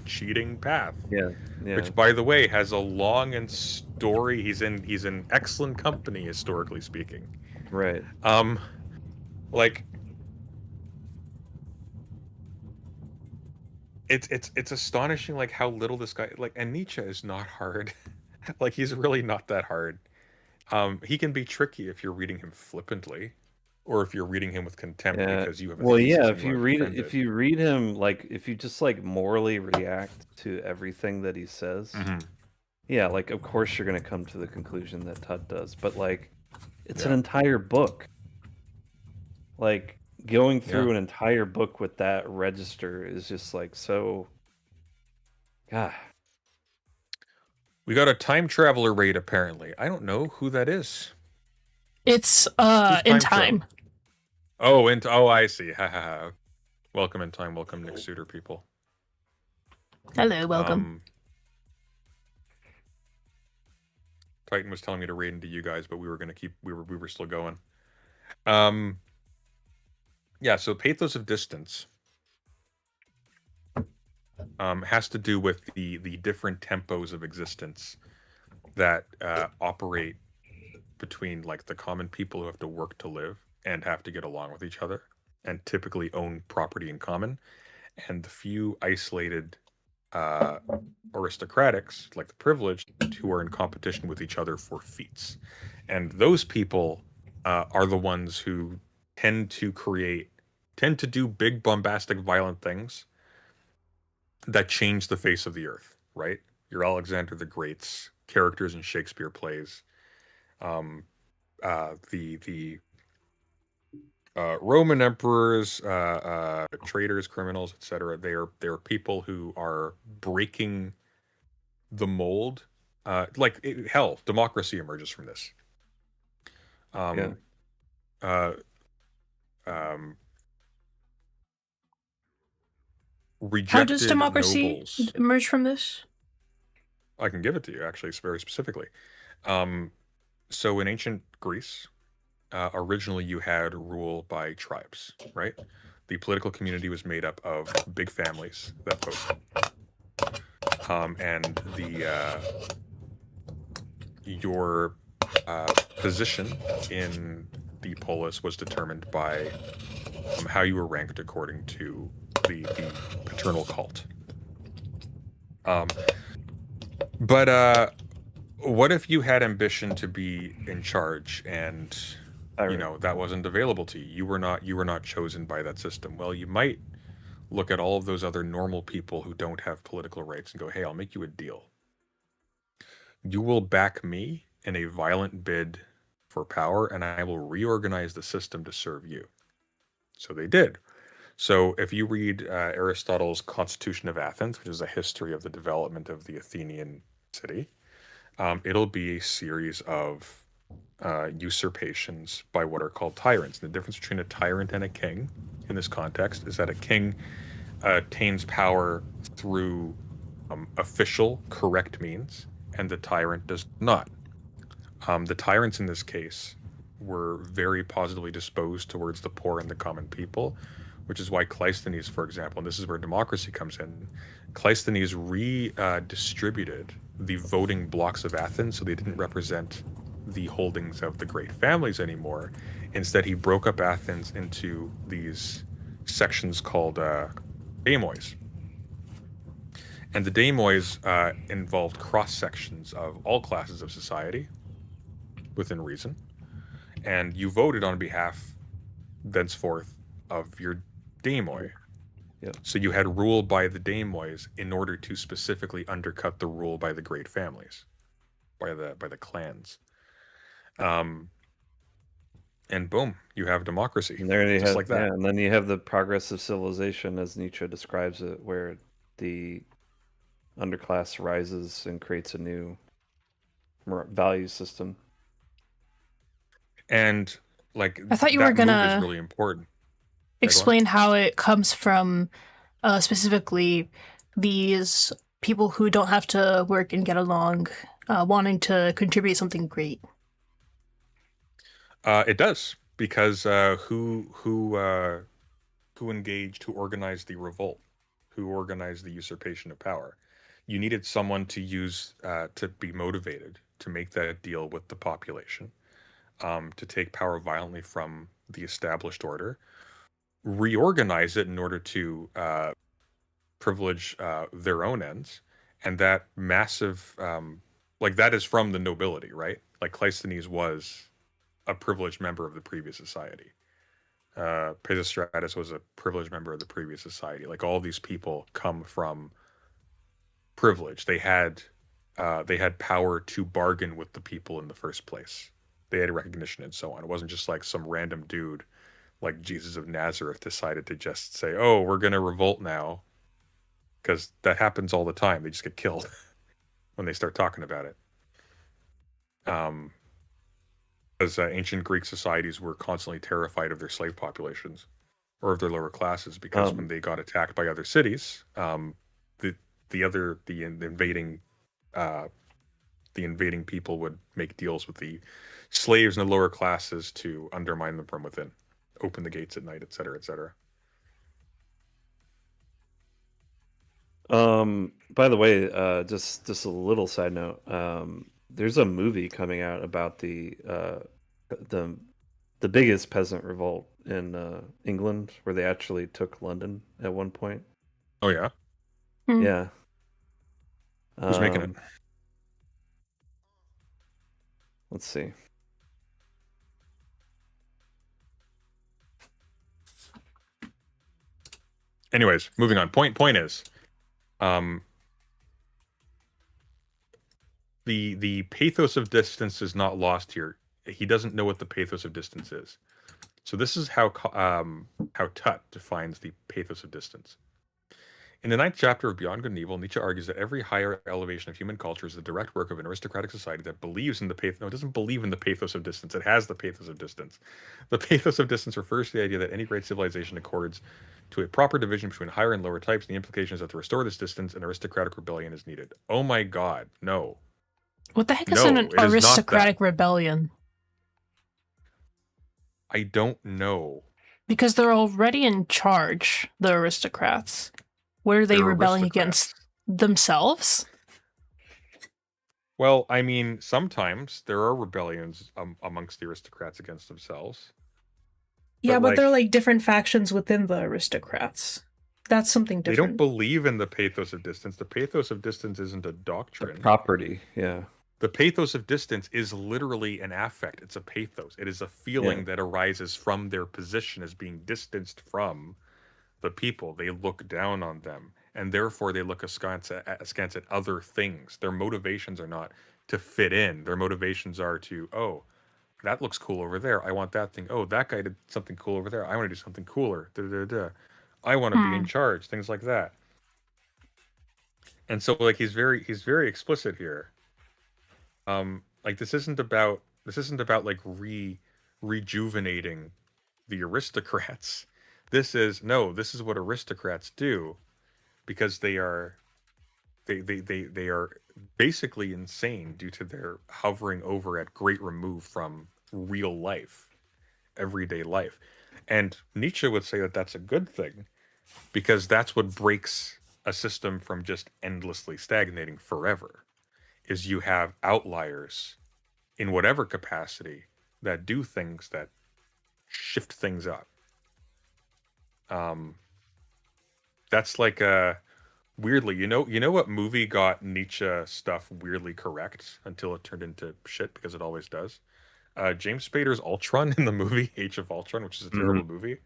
cheating path. Yeah. Which, by the way, has a long and story. He's in excellent company, historically speaking. Right. Like it's astonishing like how little this guy like, and Nietzsche is not hard. Like he's really not that hard. He can be tricky if you're reading him flippantly, or if you're reading him with contempt Yeah. because you have a Well, thesis yeah, and you want to defend if it. you read him, like if you just like morally react to everything that he says, Mhm. yeah, like of course you're gonna come to the conclusion that Tut does. But like it's an Yeah. entire book. Like going Yeah. through an entire book with that register is just like so God. We got a time traveler raid apparently. I don't know who that is. It's Who's in time travel? time. Oh, oh, I see. Ha ha ha. Welcome in time. Welcome, Nick Suter people. Hello, welcome. Titan was telling me to raid into you guys, but we were gonna keep. We were still going. Yeah. So pathos of distance has to do with the different tempos of existence that operate between like the common people who have to work to live and have to get along with each other and typically own property in common, and the few isolated aristocratics, like the privileged, who are in competition with each other for feats. And those people are the ones who tend to do big, bombastic, violent things that change the face of the earth, right? Your Alexander the Great's characters in Shakespeare plays, the Roman emperors, traitors, criminals, etc. They are people who are breaking the mold. Hell, democracy emerges from this. Yeah. Uh, um, How does Rejected democracy nobles. emerge from this? I can give it to you actually, very specifically. So in ancient Greece, originally you had rule by tribes, right? The political community was made up of big families that voted, and your position in the polis was determined by how you were ranked according to the paternal cult. But what if you had ambition to be in charge and that wasn't available to you? You were not chosen by that system. Well, you might look at all of those other normal people who don't have political rights and go, "Hey, I'll make you a deal. You will back me in a violent bid for power, and I will reorganize the system to serve you." So they did. So if you read Aristotle's Constitution of Athens, which is a history of the development of the Athenian city, it'll be a series of usurpations by what are called tyrants. And the difference between a tyrant and a king in this context is that a king attains power through official, correct means, and the tyrant does not. The tyrants in this case were very positively disposed towards the poor and the common people, which is why Cleisthenes, for example, and this is where democracy comes in, Cleisthenes redistributed the voting blocks of Athens so they didn't represent the holdings of the great families anymore. Instead, he broke up Athens into these sections called demois. And the demois involved cross sections of all classes of society within reason. And you voted on behalf, thenceforth, of your demoi. Yep. So you had rule by the demois in order to specifically undercut the rule by the great families, by the clans. And boom, you have democracy. And there you just have, like that. yeah, and then you have the progress of civilization as Nietzsche describes it, where the underclass rises and creates a new value system. And like I thought you that were gonna move is really important. explain how it comes from specifically these people who don't have to work and get along, wanting to contribute something great. It does, because who engaged, who organized the revolt, who organized the usurpation of power? You needed someone to use to be motivated to make that deal with the population. to take power violently from the established order, reorganize it in order to privilege their own ends, and that massive, like that is from the nobility, right? Like Cleisthenes was a privileged member of the previous society. Pisistratus was a privileged member of the previous society. Like all these people come from privilege. They had power to bargain with the people in the first place. They had recognition and so on. It wasn't just like some random dude like Jesus of Nazareth decided to just say, "Oh, we're going to revolt now," because that happens all the time. They just get killed when they start talking about it. As ancient Greek societies were constantly terrified of their slave populations or of their lower classes, because when they got attacked by other cities, the invading people would make deals with the slaves in the lower classes to undermine them from within, open the gates at night, etc., etc. By the way, just a little side note. There's a movie coming out about the biggest peasant revolt in England, where they actually took London at one point. Oh yeah, Yeah. who's making it? Let's see. Anyways, moving on. Point is, the pathos of distance is not lost here. He doesn't know what the pathos of distance is. So this is how Tut defines the pathos of distance. In the 9th chapter of Beyond Good and Evil, Nietzsche argues that every higher elevation of human culture is the direct work of an aristocratic society that believes in the pathos. No, it doesn't believe in the pathos of distance. It has the pathos of distance. The pathos of distance refers to the idea that any great civilization accords to a proper division between higher and lower types. The implication is that to restore this distance, an aristocratic rebellion is needed. Oh my God, no. What the heck is No, an it is not aristocratic that. rebellion? I don't know. Because they're already in charge, the aristocrats. What are they They're rebelling aristocrats. against? Themselves? Well, I mean, sometimes there are rebellions amongst the aristocrats against themselves. Yeah, but like, they're like different factions within the aristocrats. That's something they different. don't believe in the pathos of distance. The pathos of distance isn't a doctrine. Property, yeah. The pathos of distance is literally an affect. It's a pathos. It is a feeling that arises from their position as being distanced from the people. They look down on them, and therefore they look askance at other things. Their motivations are not to fit in. Their motivations are to, oh, that looks cool over there. I want that thing. Oh, that guy did something cool over there. I want to do something cooler. Da, da, da. I want to be in charge. Things like that. And so, like, he's very explicit here. Like this isn't about like rejuvenating the aristocrats. This is what aristocrats do, because they are basically insane due to their hovering over at great remove from real life, everyday life. And Nietzsche would say that that's a good thing, because that's what breaks a system from just endlessly stagnating forever, is you have outliers in whatever capacity that do things that shift things up. That's like weirdly, you know what movie got Nietzsche stuff weirdly correct until it turned into shit, because it always does. James Spader's Ultron in the movie Age of Ultron, which is a terrible movie.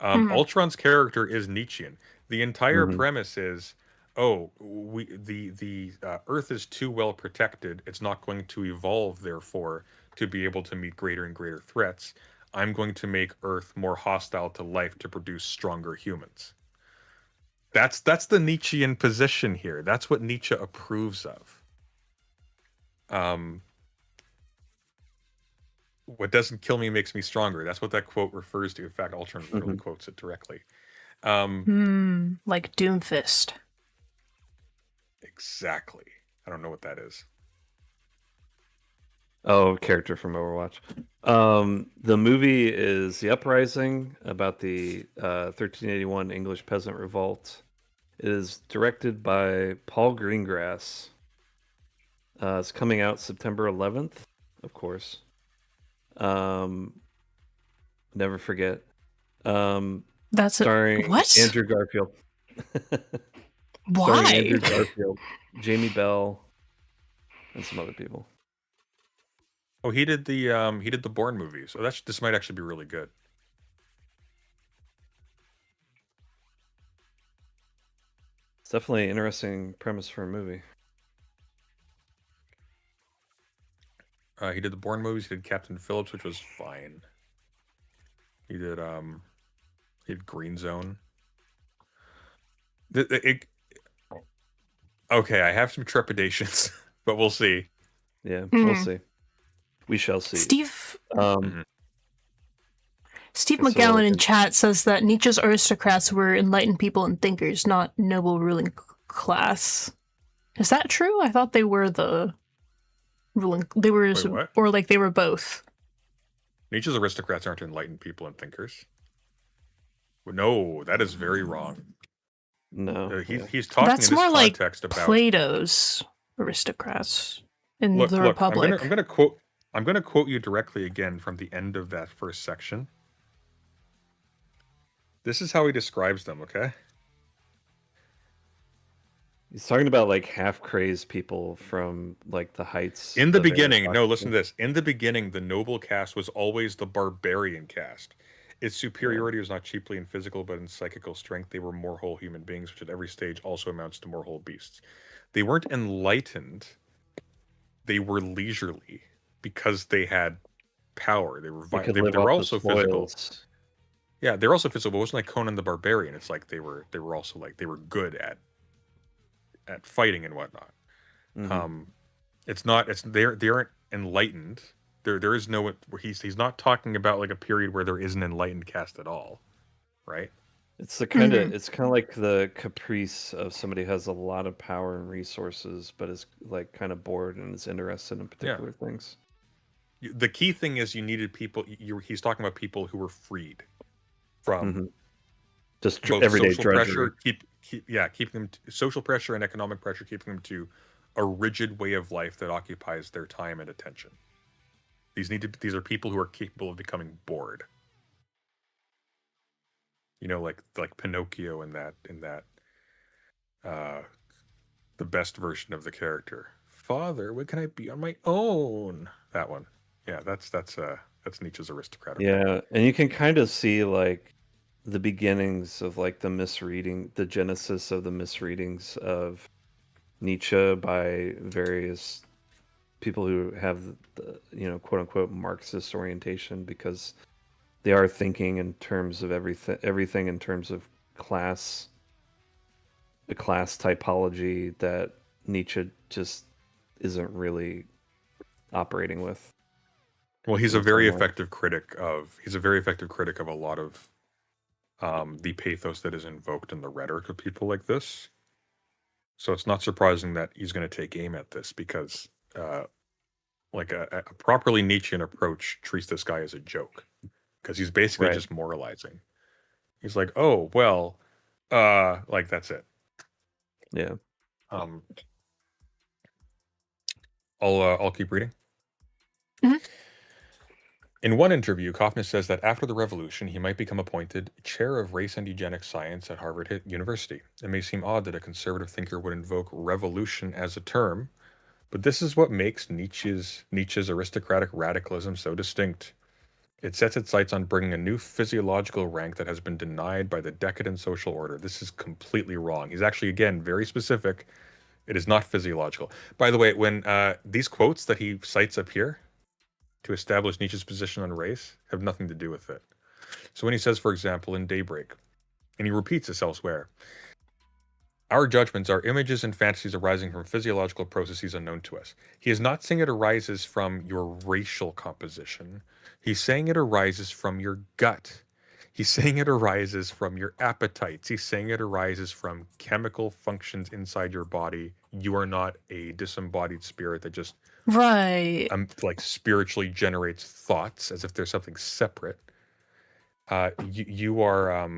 Ultron's character is Nietzschean. The entire premise is, oh, the Earth is too well protected. It's not going to evolve, therefore, to be able to meet greater and greater threats. I'm going to make Earth more hostile to life to produce stronger humans. That's the Nietzschean position here. That's what Nietzsche approves of. What doesn't kill me makes me stronger. That's what that quote refers to. In fact, Ultron literally quotes it directly. Like Doomfist. Exactly. I don't know what that is. Oh, character from Overwatch. The movie is The Uprising, about the 1381 English Peasant Revolt. It is directed by Paul Greengrass. It's coming out September 11th, of course. Never forget. That's Starring what? Andrew Garfield. Starring Why? Andrew Garfield, Jamie Bell, and some other people. Oh, he did the Bourne movies. So this might actually be really good. It's definitely an interesting premise for a movie. He did the Bourne movies. He did Captain Phillips, which was fine. He did Green Zone. Okay, I have some trepidations, but we'll see. Yeah, we'll see. We shall see. Steve Mhm. Steve That's McGowan all I in can- chat says that Nietzsche's aristocrats were enlightened people and thinkers, not noble ruling class. Is that true? I thought they were the ruling. They were, Wait, what? or like they were both. Nietzsche's aristocrats aren't enlightened people and thinkers. No, that is very wrong. No, He's talking That's in this more like context about Plato's aristocrats in look, the look, Republic. I'm gonna quote you directly again from the end of that first section. This is how he describes them, okay? he's talking about like half crazed people from like the heights. In the of beginning, no, aristocracy. listen to this. In the beginning, the noble caste was always the barbarian caste. Its superiority was not chiefly in physical, but in psychical strength. They were more whole human beings, which at every stage also amounts to more whole beasts. They weren't enlightened. They were leisurely because they had power. They were They could they live were off also the physical. spoils. Yeah, they're also physical. But it wasn't like Conan the Barbarian. It's like they were also like they were good at fighting and whatnot. Mhm. It's not. They aren't enlightened. There is no. He's not talking about like a period where there is an enlightened caste at all, right? It's the kind of it's kind of like the caprice of somebody who has a lot of power and resources, but is like kind of bored and is interested in particular things. The key thing is you needed people. He's talking about people who were freed from just both everyday social drudgery. pressure, keeping them social pressure and economic pressure, keeping them to a rigid way of life that occupies their time and attention. These are people who are capable of becoming bored. You know, like Pinocchio in that the best version of the character. Father, when can I be on my own? That one. Yeah, that's Nietzsche's aristocrat. Okay? Yeah, and you can kind of see like the beginnings of like the genesis of the misreadings of Nietzsche by various people who have the, quote unquote Marxist orientation, because they are thinking in terms of everything in terms of class, the class typology that Nietzsche just isn't really operating with. Well, he's a very effective critic of a lot of the pathos that is invoked in the rhetoric of people like this. So it's not surprising that he's going to take aim at this, because like a properly Nietzschean approach treats this guy as a joke, because he's basically just moralizing. He's like, oh well, like that's it. Yeah. I'll keep reading. Mhm. In one interview, Kaufman says that after the revolution, he might become appointed chair of race and eugenics science at Harvard University. It may seem odd that a conservative thinker would invoke revolution as a term, but this is what makes Nietzsche's aristocratic radicalism so distinct. It sets its sights on bringing a new physiological rank that has been denied by the decadent social order. This is completely wrong. He's actually, again, very specific. It is not physiological. By the way, when these quotes that he cites up here to establish Nietzsche's position on race have nothing to do with it. So when he says, for example, in Daybreak, and he repeats this elsewhere, our judgments are images and fantasies arising from physiological processes unknown to us. He is not saying it arises from your racial composition. He's saying it arises from your gut. He's saying it arises from your appetites. He's saying it arises from chemical functions inside your body. You are not a disembodied spirit that just like spiritually generates thoughts as if there's something separate. You are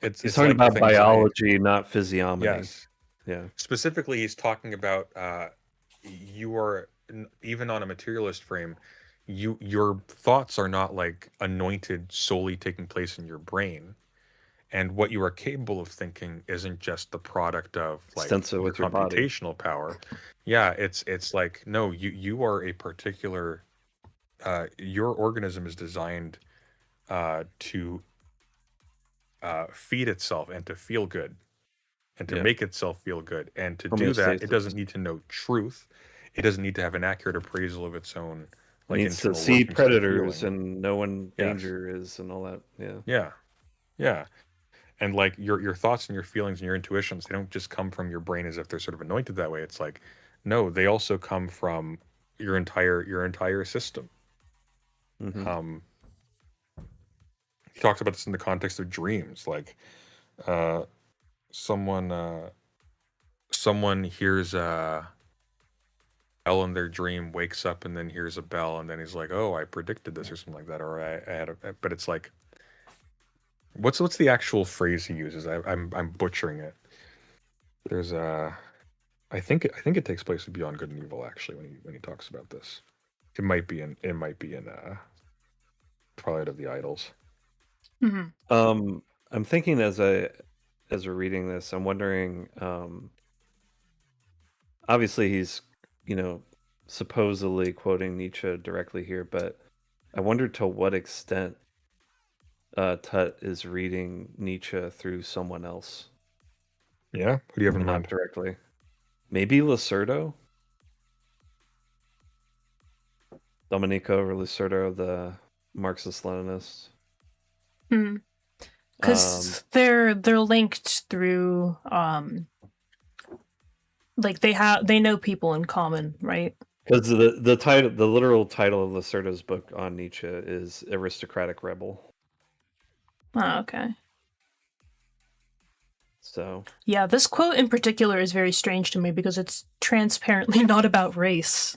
He's talking about biology, not physiognomy. Yes. Yeah. Specifically, he's talking about you are, even on a materialist frame, your thoughts are not like anointed solely taking place in your brain, and what you are capable of thinking isn't just the product of like Extensive your with your body. computational power. Yeah, it's like, no, you are a particular your organism is designed to feed itself and to feel good and to Yeah. make itself feel good. And to do that, it Homeostasis. doesn't need to know truth. It doesn't need to have an accurate appraisal of its own It like needs to internal see workings and predators feeling. and know when Yes. danger is and all that. Yeah. Yeah. Yeah. And like your thoughts and your feelings and your intuitions, they don't just come from your brain as if they're sort of anointed that way. It's like, no, they also come from your entire system. Hmm. He talks about this in the context of dreams, like uh, someone someone hears a bell in their dream, wakes up and then hears a bell, and then he's like, "Oh, I predicted this" or something like that, or I had a. But it's like, what's the actual phrase he uses? I'm butchering it. There's a. I think it takes place in Beyond Good and Evil actually when he talks about this. It might be in Twilight of the Idols. Hmm. I'm thinking as we're reading this, I'm wondering. Obviously, he's supposedly quoting Nietzsche directly here, but I wonder to what extent Tut is reading Nietzsche through someone else, Yeah, who do you have in not mind? directly. Maybe Lacerdo, Domenico Lacerdo, the Marxist-Leninist. Because they're linked through like they know people in common, right? Because the literal title of Lacerdo's book on Nietzsche is Aristocratic Rebel. Oh, okay. So Yeah, this quote in particular is very strange to me because it's transparently not about race.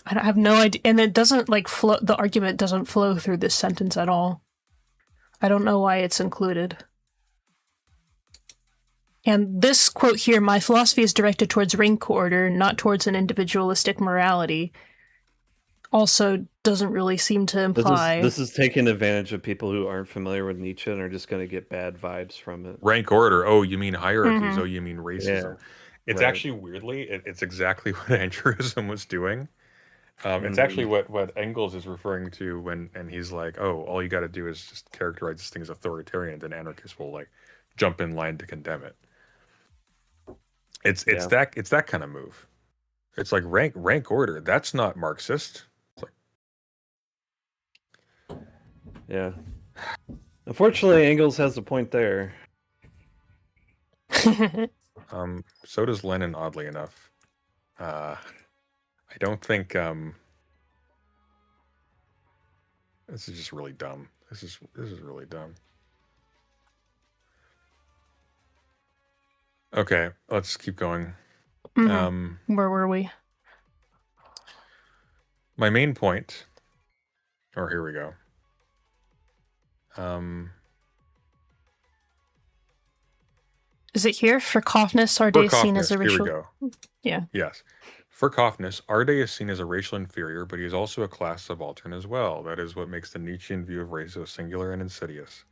I have no idea, and it doesn't like flow. The argument doesn't flow through this sentence at all. I don't know why it's included. And this quote here, my philosophy is directed towards rank order, not towards an individualistic morality, also doesn't really seem to imply... This is taking advantage of people who aren't familiar with Nietzsche and are just going to get bad vibes from it. Rank order. Oh, you mean hierarchies. Oh, you mean racism. Yeah, It's right. actually weirdly, it's exactly what Andrewism was doing. It's actually what Engels is referring to and he's like, oh, all you got to do is just characterize this thing as authoritarian, then anarchists will like jump in line to condemn it. It's that kind of move. It's like rank order. That's not Marxist. It's like, yeah. Unfortunately, Engels has a point there. So does Lenin, oddly enough. I don't think this is just really dumb. This is really dumb. Okay, let's keep going. Where were we? My main point, or here we go. Is it here? For Kaufness, are they seen as a racial... Here we go. Yeah. Yes. For Kaufness, Arde is seen as a racial inferior, but he is also a class subaltern as well. That is what makes the Nietzschean view of race so singular and insidious.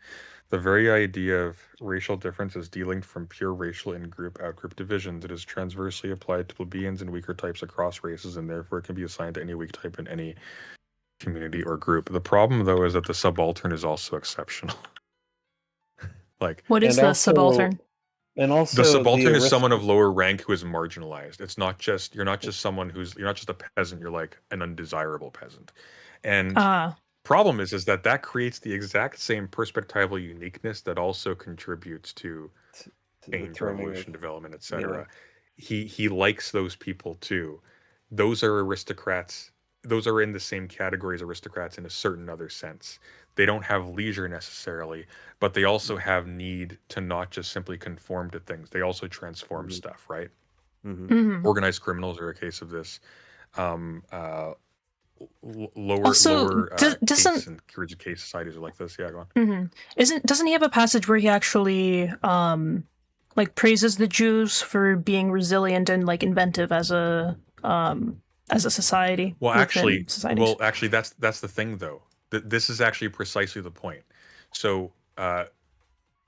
The very idea of racial difference is delinked from pure racial in-group, out-group divisions. It is transversely applied to plebeians and weaker types across races, and therefore it can be assigned to any weak type in any community or group. The problem, though, is that the subaltern is also exceptional. Like, what is the subaltern? And also, the subaltern is someone of lower rank who is marginalized. It's not just you're not just a peasant. You're like an undesirable peasant. And problem is that creates the exact same perspectival uniqueness that also contributes to change, revolution, development, etc. Yeah. He likes those people too. Those are aristocrats. Those are in the same category as aristocrats in a certain other sense. They don't have leisure necessarily, but they also have need to not just simply conform to things. They also transform stuff, right? Organized criminals are a case of this. Lower case and case societies are like this. Yeah, go on. Doesn't he have a passage where he actually like praises the Jews for being resilient and like inventive as a as a society. Well, within societies. actually, that's the thing though. This is actually precisely the point. So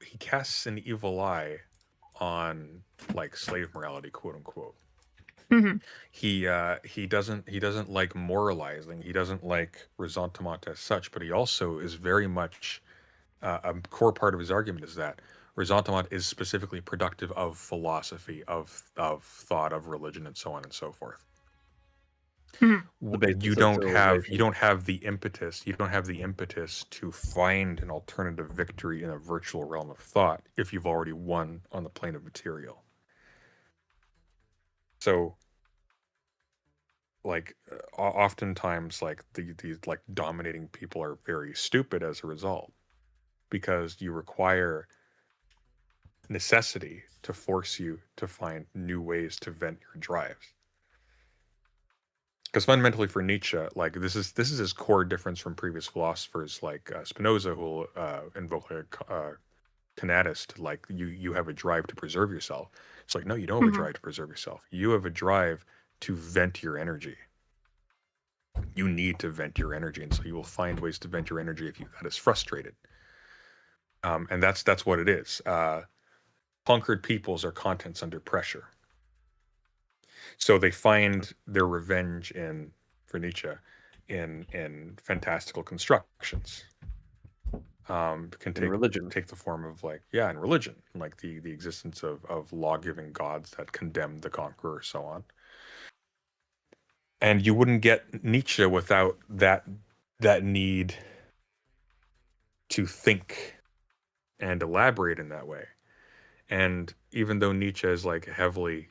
he casts an evil eye on like slave morality, quote unquote. Hmm. He doesn't like moralizing. He doesn't like ressentiment as such. But he also is very much a core part of his argument is that ressentiment is specifically productive of philosophy, of thought, of religion, and so on and so forth. Hmm. The basis You of don't have civilization. the impetus. You don't have the impetus to find an alternative victory in a virtual realm of thought if you've already won on the plane of material. So like oftentimes like these like dominating people are very stupid as a result because you require necessity to force you to find new ways to vent your drives. Because fundamentally for Nietzsche, like this is his core difference from previous philosophers like Spinoza, who will invoke a conatus, like you have a drive to preserve yourself. It's like no, you don't have a Hmm. drive to preserve yourself. You have a drive to vent your energy. You need to vent your energy, and so you will find ways to vent your energy if you that is frustrated. And that's what it is. Conquered peoples are contents under pressure. So they find their revenge in, for Nietzsche, in fantastical constructions. Can In religion. take the form of like in religion, like the existence of law giving gods that condemn the conqueror, so on. And you wouldn't get Nietzsche without that need to think and elaborate in that way. And even though Nietzsche is like heavily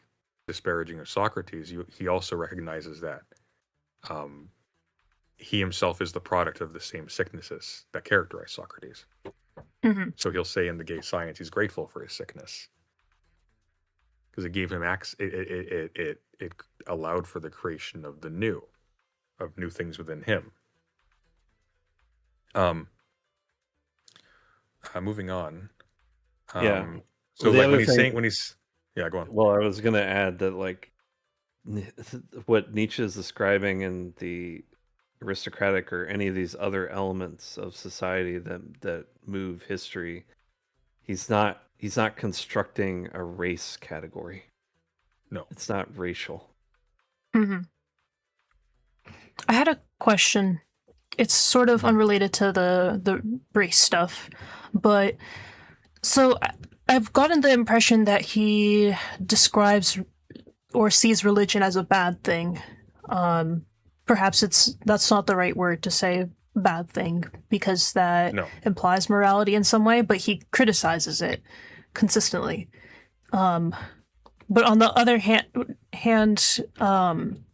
disparaging of Socrates, he also recognizes that um, he himself is the product of the same sicknesses that characterize Socrates. Hmm. So he'll say in the Gay Science he's grateful for his sickness because it gave him it allowed for the creation of new things within him. Um, moving on. Yeah. So The like other thing, when he's go on. well, I was gonna add that like what Nietzsche is describing in the aristocratic or any of these other elements of society that move history, he's not constructing a race category. No. It's not racial. Hmm. I had a question. It's sort of unrelated to the race stuff, but so I've gotten the impression that he describes or sees religion as a bad thing. Um, Perhaps that's not the right word to say bad thing because that No. implies morality in some way, but he criticizes it consistently. But on the other hand,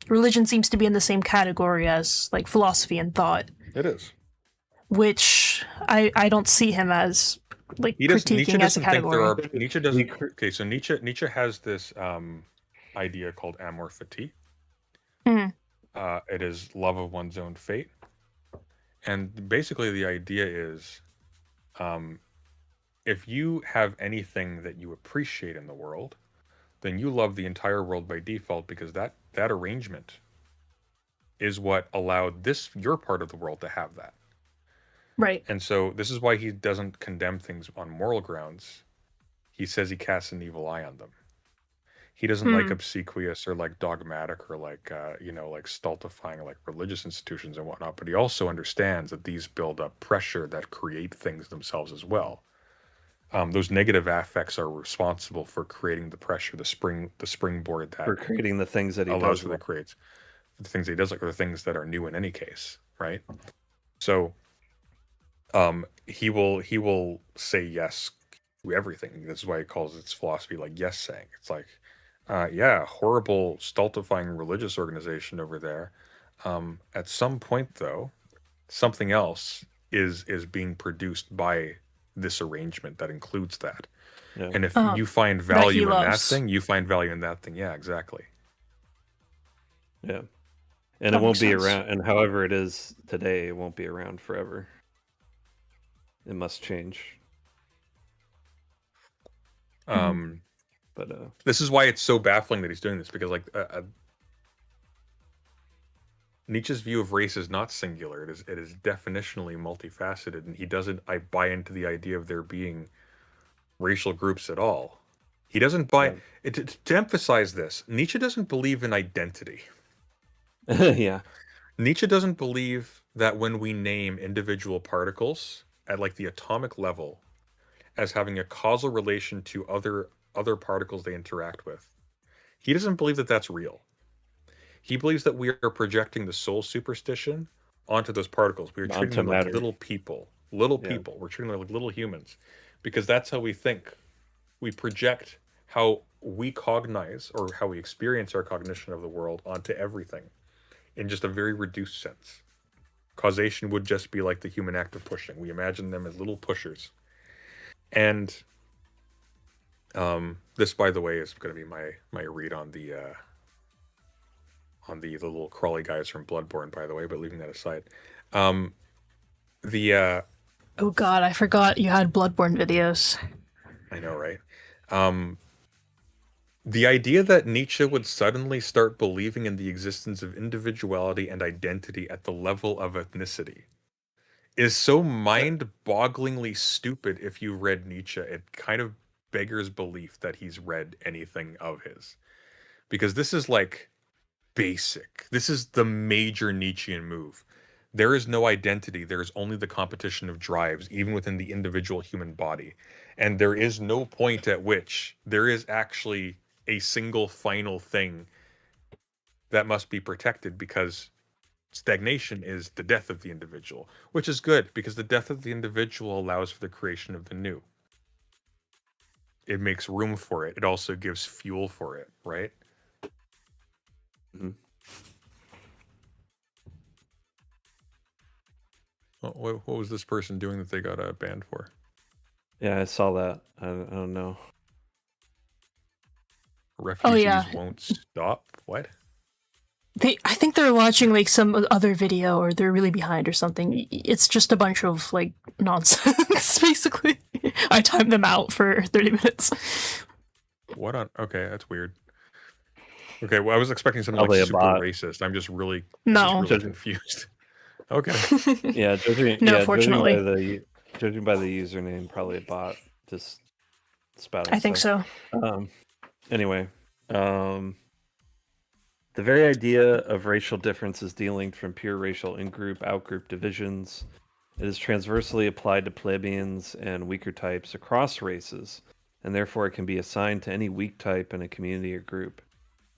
religion seems to be in the same category as like philosophy and thought, It is. which I don't see him as like Nietzsche critiquing as a doesn't think there category. are. Nietzsche doesn't. Okay, so Nietzsche has this idea called amor fati. Mhm. It is love of one's own fate, and basically the idea is, if you have anything that you appreciate in the world, then you love the entire world by default because that arrangement is what allowed your part of the world to have that. Right. And so this is why he doesn't condemn things on moral grounds. He says he casts an evil eye on them. He doesn't like obsequious or like dogmatic or like like stultifying like religious institutions and whatnot, but he also understands that these build up pressure that create things themselves as well. Those negative affects are responsible for creating the pressure, the springboard that For creating the things that he allows does. for the creates the things that he does, like, or the things that are new in any case, right? So he will say yes to everything. This is why he calls its philosophy like yes saying. It's like horrible stultifying religious organization over there. At some point though, something else is being produced by this arrangement that includes that. Yeah. And if you find That he value in that loves. thing, you find value in that thing. Yeah, exactly. Yeah. And That it won't makes be sense. around, and however it is today, it won't be around forever. It must change. But But this is why it's so baffling that he's doing this, because like Nietzsche's view of race is not singular. It is definitionally multifaceted, and he doesn't buy into the idea of there being racial groups at all. He doesn't buy Yeah. it. To emphasize this, Nietzsche doesn't believe in identity. Yeah. Nietzsche doesn't believe that when we name individual particles at like the atomic level as having a causal relation to other particles they interact with, he doesn't believe that that's real. He believes that we are projecting the soul superstition onto those particles. We are treating Onto them like matter. little people. Little Yeah. people. We're treating them like little humans. Because that's how we think. We project how we cognize or how we experience our cognition of the world onto everything in just a very reduced sense. Causation would just be like the human act of pushing. We imagine them as little pushers. And this, by the way, is going to be my read on the little crawly guys from Bloodborne, by the way. But leaving that aside, the Oh god, I forgot you had Bloodborne videos. I know, right? The idea that Nietzsche would suddenly start believing in the existence of individuality and identity at the level of ethnicity is so mind-bogglingly stupid. If you read Nietzsche, it kind of beggars belief that he's read anything of his, because this is like basic. This is the major Nietzschean move. There is no identity. There is only the competition of drives, even within the individual human body. And there is no point at which there is actually a single final thing that must be protected, because stagnation is the death of the individual, which is good because the death of the individual allows for the creation of the new. It makes room for it. It also gives fuel for it, right? Mhm. What was this person doing that they got banned for? Yeah, I saw that. I don't know. Refugees yeah. won't stop? What? I think they're watching like some other video, or they're really behind or something. It's just a bunch of like nonsense, basically. I timed them out for 30 minutes. What on? Okay, that's weird. Okay, well, I was expecting something Probably like a super bot. racist. I'm just really, No. just really confused. Okay. Yeah, judging, No, yeah, fortunately. judging by the username, probably a bot just spouting I think stuff. so. Anyway, the very idea of racial difference is delinked from pure racial in-group, out-group divisions. It is transversely applied to plebeians and weaker types across races, and therefore it can be assigned to any weak type in a community or group.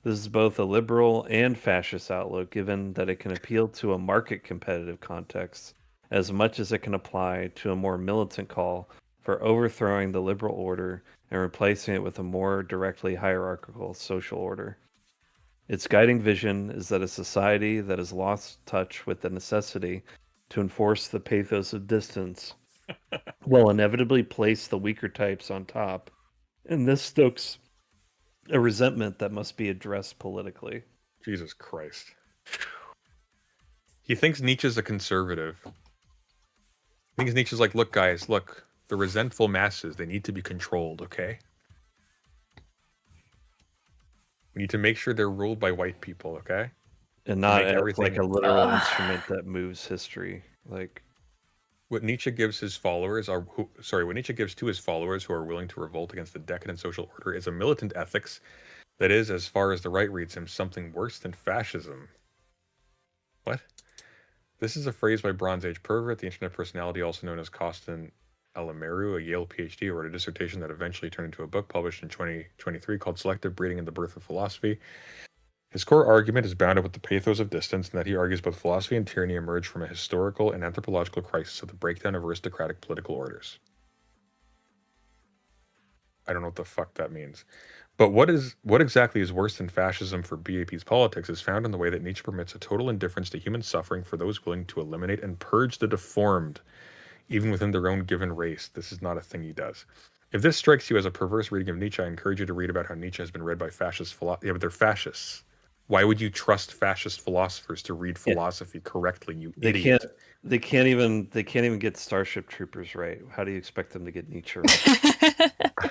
This is both a liberal and fascist outlook, given that it can appeal to a market competitive context as much as it can apply to a more militant call for overthrowing the liberal order and replacing it with a more directly hierarchical social order. Its guiding vision is that a society that has lost touch with the necessity to enforce the pathos of distance will inevitably place the weaker types on top, and this stokes a resentment that must be addressed politically. Jesus Christ. He thinks Nietzsche's a conservative. He thinks Nietzsche's like, look, guys, look, the resentful masses, they need to be controlled, okay? We need to make sure they're ruled by white people, okay? And not make as everything- like a literal instrument that moves history. Like, What Nietzsche gives his followers what Nietzsche gives to his followers who are willing to revolt against the decadent social order is a militant ethics that is, as far as the right reads him, something worse than fascism. What? This is a phrase by Bronze Age pervert, the internet personality also known as Costin Alameru, a Yale PhD, who wrote a dissertation that eventually turned into a book published in 2023 called Selective Breeding and the Birth of Philosophy. His core argument is bounded with the pathos of distance, in that he argues both philosophy and tyranny emerge from a historical and anthropological crisis of the breakdown of aristocratic political orders. I don't know what the fuck that means. But what exactly is worse than fascism for BAP's politics is found in the way that Nietzsche permits a total indifference to human suffering for those willing to eliminate and purge the deformed, even within their own given race. This is not a thing he does. If this strikes you as a perverse reading of Nietzsche, I encourage you to read about how Nietzsche has been read by fascist philosophers. Yeah, but they're fascists. Why would you trust fascist philosophers to read philosophy correctly, you idiot? They can't even get Starship Troopers right. How do you expect them to get Nietzsche right?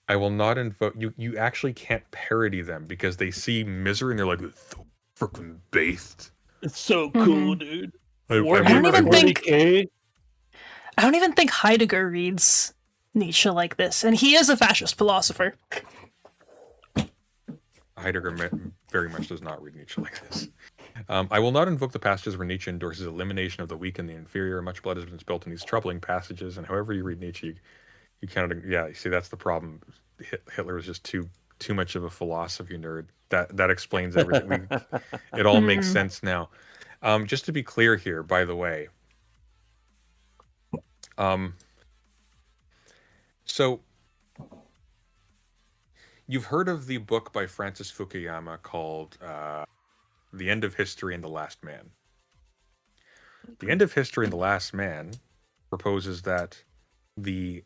I will not invoke you. You actually can't parody them because they see misery and they're like, so freaking based. It's so cool, Mhm. dude. I don't even think- 40K? I don't even think Heidegger reads Nietzsche like this, and he is a fascist philosopher. Heidegger very much does not read Nietzsche like this. I will not invoke the passages where Nietzsche endorses elimination of the weak and the inferior. Much blood has been spilt in these troubling passages, and however you read Nietzsche, you kind of you see that's the problem. Hitler was just too much of a philosophy nerd. That explains everything. It all makes sense now. Just to be clear here, by the way. So you've heard of the book by Francis Fukuyama called The End of History and the Last Man. The End of History and the Last Man proposes that the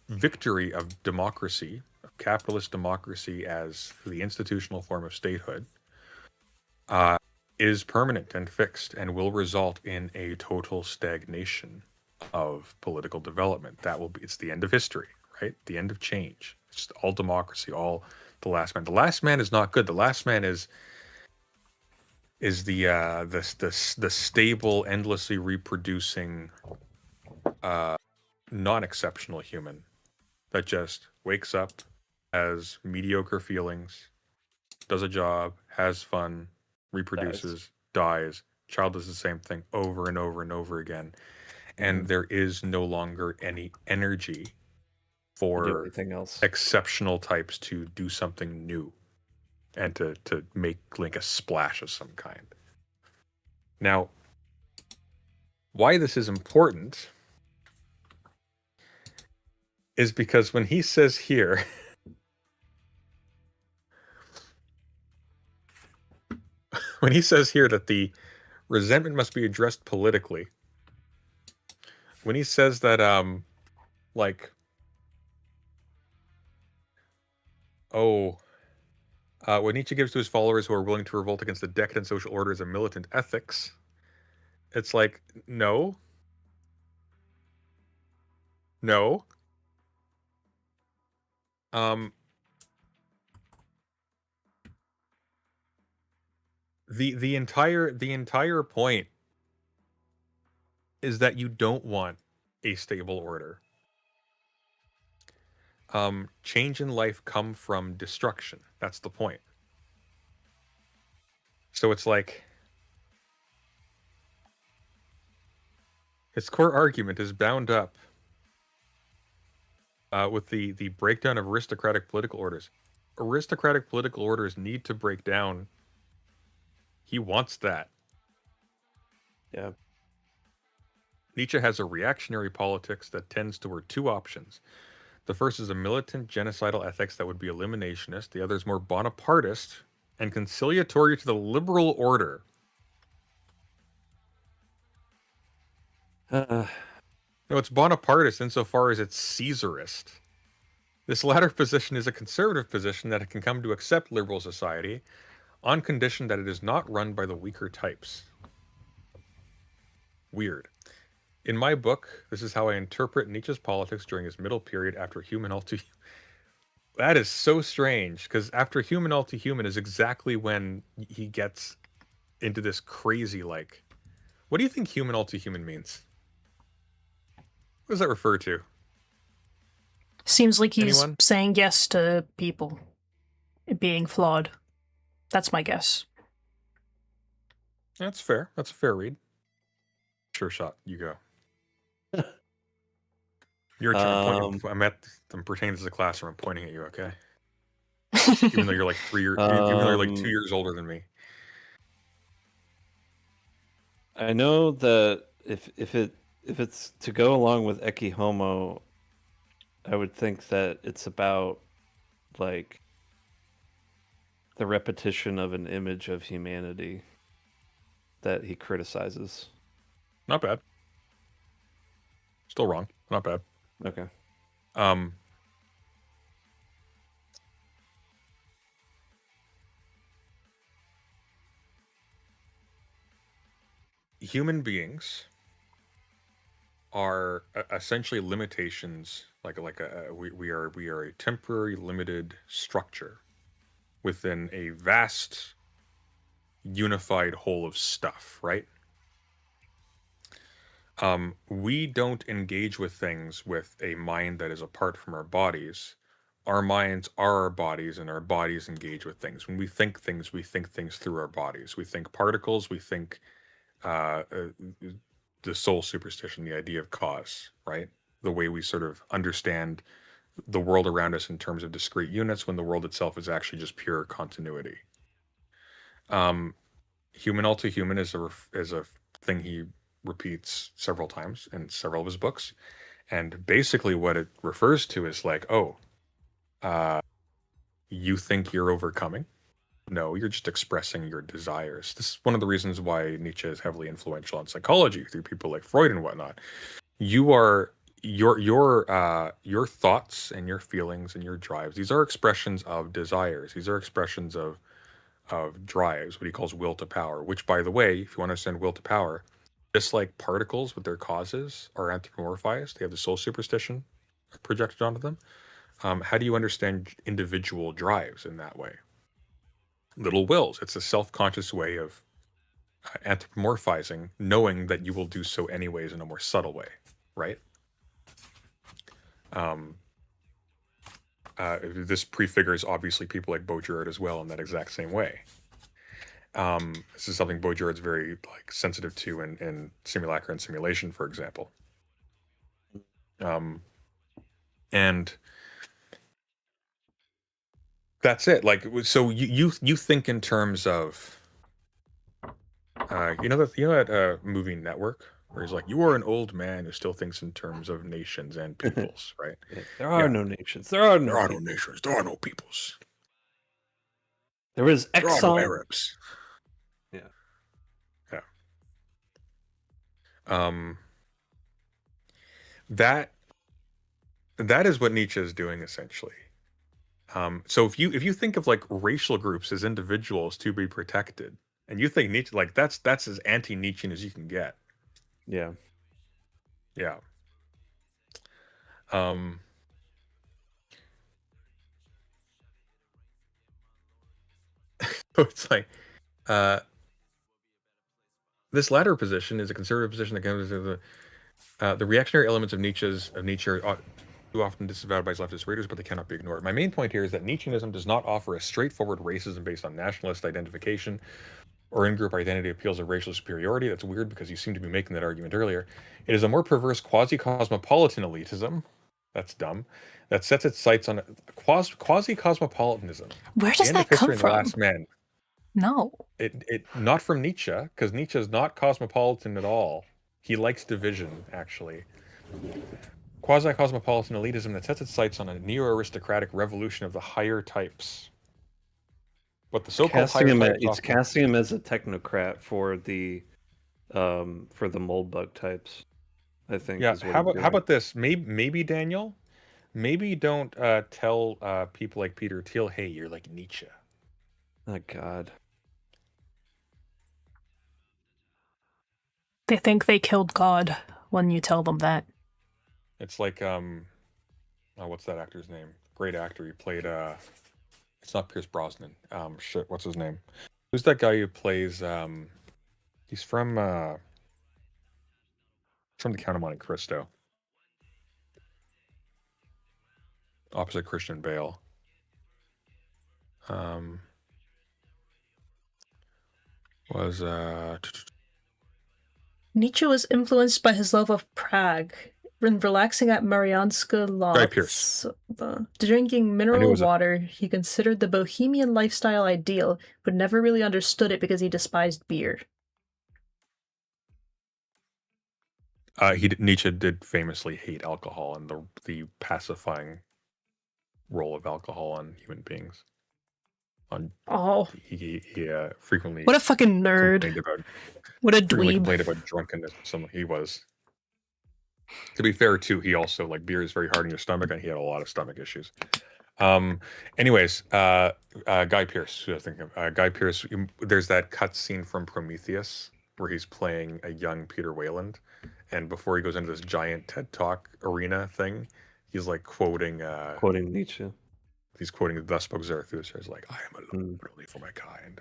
victory of democracy, of capitalist democracy as the institutional form of statehood, is permanent and fixed and will result in a total stagnation of political development. It's the end of history, right? The end of change. It's just all democracy, all the last man. The last man is not good. The last man is the stable, endlessly reproducing, non-exceptional human that just wakes up, has mediocre feelings, does a job, has fun, reproduces, dies. Child does the same thing over and over and over again. And there is no longer any energy for anything else. Exceptional types to do something new and to make like a splash of some kind. Now, why this is important is because when he says here, when he says here that the resentment must be addressed politically, when he says that, what Nietzsche gives to his followers who are willing to revolt against the decadent social order as a militant ethics, it's like, no. The entire point is that you don't want a stable order. Change in life come from destruction. That's the point. So it's like his core argument is bound up with the breakdown of aristocratic political orders. Aristocratic political orders need to break down. He wants that. Yeah. Nietzsche has a reactionary politics that tends toward two options. The first is a militant genocidal ethics that would be eliminationist. The other is more Bonapartist and conciliatory to the liberal order. No, it's Bonapartist insofar as it's Caesarist. This latter position is a conservative position that it can come to accept liberal society on condition that it is not run by the weaker types. Weird. In my book, this is how I interpret Nietzsche's politics during his middle period after Human Ulti. That is so strange, because after Human Ulti Human is exactly when he gets into this crazy, like... What do you think Human Ulti Human means? What does that refer to? Seems like he's Anyone? saying yes to people being flawed. That's my guess. That's fair. That's a fair read. Sure shot. You go. Your turn. I'm pretending this is a classroom. I'm pointing at you, okay? Even though you're like 3 years, even though you're like 2 years older than me. I know that if it's to go along with Ecce Homo, I would think that it's about like the repetition of an image of humanity that he criticizes. Not bad. Still wrong. Not bad. Okay. Human beings are essentially limitations. We are a temporary, limited structure within a vast unified whole of stuff, right? We don't engage with things with a mind that is apart from our bodies. Our minds are our bodies, and our bodies engage with things. When we think things through our bodies. We think particles, we think the soul superstition, the idea of cause, right? The way we sort of understand the world around us in terms of discrete units when the world itself is actually just pure continuity. Human all too human is a thing he repeats several times in several of his books, and basically what it refers to is like, oh, you think you're overcoming? No, you're just expressing your desires. This is one of the reasons why Nietzsche is heavily influential on psychology through people like Freud and whatnot. You are your thoughts and your feelings and your drives. These are expressions of desires. These are expressions of drives, what he calls will to power. Which, by the way, if you want to understand will to power, just like particles with their causes are anthropomorphized, they have the soul superstition projected onto them. How do you understand individual drives in that way? Little wills. It's a self-conscious way of anthropomorphizing, knowing that you will do so anyways in a more subtle way, right? This prefigures obviously people like Baudrillard as well in that exact same way. This is something Baudrillard's very like sensitive to in Simulacra and Simulation, for example. And that's it. Like, so you think in terms of, that movie Network, where he's like, you are an old man who still thinks in terms of nations and peoples, right? There are no nations. There are no nations. There are no peoples. There is There are no Arabs. Yeah. That is what Nietzsche is doing essentially. So if you think of like racial groups as individuals to be protected, and you think Nietzsche, like that's as anti-Nietzschean as you can get. Yeah. Yeah. So it's like, this latter position is a conservative position that comes to the reactionary elements of Nietzsche are too often disavowed by his leftist readers, but they cannot be ignored. My main point here is that Nietzscheanism does not offer a straightforward racism based on nationalist identification or in-group identity appeals of racial superiority. That's weird because you seem to be making that argument earlier. It is a more perverse quasi-cosmopolitan elitism. That's dumb. That sets its sights on quasi-cosmopolitanism. Where does that come from? The Last Man. No. It not from Nietzsche, because Nietzsche is not cosmopolitan at all. He likes division, actually. Quasi-cosmopolitan elitism that sets its sights on a neo-aristocratic revolution of the higher types. But the so-called casting him as a technocrat for the Moldbug types, I think. Yeah. How about this? Maybe Daniel, maybe don't tell people like Peter Thiel, hey, you're like Nietzsche. Oh God. They think they killed God when you tell them that. It's like what's that actor's name? Great actor. He played it's not Pierce Brosnan. What's his name? Who's that guy who plays he's from the Count of Monte Cristo. Opposite Christian Bale. Nietzsche was influenced by his love of Prague. When relaxing at Marianska Lots, drinking mineral water, he considered the bohemian lifestyle ideal, but never really understood it because he despised beer. Nietzsche did famously hate alcohol and the pacifying role of alcohol on human beings. He frequently. What a fucking nerd! What a dweeb! Complained about drunkenness. He was. To be fair, too, he also beer is very hard on your stomach, and he had a lot of stomach issues. Anyways, Guy Pearce. Who I think of Guy Pearce. There's that cut scene from Prometheus where he's playing a young Peter Wayland, and before he goes into this giant TED Talk arena thing, he's quoting Nietzsche. He's quoting "Thus spoke Zarathustra." He's like, "I am alone, but only for my kind."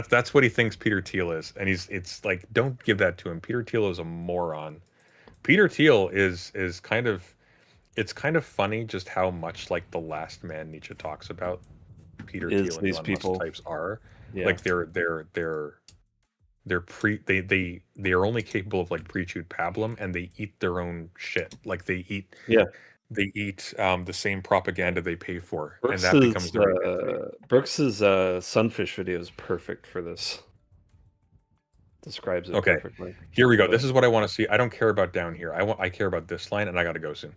That's what he thinks Peter Thiel is, and it's like, don't give that to him. Peter Thiel is a moron. Peter Thiel is kind of, it's kind of funny just how much like the last man Nietzsche talks about Peter Is Thiel and these Elon Musk people? types are. Yeah. Like they're they are only capable of like pre-chewed pablum, and they eat their own shit. Like they eat Yeah. the same propaganda they pay for, and that becomes their identity. Brooks's sunfish video is perfect for this. Describes it Okay, perfectly. here we go. This is what I want to see. I don't care about down here. I care about this line, and I got to go soon.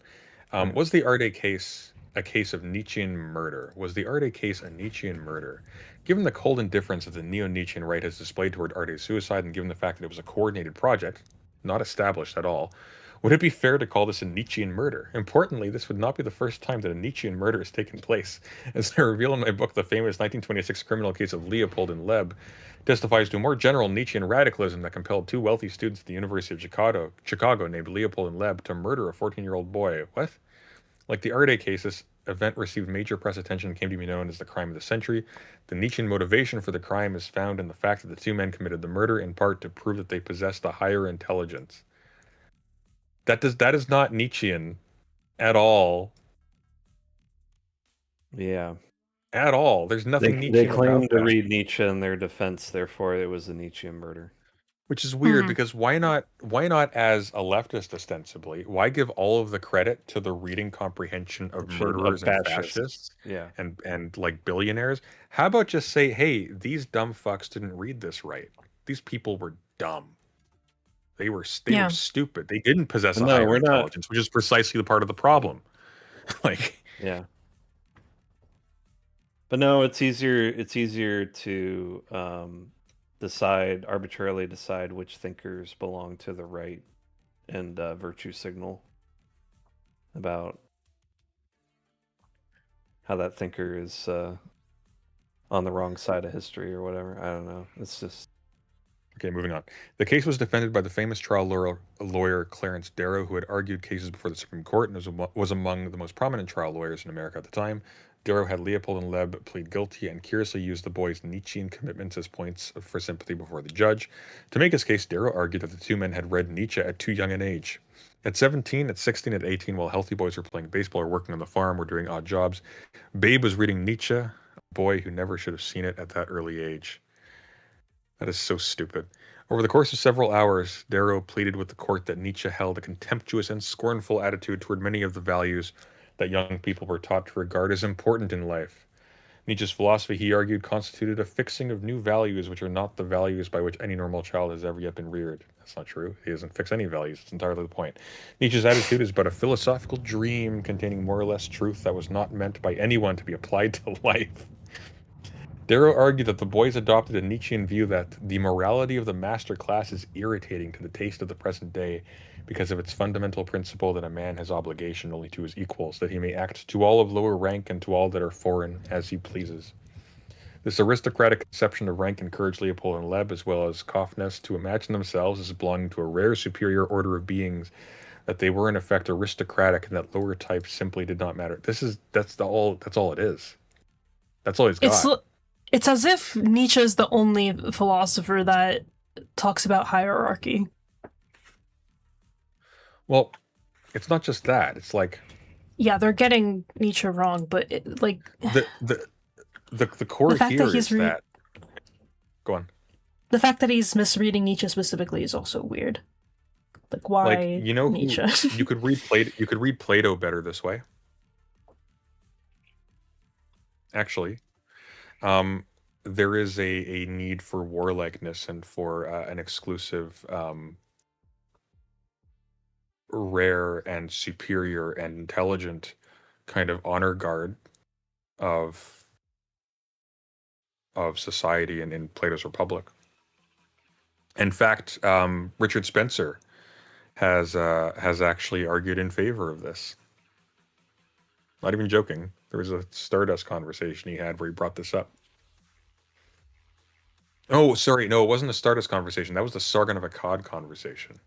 Okay. Was the Arde case a case of Nietzschean murder? Was the Arde case a Nietzschean murder? Given the cold indifference that the neo-Nietzschean right has displayed toward Arde's suicide, and given the fact that it was a coordinated project, not established at all, would it be fair to call this a Nietzschean murder? Importantly, this would not be the first time that a Nietzschean murder has taken place. As I reveal in my book, the famous 1926 criminal case of Leopold and Leb testifies to a more general Nietzschean radicalism that compelled two wealthy students at the University of Chicago named Leopold and Leb to murder a 14-year-old boy. What? Like the Arde case, this event received major press attention and came to be known as the crime of the century. The Nietzschean motivation for the crime is found in the fact that the two men committed the murder in part to prove that they possessed a higher intelligence. That is not Nietzschean at all. Yeah. At all. There's nothing They Nietzschean claim about to that. read Nietzsche in their defense, therefore it was a Nietzschean murder. Which is weird Hmm. because why not as a leftist ostensibly? Why give all of the credit to the reading comprehension of murderers and fascists Yeah. and like billionaires? How about just say, hey, these dumb fucks didn't read this right. These people were dumb. They were Yeah. stupid. They didn't possess a No, higher we're not. intelligence, which is precisely the part of the problem. Like, Yeah. But no, it's easier to arbitrarily decide which thinkers belong to the right and virtue signal about how that thinker is on the wrong side of history or whatever. I don't know. It's just okay, moving on. The case was defended by the famous trial lawyer Clarence Darrow, who had argued cases before the Supreme Court and was among the most prominent trial lawyers in America at the time. Darrow had Leopold and Leb plead guilty and curiously used the boys' Nietzschean commitments as points for sympathy before the judge. To make his case, Darrow argued that the two men had read Nietzsche at too young an age. At 17, at 16, at 18, while healthy boys were playing baseball or working on the farm or doing odd jobs, Babe was reading Nietzsche, a boy who never should have seen it at that early age. That is so stupid. Over the course of several hours, Darrow pleaded with the court that Nietzsche held a contemptuous and scornful attitude toward many of the values that young people were taught to regard as important in life. Nietzsche's philosophy, he argued, constituted a fixing of new values which are not the values by which any normal child has ever yet been reared. That's not true. He doesn't fix any values. It's entirely the point. Nietzsche's attitude is but a philosophical dream containing more or less truth that was not meant by anyone to be applied to life. Darrow argued that the boys adopted a Nietzschean view that the morality of the master class is irritating to the taste of the present day because of its fundamental principle that a man has obligation only to his equals, that he may act to all of lower rank and to all that are foreign as he pleases. This aristocratic conception of rank encouraged Leopold and Leb, as well as Koffness, to imagine themselves as belonging to a rare superior order of beings, that they were in effect aristocratic and that lower types simply did not matter. That's all it is. That's all he's got. It's as if Nietzsche is the only philosopher that talks about hierarchy. Well, it's not just that. It's like, yeah, they're getting Nietzsche wrong, but the core here is that. Go on. The fact that he's misreading Nietzsche specifically is also weird. Like, why? Like, you know, Nietzsche? You could read Plato better this way. Actually, there is a need for warlikeness and for an exclusive, rare and superior and intelligent kind of honor guard of society in Plato's Republic. In fact, Richard Spencer has actually argued in favor of this. Not even joking. There was a Stardust conversation he had where he brought this up. Oh, sorry. No, it wasn't a Stardust conversation. That was the Sargon of Akkad conversation.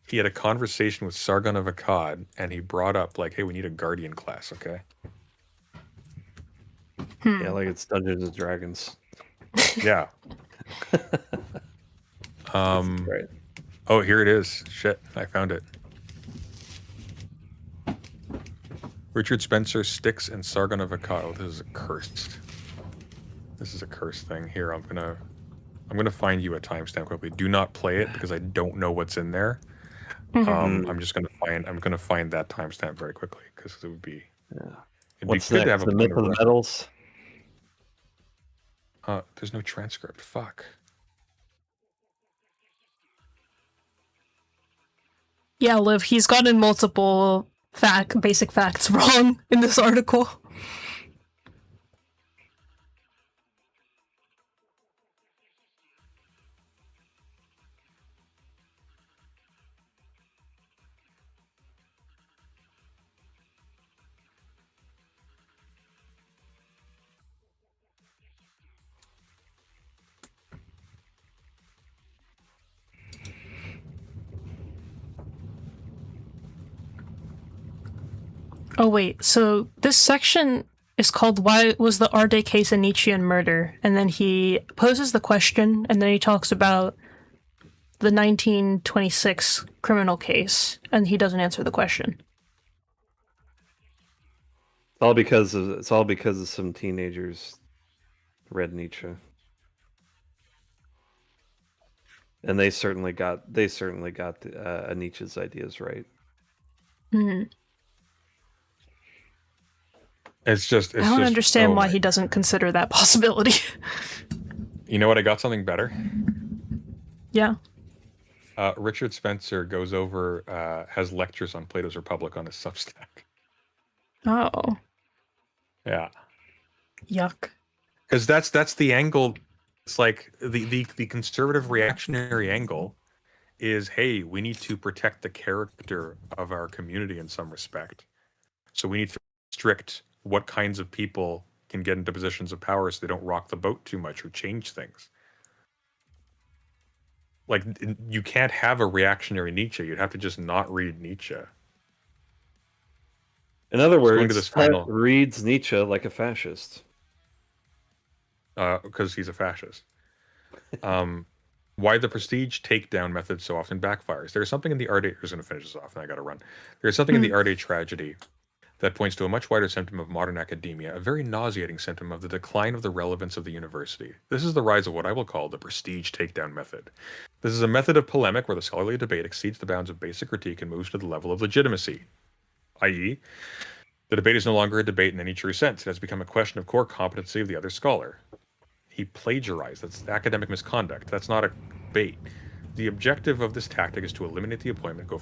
He had a conversation with Sargon of Akkad, and he brought up, like, hey, we need a Guardian class, okay? Yeah, like it's Dungeons and Dragons. Yeah. Right. Oh, here it is. Shit, I found it. Richard Spencer, Styx, and Sargon of Akkad. Oh, this is a cursed. This is a cursed thing. Here, I'm gonna find you a timestamp quickly. Do not play it because I don't know what's in there. Mhm. I'm gonna find that timestamp very quickly because it would be. Yeah. It'd What's be good to next? have a The point myth of of the reference. metals. There's no transcript. Fuck. Yeah, Liv, he's gotten multiple basic facts wrong in this article. Oh wait, so this section is called "Why Was the Arde Case a Nietzschean Murder?" And then he poses the question, and then he talks about the 1926 criminal case, and he doesn't answer the question. It's all because of some teenagers read Nietzsche, and they certainly got Nietzsche's ideas right. Mm. It's just. I don't understand why he doesn't consider that possibility. You know what? I got something better. Yeah. Richard Spencer goes over, has lectures on Plato's Republic on his Substack. Oh. Yeah. Yuck. Because that's the angle. It's like the conservative reactionary angle is, hey, we need to protect the character of our community in some respect. So we need to restrict what kinds of people can get into positions of power so they don't rock the boat too much or change things. Like, you can't have a reactionary Nietzsche. You'd have to just not read Nietzsche. In other Just going to words, this final reads Nietzsche like a fascist. because he's a fascist. Why the prestige takedown method so often backfires. There's something in the Ardate. Who's going to finish this off, and I got to run. There's something in the Ardate tragedy that points to a much wider symptom of modern academia, a very nauseating symptom of the decline of the relevance of the university. This is the rise of what I will call the prestige takedown method. This is a method of polemic where the scholarly debate exceeds the bounds of basic critique and moves to the level of legitimacy, i.e., the debate is no longer a debate in any true sense. It has become a question of core competency of the other scholar. He plagiarized. That's academic misconduct. That's not a debate. The objective of this tactic is to eliminate the opponent, go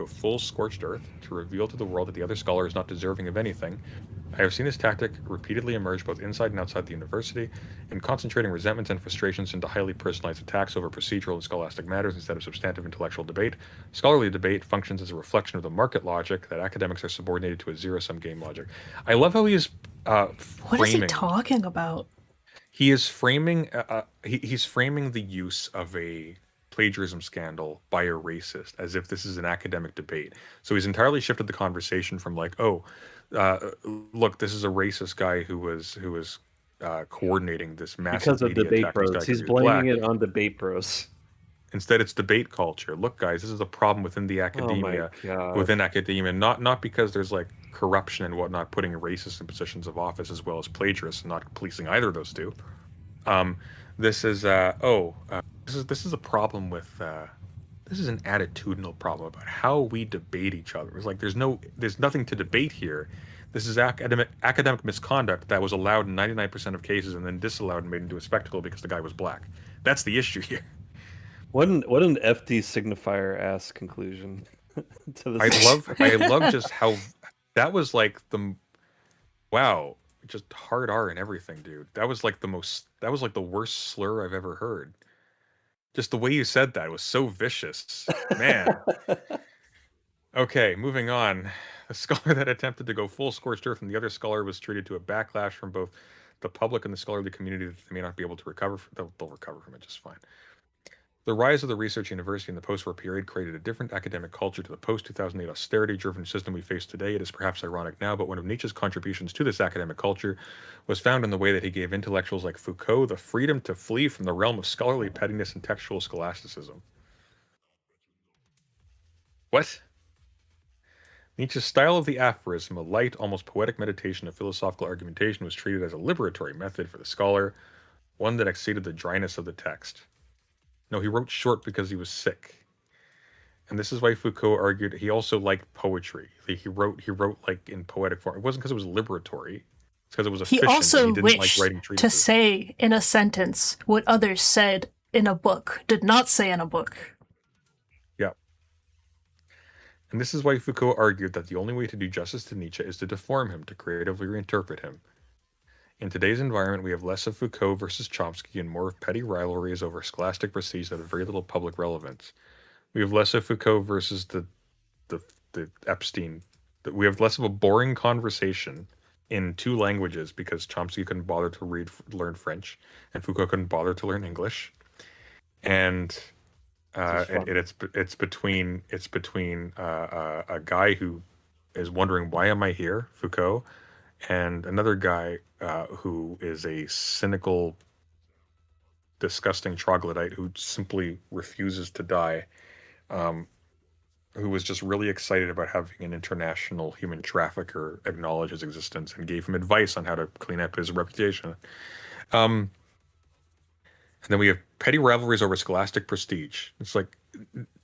full scorched earth, to reveal to the world that the other scholar is not deserving of anything. I have seen this tactic repeatedly emerge both inside and outside the university, in concentrating resentments and frustrations into highly personalized attacks over procedural and scholastic matters instead of substantive intellectual debate. Scholarly debate functions as a reflection of the market logic that academics are subordinated to a zero-sum game logic. I love how he is framing. What is he talking about? He is framing. He's framing the use of a plagiarism scandal by a racist as if this is an academic debate. So he's entirely shifted the conversation from like, oh, look, this is a racist guy who was coordinating this massive because of media debate attack. bros. He's blaming it on debate bros. Instead, it's debate culture. Look, guys, this is a problem within the academia, not because there's like corruption and whatnot, putting racists in positions of office as well as plagiarists, and not policing either of those two. This is a problem with this is an attitudinal problem about how we debate each other. It's like there's nothing to debate here. This is academic misconduct that was allowed in 99% of cases and then disallowed and made into a spectacle because the guy was black. That's the issue here. What an FD signifier ass conclusion to this. I love just how that was like wow, just hard R and everything, dude. That was like the worst slur I've ever heard. Just the way you said that was so vicious. Man. Okay, moving on. A scholar that attempted to go full scorched earth and the other scholar was treated to a backlash from both the public and the scholarly community that they may not be able to recover. They'll recover from it just fine. The rise of the research university in the post-war period created a different academic culture to the post-2008 austerity-driven system we face today. It is perhaps ironic now, but one of Nietzsche's contributions to this academic culture was found in the way that he gave intellectuals like Foucault the freedom to flee from the realm of scholarly pettiness and textual scholasticism. What? Nietzsche's style of the aphorism, a light, almost poetic meditation of philosophical argumentation, was treated as a liberatory method for the scholar, one that exceeded the dryness of the text. No, he wrote short because he was sick. And this is why Foucault argued he also liked poetry. He wrote like in poetic form. It wasn't because it was liberatory. It's because it was He efficient. also And he didn't like wished writing to treatises. say in a sentence what others said in a book, did not say in a book. Yeah. And this is why Foucault argued that the only way to do justice to Nietzsche is to deform him, to creatively reinterpret him. In today's environment, we have less of Foucault versus Chomsky and more of petty rivalries over scholastic prestige that have very little public relevance. We have less of Foucault versus the Epstein. We have less of a boring conversation in two languages because Chomsky couldn't bother to learn French, and Foucault couldn't bother to learn English. And it's between a guy who is wondering, why am I here, Foucault, and another guy who is a cynical, disgusting troglodyte who simply refuses to die, who was just really excited about having an international human trafficker acknowledge his existence and gave him advice on how to clean up his reputation. And then we have petty rivalries over scholastic prestige. It's like,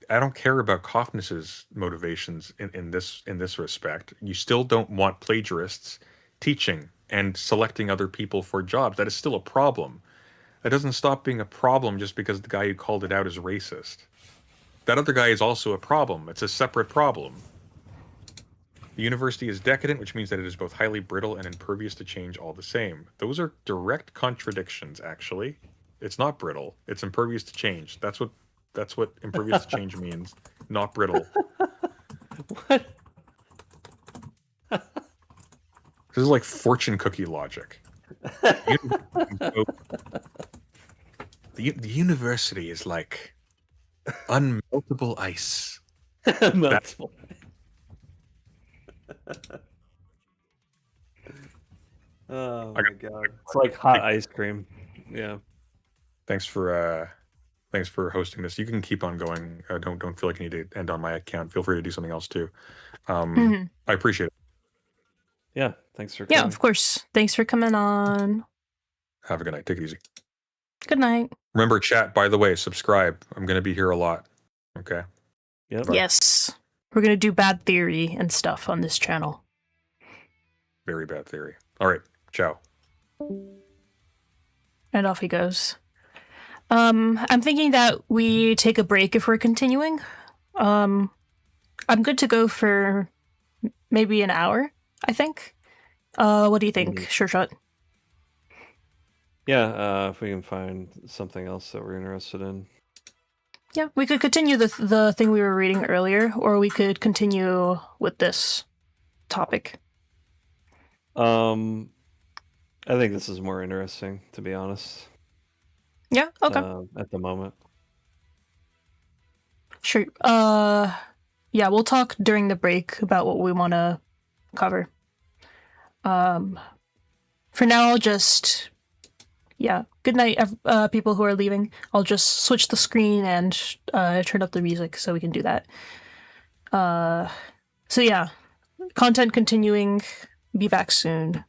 I don't care about Coffness's motivations in this respect. You still don't want plagiarists teaching and selecting other people for jobs. That is still a problem. That doesn't stop being a problem just because the guy who called it out is racist. That other guy is also a problem. It's a separate problem. The university is decadent, which means that it is both highly brittle and impervious to change all the same. Those are direct contradictions, actually. It's not brittle. It's impervious to change. That's what impervious to change means. Not brittle. What? This is like fortune cookie logic. The university is like unmeltable ice. Meltable. Oh my god. It's like hot ice cream. Yeah. Thanks for hosting this. You can keep on going. Don't feel like you need to end on my account. Feel free to do something else too. I appreciate it. Yeah. Thanks for coming. Yeah, of course. Thanks for coming on. Have a good night. Take it easy. Good night. Remember, chat, by the way, subscribe. I'm going to be here a lot. Okay? Yep. Bye. Yes. We're going to do bad theory and stuff on this channel. Very bad theory. All right. Ciao. And off he goes. I'm thinking that we take a break if we're continuing. I'm good to go for maybe an hour, I think. What do you think, Shershot? Yeah, if we can find something else that we're interested in. Yeah, we could continue the thing we were reading earlier, or we could continue with this topic. I think this is more interesting, to be honest. Yeah, okay. At the moment. Sure. Yeah, we'll talk during the break about what we want to cover. For now, I'll just... Yeah, good night, people who are leaving. I'll just switch the screen and turn up the music so we can do that. So yeah, content continuing. Be back soon.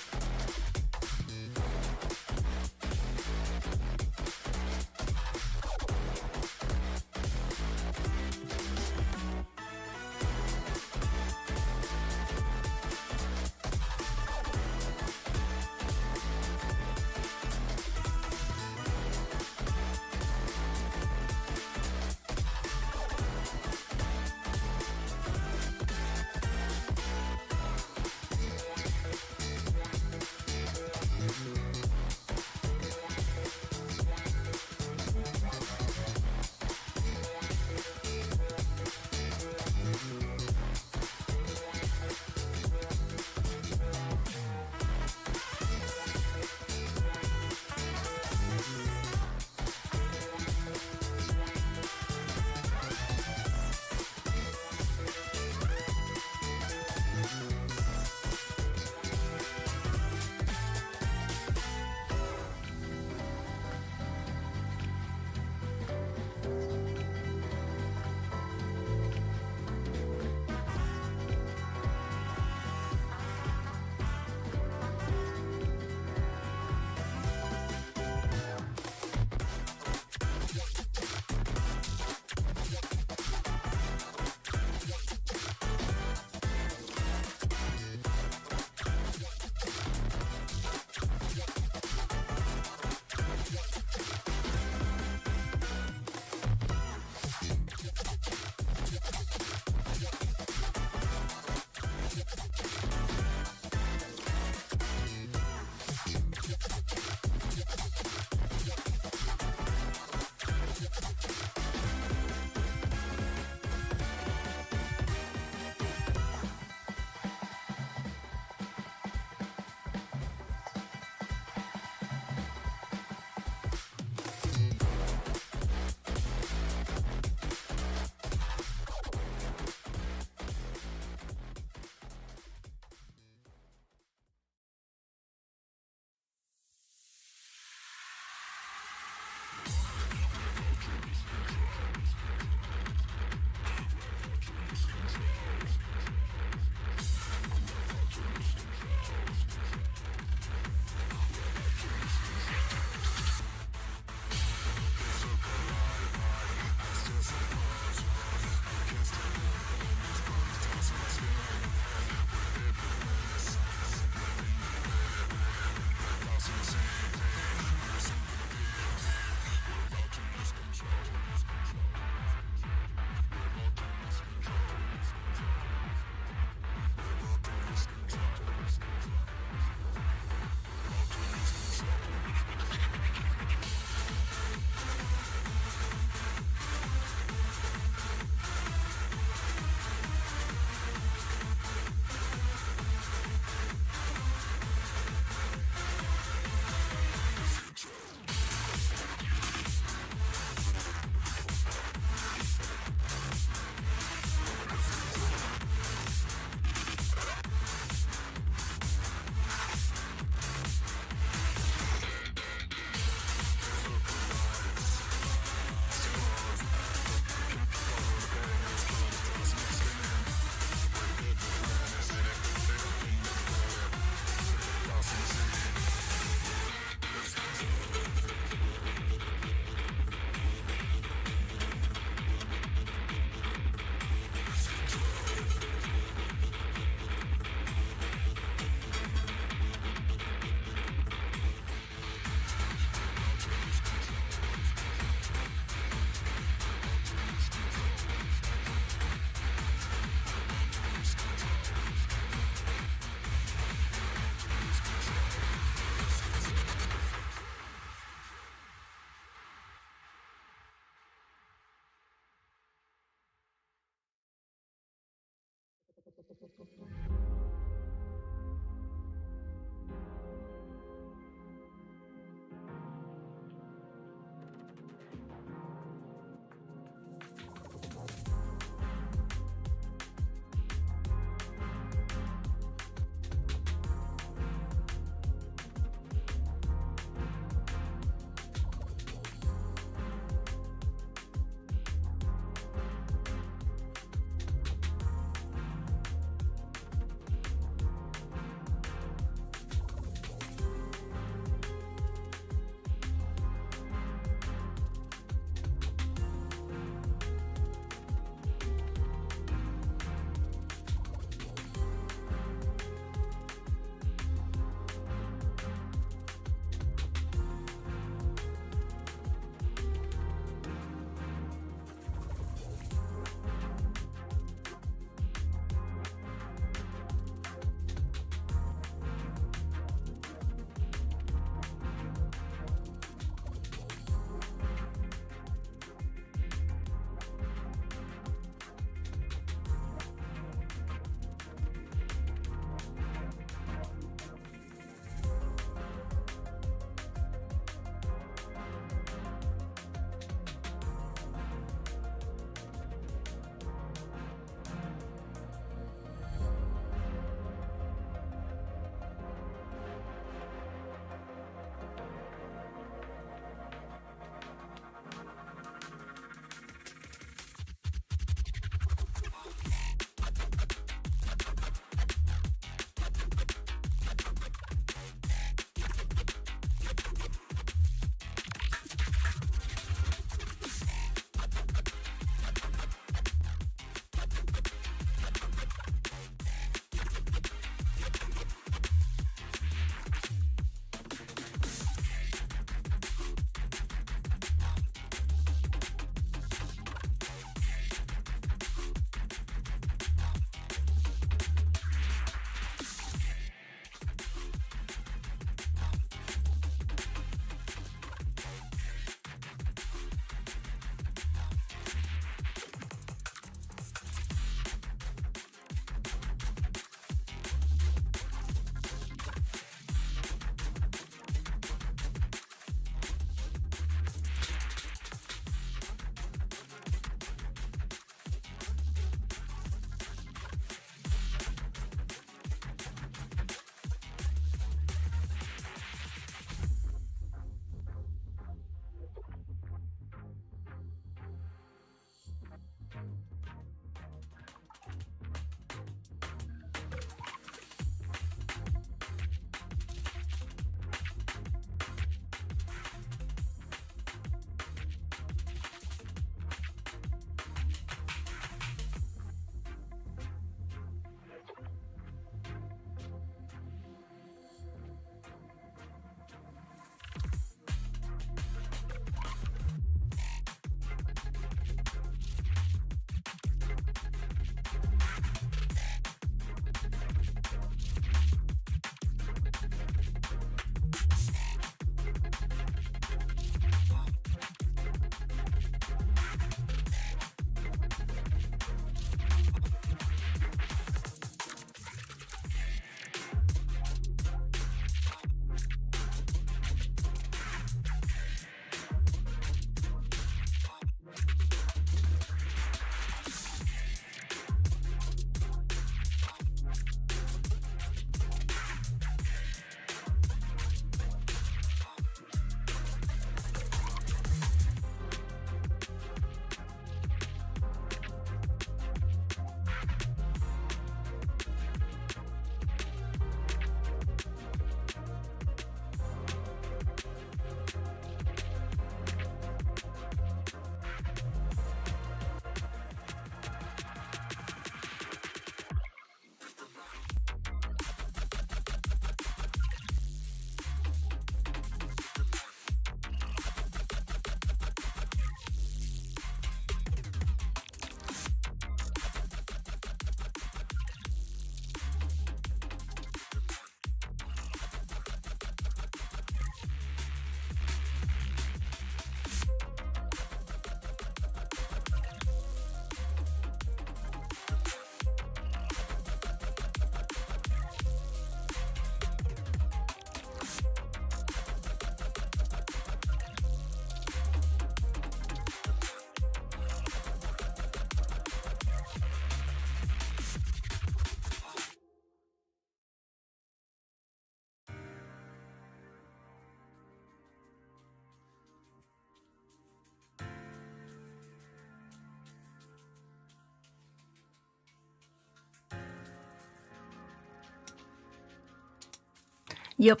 Yep.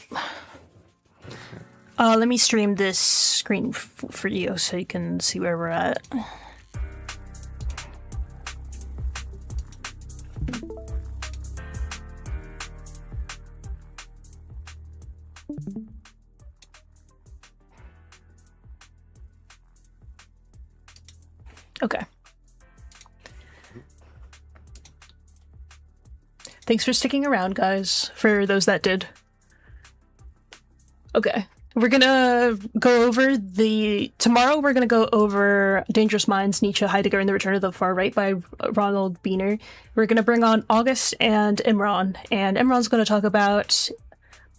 Let me stream this screen for you so you can see where we're at. Okay. Thanks for sticking around, guys, for those that did. Okay. We're gonna go over tomorrow we're gonna go over Dangerous Minds, Nietzsche, Heidegger, and the Return of the Far Right by Ronald Biener. We're gonna bring on August and Imran, and Imran's gonna talk about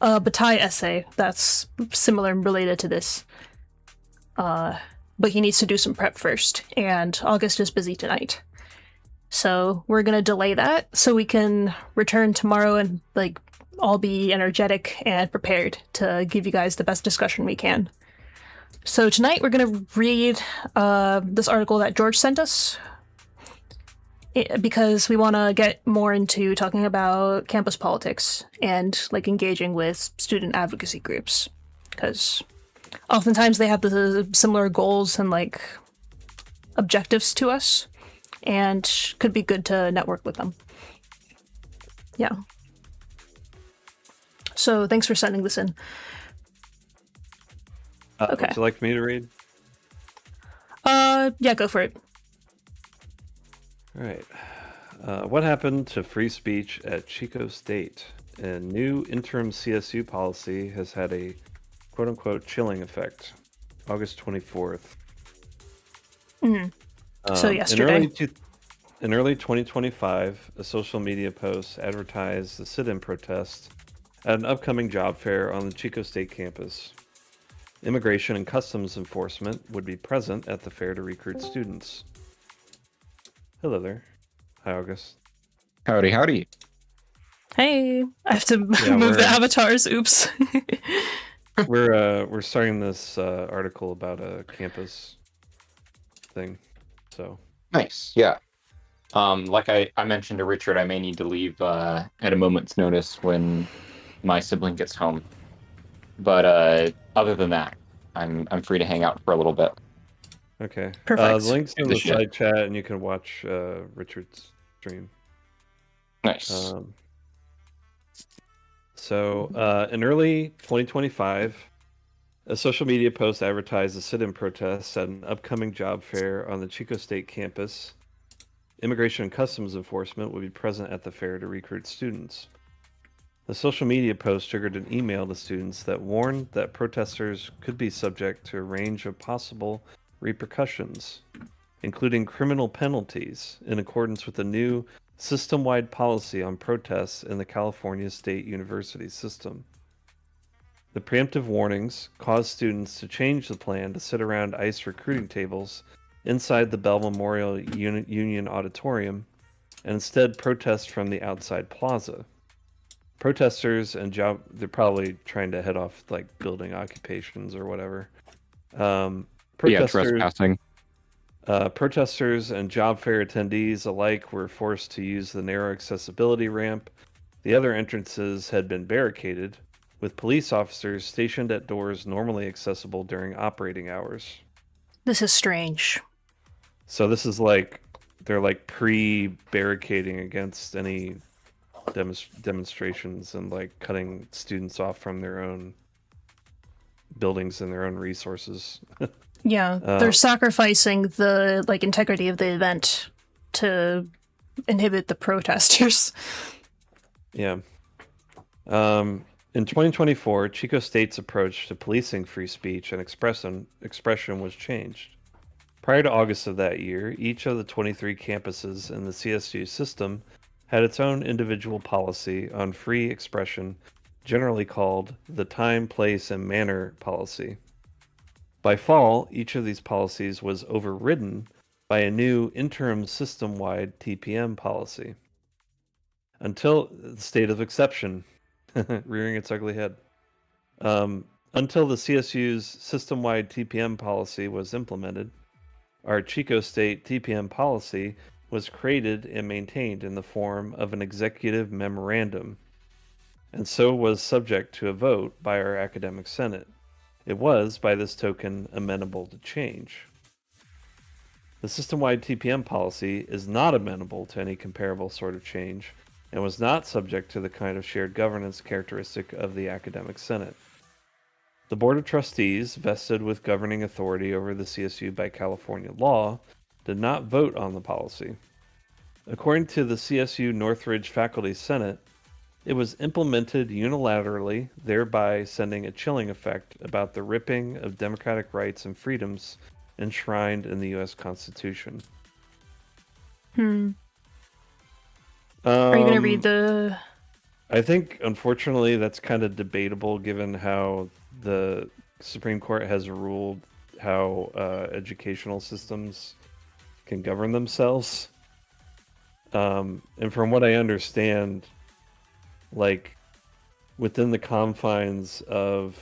a Bataille essay that's similar and related to this. But he needs to do some prep first, and August is busy tonight. So we're gonna delay that so we can return tomorrow and all be energetic and prepared to give you guys the best discussion we can. So tonight we're going to read this article that George sent us because we want to get more into talking about campus politics and engaging with student advocacy groups, because oftentimes they have the similar goals and objectives to us, and could be good to network with them. Yeah. So thanks for sending this in. Okay. Would you like me to read? Yeah, go for it. All right. What happened to free speech at Chico State? A new interim CSU policy has had a quote-unquote chilling effect. August 24th. So yesterday. In early 2025, a social media post advertised the sit-in protest at an upcoming job fair on the Chico State campus. Immigration and Customs Enforcement would be present at the fair to recruit students. Hello there. Hi, August. Howdy, howdy. Hey, I have to move the avatars. Oops. We're starting this article about a campus thing. So nice, yeah. Like I mentioned to Richard, I may need to leave at a moment's notice when my sibling gets home. But other than that, I'm free to hang out for a little bit. okay. Perfect. The link's in the side chat, and you can watch Richard's stream. Nice. So in early 2025, a social media post advertised a sit-in protest at an upcoming job fair on the Chico State campus. Immigration and Customs Enforcement would be present at the fair to recruit students. The social media post triggered an email to students that warned that protesters could be subject to a range of possible repercussions, including criminal penalties, in accordance with the new system-wide policy on protests in the California State University system. The preemptive warnings caused students to change the plan to sit around ICE recruiting tables inside the Bell Memorial Union Auditorium and instead protest from the outside plaza. Protesters and they're probably trying to head off building occupations or whatever. Trespassing. Protesters and job fair attendees alike were forced to use the narrow accessibility ramp. The other entrances had been barricaded, with police officers stationed at doors normally accessible during operating hours. This is strange. So this is they're pre-barricading against any demonstrations and cutting students off from their own buildings and their own resources. Yeah, they're sacrificing the integrity of the event to inhibit the protesters. Yeah. In 2024, Chico State's approach to policing free speech and expression was changed. Prior to August of that year, each of the 23 campuses in the CSU system had its own individual policy on free expression, generally called the Time, Place, and Manner policy. By fall, each of these policies was overridden by a new interim system-wide TPM policy. Until the state of exception, rearing its ugly head. Until the CSU's system-wide TPM policy was implemented, our Chico State TPM policy was created and maintained in the form of an executive memorandum. and so was subject to a vote by our academic senate. It was, by this token, amenable to change. The system-wide TPM policy is not amenable to any comparable sort of change, and was not subject to the kind of shared governance characteristic of the academic senate. The Board of Trustees, vested with governing authority over the CSU by California law, did not vote on the policy. According to the CSU Northridge Faculty Senate, it was implemented unilaterally, thereby sending a chilling effect about the ripping of democratic rights and freedoms enshrined in the U.S. Constitution. Are you going to read Um, the... I think, unfortunately, that's kind of debatable given how the Supreme Court has ruled how educational systems can govern themselves. And from what I understand, like, within the confines of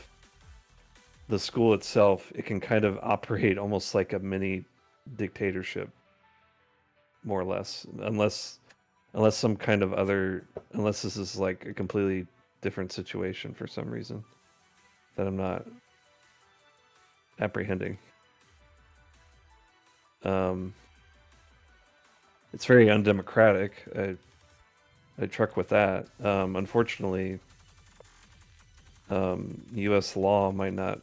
the school itself, it can kind of operate almost like a mini dictatorship, more or less, unless some kind of other, unless this is like a completely different situation for some reason that I'm not apprehending. It's very undemocratic. I truck with that. Unfortunately, U.S. law might not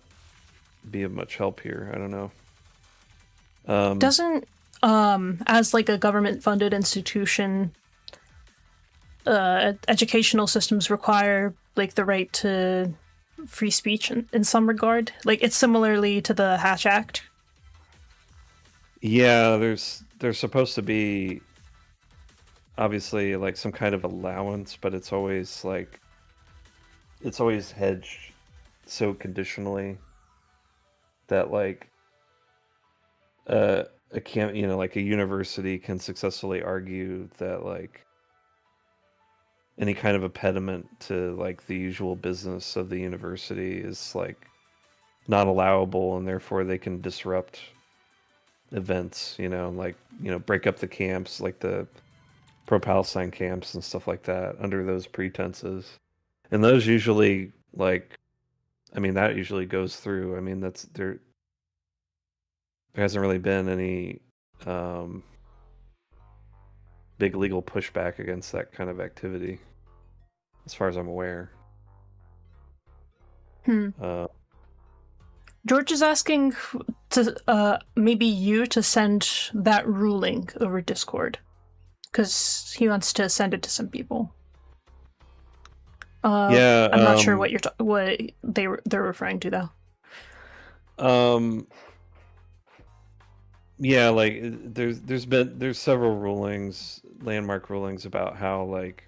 be of much help here. I don't know. Doesn't, as like a government-funded institution, educational systems require like the right to free speech in some regard? Like, it's similarly to the Hatch Act. Yeah, there's supposed to be obviously like some kind of allowance, but it's always hedged so conditionally that like like a university can successfully argue that like any kind of impediment to like the usual business of the university is like not allowable, and therefore they can disrupt events, break up the camps, like the pro-Palestine camps and stuff like that, under those pretenses. And those usually, like, I mean, that usually goes through. I mean, that's there hasn't really been any big legal pushback against that kind of activity, as far as I'm aware. George is asking to maybe you to send that ruling over Discord, because he wants to send it to some people. Yeah, I'm not sure what what they're referring to though. Yeah, like there's several rulings, landmark rulings about how like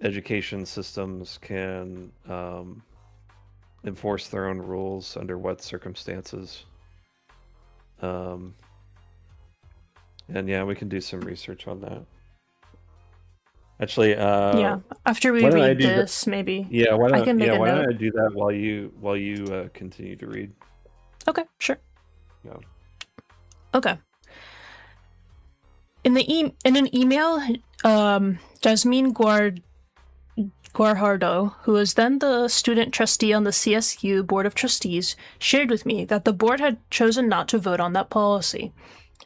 education systems can enforce their own rules under what circumstances. And yeah, we can do some research on that. Actually, yeah, after we read this, maybe. Yeah, why I can make a don't note. I do that while you continue to read? Okay, sure. Yeah. Okay. In an email, Jasmine Guarjardo, who was then the student trustee on the CSU Board of Trustees, shared with me that the board had chosen not to vote on that policy.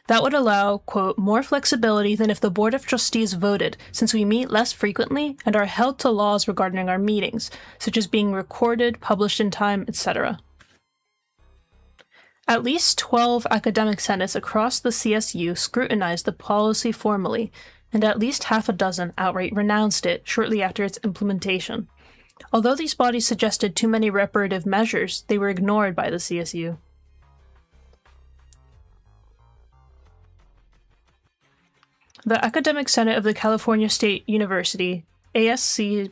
That would allow, quote, more flexibility than if the Board of Trustees voted, since we meet less frequently and are held to laws regarding our meetings, such as being recorded, published in time, etc. At least 12 academic senates across the CSU scrutinized the policy formally, and at least half a dozen outright renounced it shortly after its implementation. Although these bodies suggested too many reparative measures, they were ignored by the CSU. The Academic Senate of the California State University, ASCSU,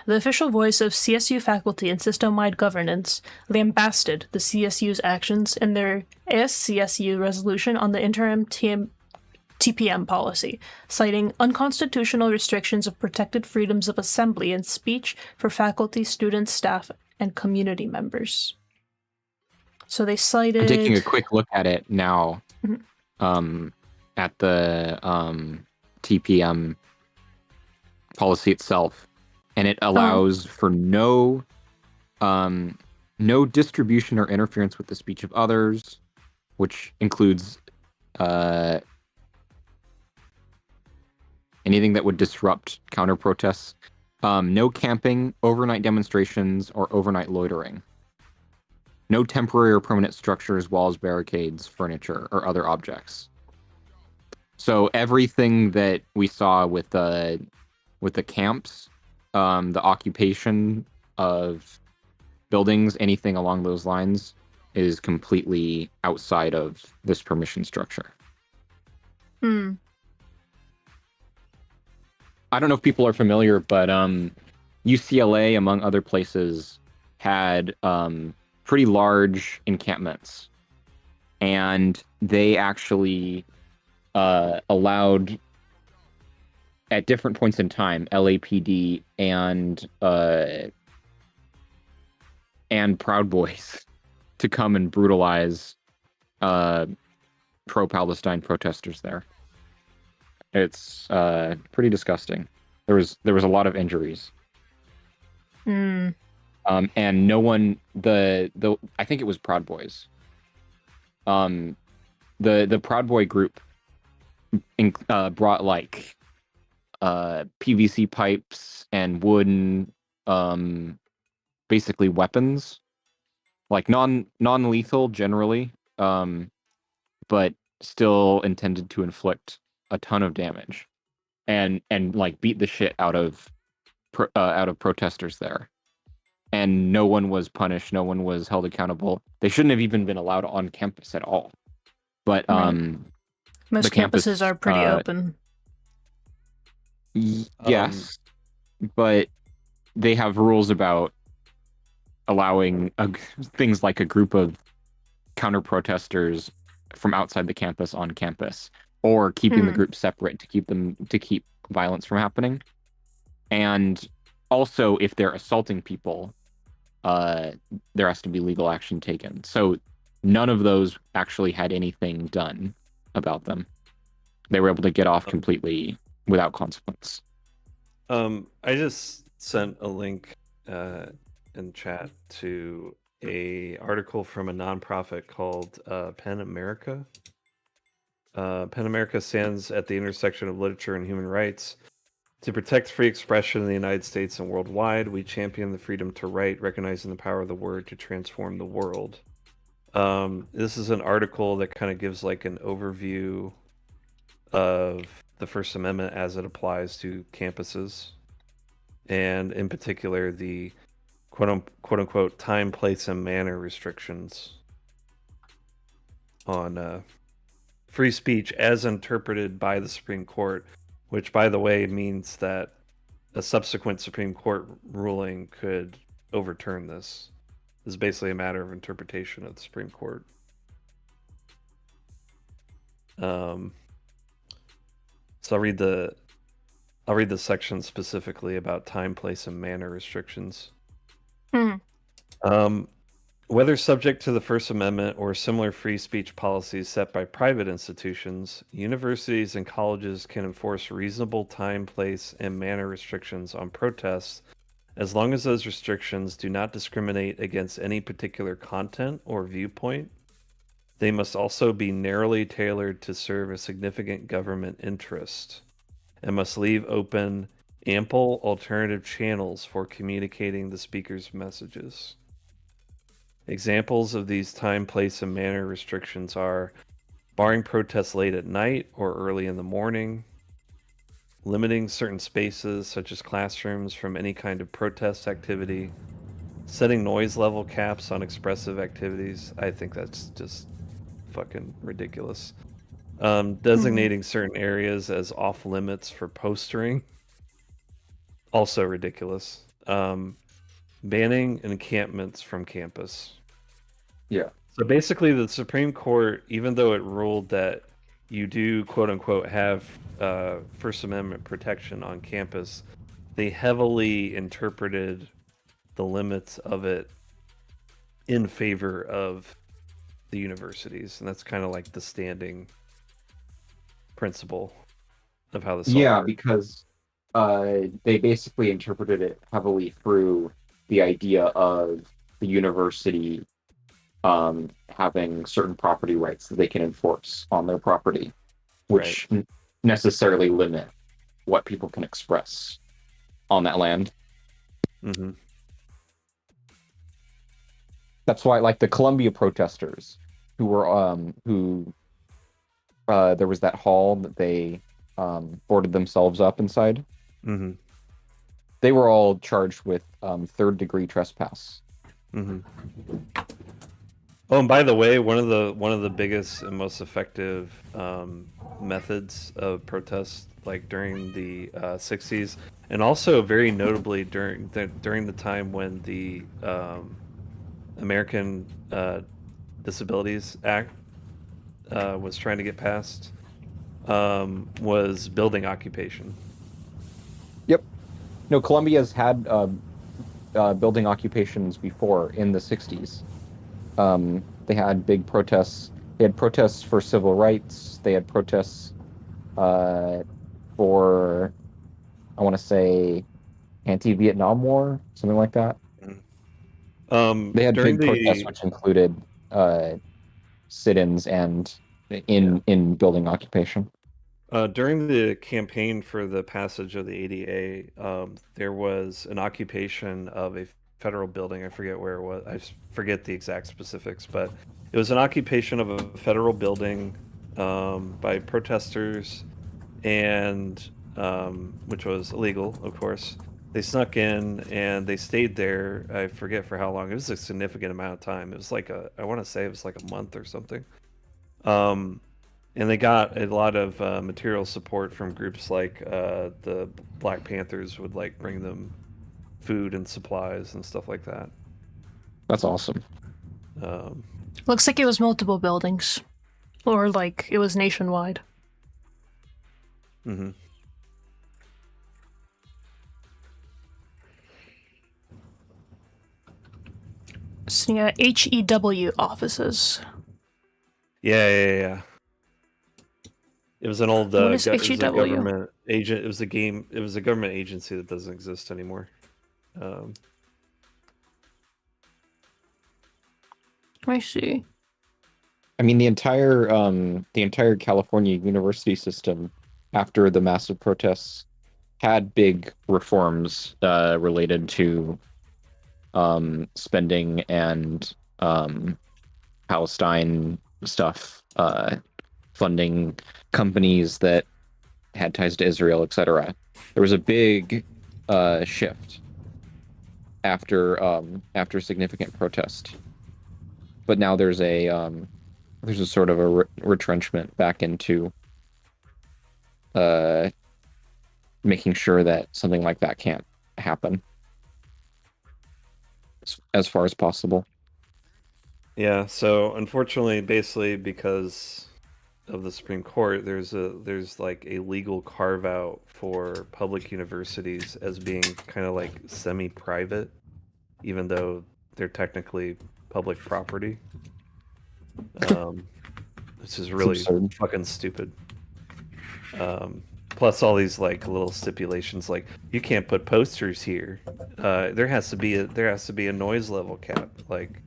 the official voice of CSU faculty and system-wide governance, lambasted the CSU's actions in their ASCSU resolution on the interim TPM policy, citing unconstitutional restrictions of protected freedoms of assembly and speech for faculty, students, staff, and community members. So they cited... I'm taking a quick look at it now. Mm-hmm. At the TPM policy itself. and it allows for no distribution or interference with the speech of others, which includes anything that would disrupt counter protests. No camping, overnight demonstrations, or overnight loitering. No temporary or permanent structures, walls, barricades, furniture, or other objects. So everything that we saw with the camps, the occupation of buildings, anything along those lines, is completely outside of this permission structure. Hmm. I don't know if people are familiar, but UCLA, among other places, had pretty large encampments, and they actually allowed, at different points in time, LAPD and Proud Boys to come and brutalize pro-Palestine protesters there. It's pretty disgusting. There was a lot of injuries. Hmm. And no one, the I think it was Proud Boys. The Proud Boy group brought like PVC pipes and wooden, basically weapons, like non-lethal generally, but still intended to inflict a ton of damage, and like beat the shit out of protesters there. And no one was punished, no one was held accountable. They shouldn't have even been allowed on campus at all. But Right. Most the campus, campuses are pretty open. Yes, but they have rules about allowing things like a group of counter protesters from outside the campus on campus, or keeping the group separate to keep violence from happening. And also, if they're assaulting people, there has to be legal action taken. So none of those actually had anything done about them. They were able to get off completely without consequence. I just sent a link in chat to a article from a nonprofit called PEN America. PEN America stands at the intersection of literature and human rights. To protect free expression in the United States and worldwide, we champion the freedom to write, recognizing the power of the word to transform the world. This is an article that kind of gives like an overview of the First Amendment as it applies to campuses, and in particular the quote unquote time, place, and manner restrictions on free speech as interpreted by the Supreme Court, which, by the way, means that a subsequent Supreme Court ruling could overturn this. This is basically a matter of interpretation of the Supreme Court. So I'll read the section specifically about time, place, and manner restrictions. Whether subject to the First Amendment or similar free speech policies set by private institutions, universities and colleges can enforce reasonable time, place, and manner restrictions on protests as long as those restrictions do not discriminate against any particular content or viewpoint. They must also be narrowly tailored to serve a significant government interest and must leave open ample alternative channels for communicating the speaker's messages. Examples of these time, place, and manner restrictions are barring protests late at night or early in the morning, limiting certain spaces such as classrooms from any kind of protest activity, setting noise level caps on expressive activities. I think that's just fucking ridiculous. Designating certain areas as off limits for postering. Also ridiculous. Banning encampments from campus. Yeah. So basically, the Supreme Court, even though it ruled that you do, quote unquote, have First Amendment protection on campus, they heavily interpreted the limits of it in favor of the universities. And that's kind of like the standing principle of how this all works. Because they basically interpreted it heavily through the idea of the university having certain property rights that they can enforce on their property, Right. which necessarily limit what people can express on that land. Mm-hmm. That's why, like the Columbia protesters, who were there was that hall that they boarded themselves up inside. Mm-hmm. They were all charged with third-degree trespass. Mm-hmm. Oh, and by the way, one of the biggest and most effective methods of protest, like during the '60s, and also very notably during the time when the American Disabilities Act was trying to get passed, was building occupation. Yep. No, Columbia's had building occupations before in the 60s. They had big protests. They had protests for civil rights. They had protests for, I want to say, anti-Vietnam War, something like that. They had During big protests, the which included sit-ins and in building occupation. During the campaign for the passage of the ADA, there was an occupation of a federal building. I forget where it was. Forget the exact specifics, but it was an occupation of a federal building by protesters, and which was illegal, of course. They snuck in and they stayed there. I forget for how long. It was a significant amount of time. It was like I want to say it was like a month or something. Um, and they got a lot of material support from groups like the Black Panthers would like bring them food and supplies and stuff like that. That's awesome. Looks like it was multiple buildings, or like it was nationwide. Mm-hmm. So, yeah, HEW offices. Yeah. It was an old What is it was a HEW? government agent. It was a government agency that doesn't exist anymore. I see. I mean, the entire California university system after the massive protests had big reforms related to spending and Palestine stuff, funding companies that had ties to Israel, etc. There was a big shift after significant protest, but now there's a sort of a retrenchment back into making sure that something like that can't happen as far as possible. Yeah. So unfortunately, basically because of the Supreme Court, there's like a legal carve out for public universities as being kind of like semi-private, even though they're technically public property. This is really fucking stupid. Plus all these like little stipulations, like you can't put posters here. There has to be a noise level cap. Like,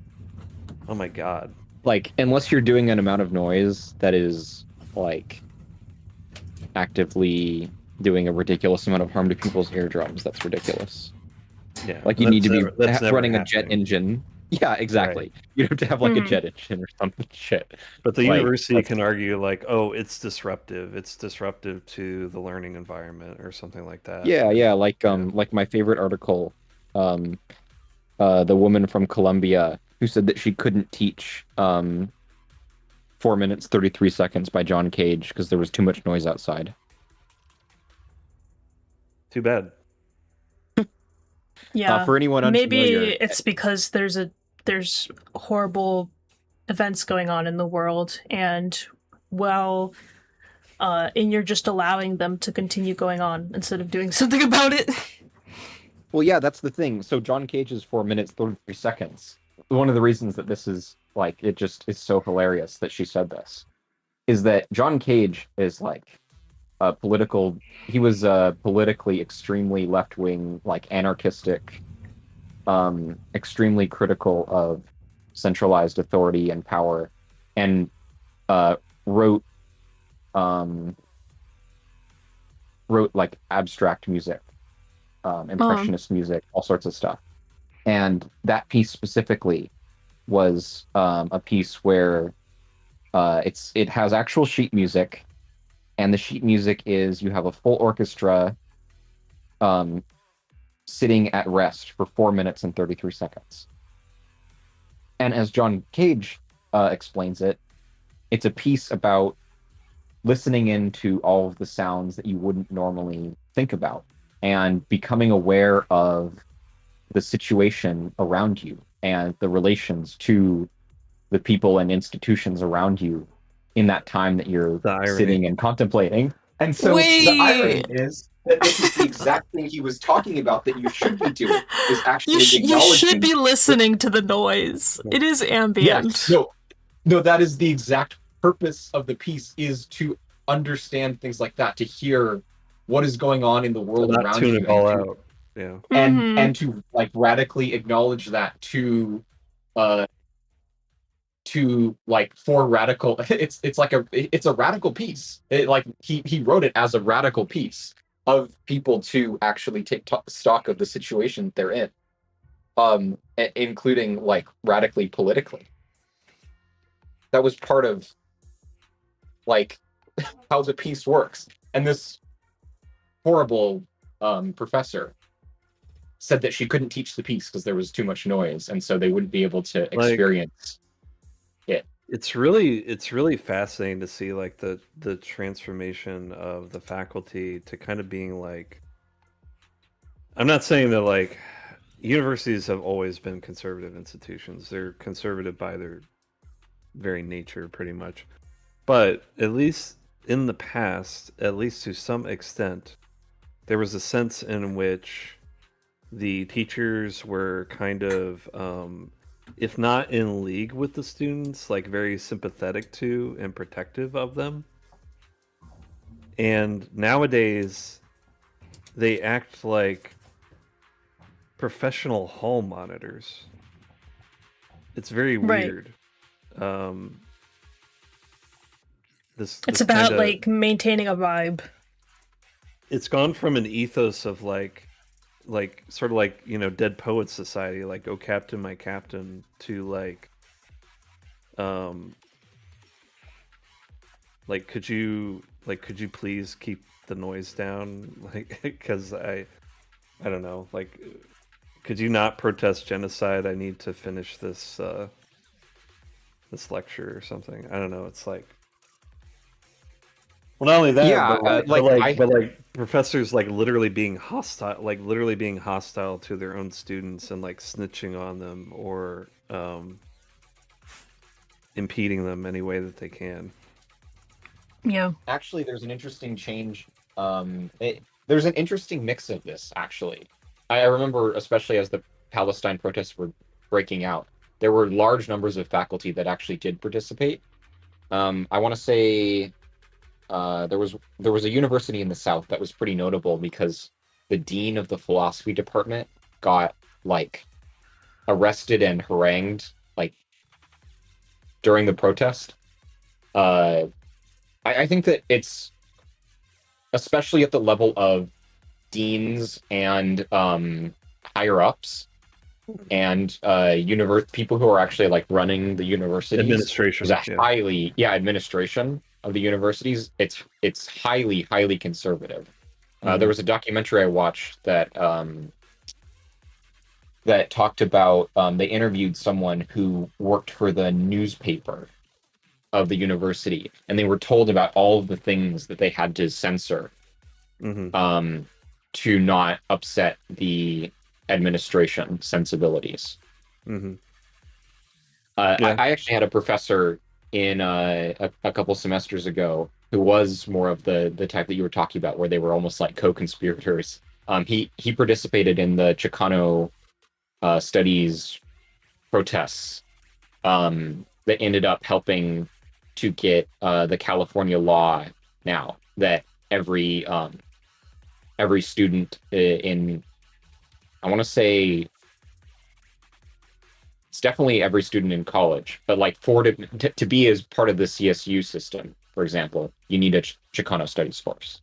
oh my god. Like, unless you're doing an amount of noise that is like actively doing a ridiculous amount of harm to people's eardrums, that's ridiculous. Yeah. Like you need to be running a jet engine. Yeah, exactly. Right. You have to have like a jet engine or something shit. But the university can argue like, oh, it's disruptive. It's disruptive to the learning environment or something like that. Yeah. Like my favorite article, the woman from Columbia who said that she couldn't teach 4 minutes 33 seconds by John Cage because there was too much noise outside. Too bad. Yeah. For anyone unfamiliar, maybe it's because there's horrible events going on in the world, and and you're just allowing them to continue going on instead of doing something about it. Well, yeah, that's the thing. So John Cage's 4 minutes 33 seconds. One of the reasons that this is like it just is so hilarious that she said this is that John Cage is like political. He was politically extremely left wing, like anarchistic, extremely critical of centralized authority and power, and uh, wrote um, wrote like abstract music, impressionist music, all sorts of stuff. And that piece specifically was a piece where it has actual sheet music, and the sheet music is you have a full orchestra um, sitting at rest for 4 minutes and 33 seconds. And as John Cage explains it, it's a piece about listening into all of the sounds that you wouldn't normally think about and becoming aware of the situation around you and the relations to the people and institutions around you in that time that you're The irony. sitting and contemplating. And so the irony Wait. is that this is the exact thing he was talking about that you should be doing, is actually You acknowledging. should be listening to the noise. It is ambient. Yes, no, that is the exact purpose of the piece, is to understand things like that, to hear what is going on in the world Not around tune you, it all out. Yeah. and to like radically acknowledge that to like for radical it's like it's a radical piece. Like he wrote it as a radical piece of people to actually take stock of the situation they're in, including like radically politically. That was part of like how the piece works. And this horrible professor said that she couldn't teach the piece because there was too much noise, and so they wouldn't be able to experience it. It's really fascinating to see like the transformation of the faculty to kind of being like, I'm not saying that like universities have always been conservative institutions. They're conservative by their very nature pretty much. But at least in the past, at least to some extent, there was a sense in which the teachers were kind of, if not in league with the students, like very sympathetic to and protective of them. And nowadays, they act like professional hall monitors. It's very weird. It's about like maintaining a vibe. It's gone from an ethos of like sort of like, you know, Dead Poets Society, like "Oh Captain, my Captain," to like could you please keep the noise down, like, because I don't know, like, could you not protest genocide? I need to finish this this lecture or something. I don't know. It's like, well, not only that, Yeah, but professors like literally being hostile to their own students and like snitching on them or impeding them any way that they can. Yeah. Actually, there's an interesting change. There's an interesting mix of this, actually. I remember, especially as the Palestine protests were breaking out, there were large numbers of faculty that actually did participate. I want to say there was a university in the South that was pretty notable because the dean of the philosophy department got like arrested and harangued like during the protest. I think that it's, especially at the level of deans and higher ups and people who are actually like running the universities, Administration, administration of the universities, it's highly conservative. There was a documentary I watched that that talked about, they interviewed someone who worked for the newspaper of the university, and they were told about all of the things that they had to censor to not upset the administration sensibilities. I actually had a professor in a couple semesters ago who was more of the type that you were talking about, where they were almost like co-conspirators. He participated in the Chicano studies protests that ended up helping to get the California law now that every student in, I want to say it's definitely every student in college, but like to be as part of the CSU system, for example, you need a Chicano studies course.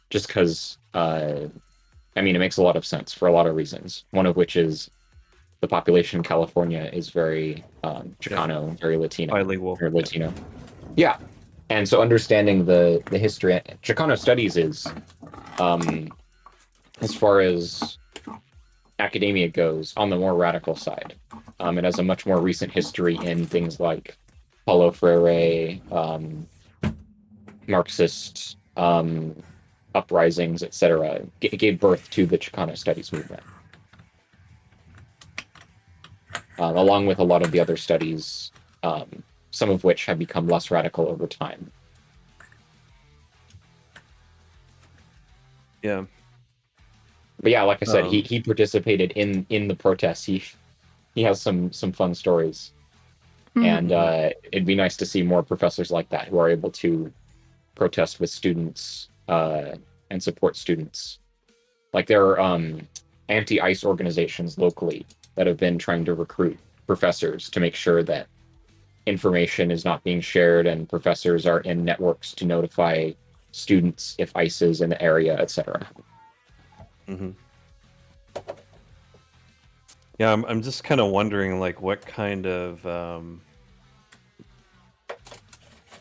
Just because, I mean, it makes a lot of sense for a lot of reasons. One of which is the population in California is very Chicano, very Latino, Bilingual. very Latino. Yeah, and so understanding the history, Chicano studies is, as far as academia goes, on the more radical side. It has a much more recent history in things like Paulo Freire, Marxist uprisings, etc. It gave birth to the Chicano studies movement, along with a lot of the other studies, some of which have become less radical over time. Yeah. But yeah, like I said, he participated in the protests. He has some fun stories, and it'd be nice to see more professors like that who are able to protest with students and support students. Like there are anti-ICE organizations locally that have been trying to recruit professors to make sure that information is not being shared and professors are in networks to notify students if ICE is in the area, etc. Mm-hmm. Yeah, I'm just kind of wondering, like, what kind of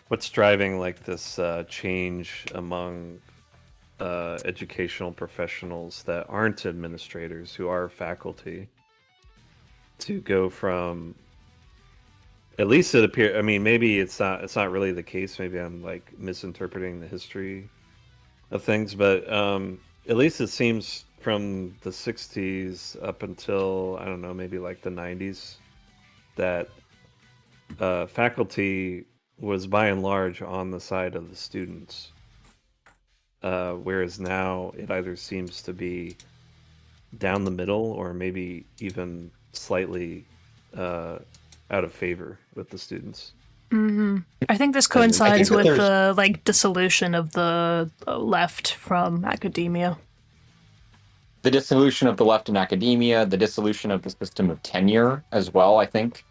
what's driving like this change among educational professionals that aren't administrators, who are faculty, to go from, at least it appears, I mean, maybe it's not really the case, maybe I'm like misinterpreting the history of things, but at least it seems from the 60s up until, I don't know, maybe like the 90s, that faculty was by and large on the side of the students, whereas now it either seems to be down the middle or maybe even slightly out of favor with the students. I think this coincides with the like dissolution of the left from academia. The dissolution of the left in academia, the dissolution of the system of tenure as well, I think.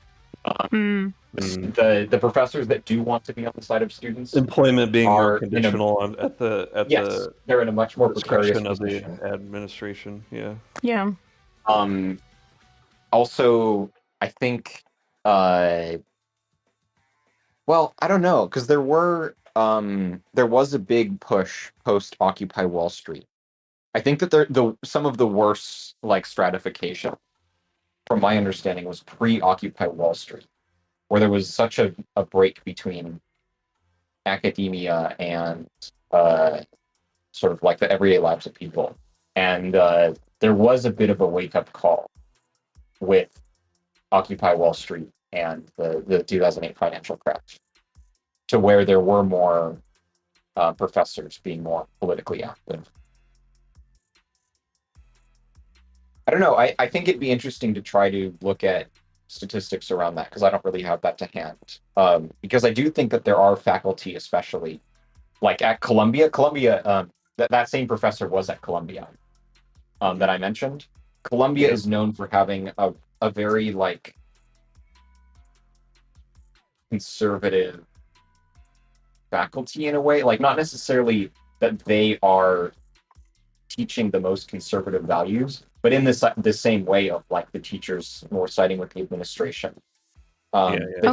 The professors that do want to be on the side of students, employment being more conditional at the they're in a much more precarious discretion of position. the administration. Yeah. Also, I think, well, I don't know, because there was a big push post Occupy Wall Street. I think that some of the worst like stratification, from my understanding, was pre-Occupy Wall Street, where there was such a break between academia and sort of like the everyday lives of people. And there was a bit of a wake-up call with Occupy Wall Street and the 2008 financial crash, to where there were more professors being more politically active. I don't know. I think it'd be interesting to try to look at statistics around that, because I don't really have that to hand. Because I do think that there are faculty, especially like at Columbia, that same professor was at Columbia, that I mentioned. Columbia is known for having a very like conservative faculty in a way, like not necessarily that they are teaching the most conservative values, but in the same way of like the teachers more siding with the administration.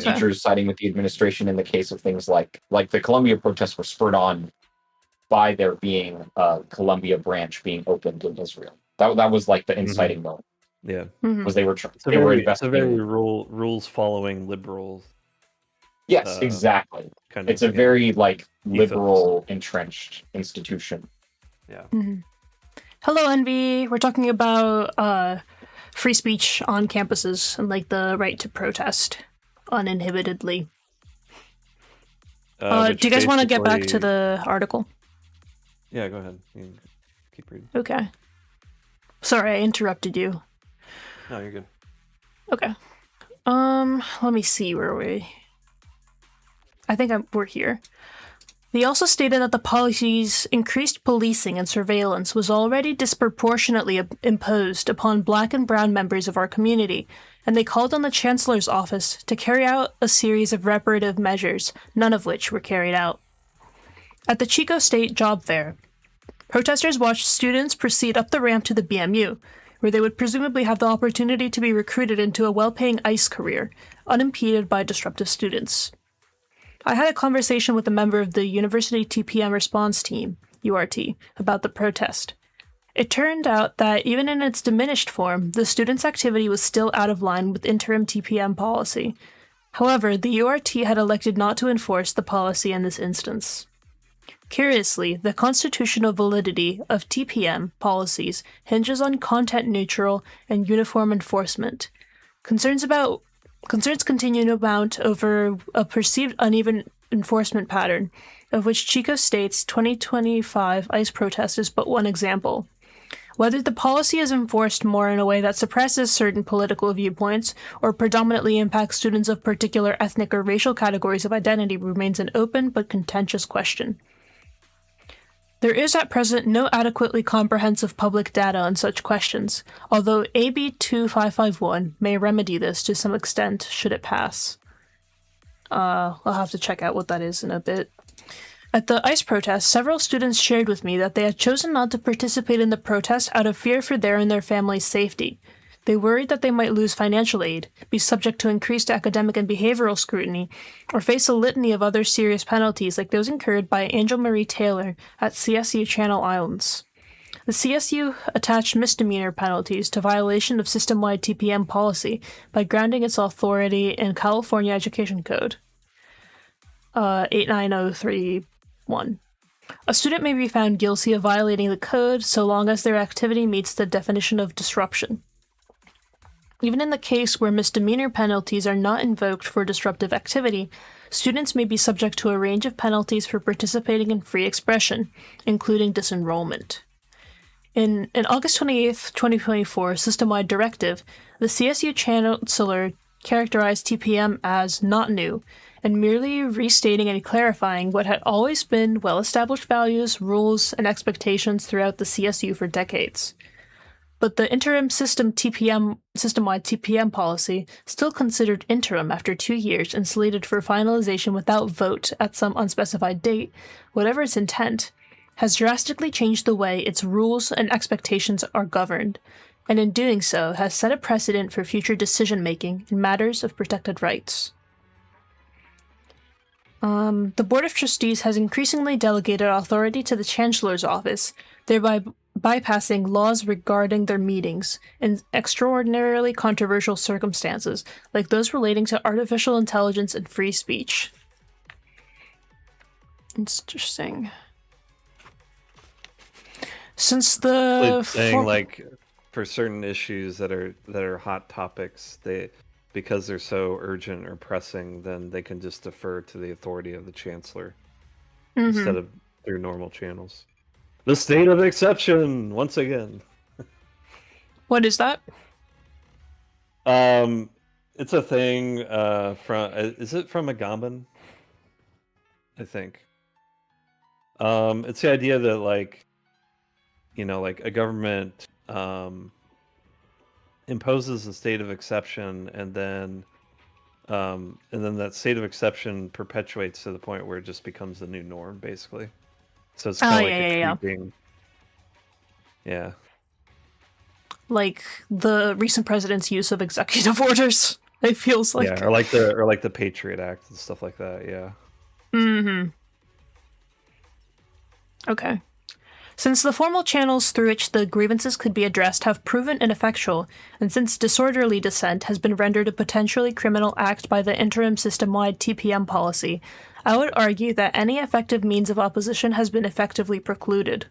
Teachers siding with the administration in the case of things like the Columbia protests were spurred on by there being a Columbia branch being opened in Israel. That was like the inciting moment. Yeah, was they were investing. It's a very rules following liberal. Yes, exactly. It's a very like liberal entrenched institution. Yeah. Hello, Envy. We're talking about free speech on campuses and like the right to protest uninhibitedly. Do you guys want to get back to the article? Yeah, go ahead. You can keep reading. Okay. Sorry, I interrupted you. No, you're good. Okay. Let me see where we. I think we're here. They also stated that the policy's increased policing and surveillance was already disproportionately imposed upon Black and Brown members of our community, and they called on the Chancellor's office to carry out a series of reparative measures, none of which were carried out. At the Chico State Job Fair, protesters watched students proceed up the ramp to the BMU, where they would presumably have the opportunity to be recruited into a well-paying ICE career, unimpeded by disruptive students. I had a conversation with a member of the University TPM response team, URT, about the protest. It turned out that even in its diminished form, the students' activity was still out of line with interim TPM policy. However, the URT had elected not to enforce the policy in this instance. Curiously, the constitutional validity of TPM policies hinges on content-neutral and uniform enforcement. Concerns continue to mount over a perceived uneven enforcement pattern, of which Chico State's 2025 ICE protest is but one example. Whether the policy is enforced more in a way that suppresses certain political viewpoints or predominantly impacts students of particular ethnic or racial categories of identity remains an open but contentious question. There is at present no adequately comprehensive public data on such questions, although AB 2551 may remedy this to some extent should it pass. I'll have to check out what that is in a bit. At the ICE protest, several students shared with me that they had chosen not to participate in the protest out of fear for their and their family's safety. They worried that they might lose financial aid, be subject to increased academic and behavioral scrutiny, or face a litany of other serious penalties like those incurred by Angel Marie Taylor at CSU Channel Islands. The CSU attached misdemeanor penalties to violation of system-wide TPM policy by grounding its authority in California Education Code 89031. A student may be found guilty of violating the code so long as their activity meets the definition of disruption. Even in the case where misdemeanor penalties are not invoked for disruptive activity, students may be subject to a range of penalties for participating in free expression, including disenrollment. In an August 28, 2024 system-wide directive, the CSU Chancellor characterized TPM as not new, and merely restating and clarifying what had always been well-established values, rules, and expectations throughout the CSU for decades. But the interim system-wide TPM policy, still considered interim after 2 years and slated for finalization without vote at some unspecified date, whatever its intent, has drastically changed the way its rules and expectations are governed, and in doing so has set a precedent for future decision-making in matters of protected rights. The Board of Trustees has increasingly delegated authority to the Chancellor's office, thereby bypassing laws regarding their meetings in extraordinarily controversial circumstances, like those relating to artificial intelligence and free speech. Interesting. Since the like for certain issues that are hot topics, because they're so urgent or pressing, then they can just defer to the authority of the Chancellor instead of through normal channels. The state of exception, once again. What is that? It's a thing is it from Agamben? I think. It's the idea that like a government imposes a state of exception, and then that state of exception perpetuates to the point where it just becomes the new norm, basically. So it's kind of a creeping. Yeah. Like the recent president's use of executive orders. It feels like. Yeah, or like the Patriot Act and stuff like that. Yeah. Okay. Since the formal channels through which the grievances could be addressed have proven ineffectual, and since disorderly dissent has been rendered a potentially criminal act by the interim system-wide TPM policy, I would argue that any effective means of opposition has been effectively precluded.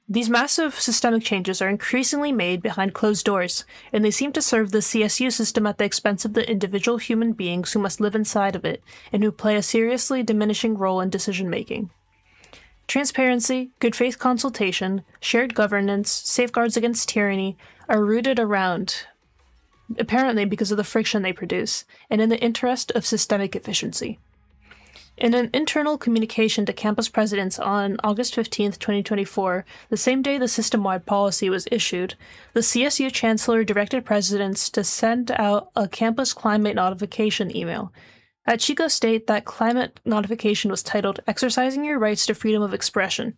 These massive systemic changes are increasingly made behind closed doors, and they seem to serve the CSU system at the expense of the individual human beings who must live inside of it, and who play a seriously diminishing role in decision-making. Transparency, good faith consultation, shared governance, safeguards against tyranny are rooted around, apparently because of the friction they produce, and in the interest of systemic efficiency. In an internal communication to campus presidents on August 15th, 2024, the same day the system-wide policy was issued, the CSU chancellor directed presidents to send out a campus climate notification email. At Chico State, that climate notification was titled Exercising Your Rights to Freedom of Expression.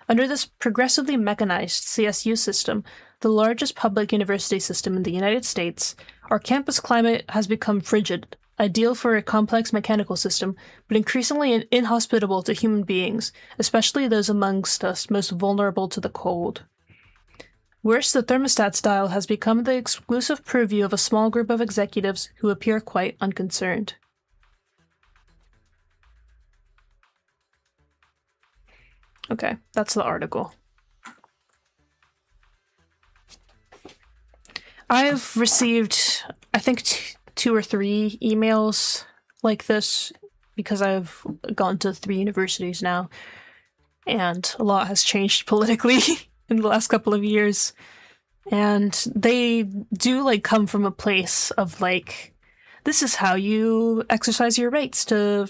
Under this progressively mechanized CSU system, the largest public university system in the United States, our campus climate has become frigid, ideal for a complex mechanical system, but increasingly inhospitable to human beings, especially those amongst us most vulnerable to the cold. Worse, the thermostat style has become the exclusive purview of a small group of executives who appear quite unconcerned. Okay, that's the article. I've received, I think, 2 or 3 emails like this because I've gone to 3 universities now, and a lot has changed politically in the last couple of years. And they do like come from a place of like, this is how you exercise your rights to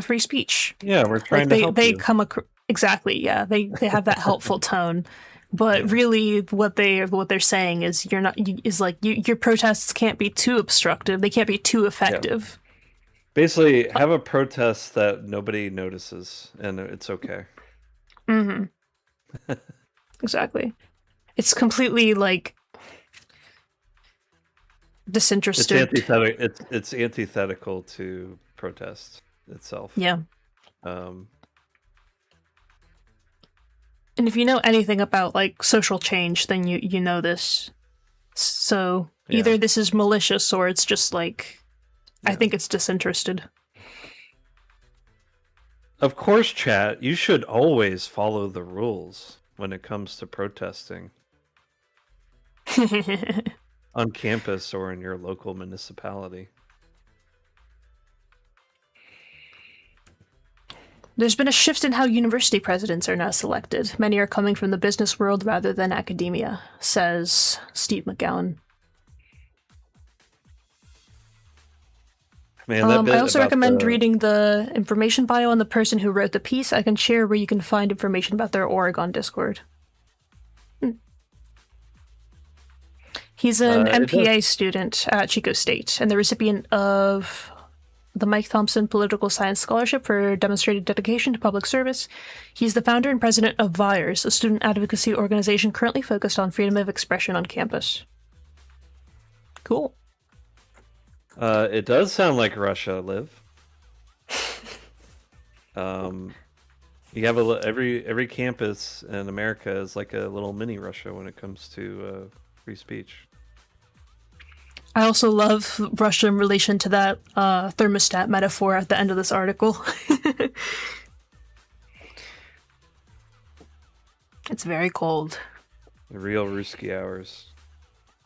free speech. Yeah, we're trying Like to help they you. come exactly, yeah. They have that helpful tone. But really, what they're saying is your protests can't be too obstructive. They can't be too effective. Basically, have a protest that nobody notices, and it's okay. Mm-hmm. Exactly. It's completely like disinterested. It's antithetical to protest itself. Yeah. And if you know anything about like social change, then you know this. So either this is malicious or it's just like, I think it's disinterested. Of course, chat, you should always follow the rules when it comes to protesting on campus or in your local municipality. There's been a shift in how university presidents are now selected. Many are coming from the business world rather than academia, says Steve McGowan. Man, I also recommend reading the information bio on the person who wrote the piece. I can share where you can find information about their Oregon Discord. He's an MPA student at Chico State and the recipient of the Mike Thompson Political Science Scholarship for demonstrated dedication to public service. He's the founder and president of VIRES, a student advocacy organization currently focused on freedom of expression on campus. Cool. It does sound like Russia, Liv. You have every campus in America is like a little mini Russia when it comes to free speech. I also love Russia in relation to that thermostat metaphor at the end of this article. It's very cold. The real Ruski hours.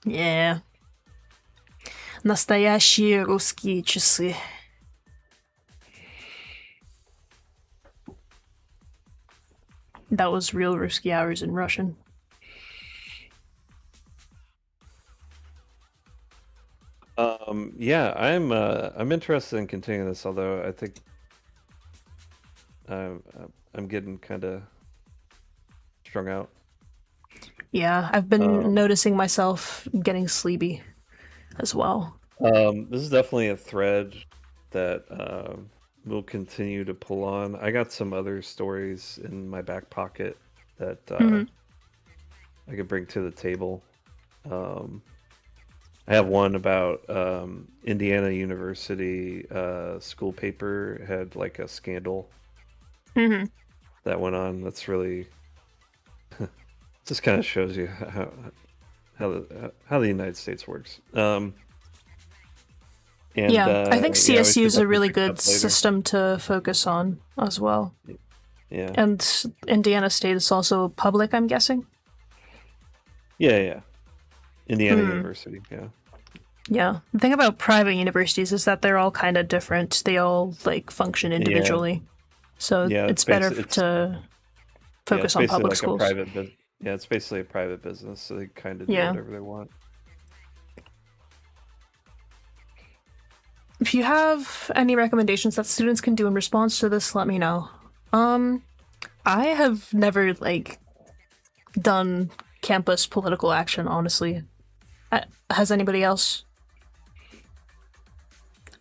Yeah. Настоящие русские часы. That was real Ruski hours in Russian. Yeah, I'm interested in continuing this, although I think I'm getting kind of strung out. Yeah, I've been noticing myself getting sleepy as well. This is definitely a thread that we'll continue to pull on. I got some other stories in my back pocket that I could bring to the table. I have one about Indiana University school paper had like a scandal that went on. That's really just kind of shows you how the United States works. I think CSU is a really good system to focus on as well. Yeah, and Indiana State is also public, I'm guessing. Yeah. Indiana University, yeah. Yeah. The thing about private universities is that they're all kind of different. They all like function individually. So it's better to focus on public schools. It's basically a private business, so they kind of do whatever they want. if you have any recommendations that students can do in response to this, let me know. I have never, like, done campus political action, honestly. Has anybody else?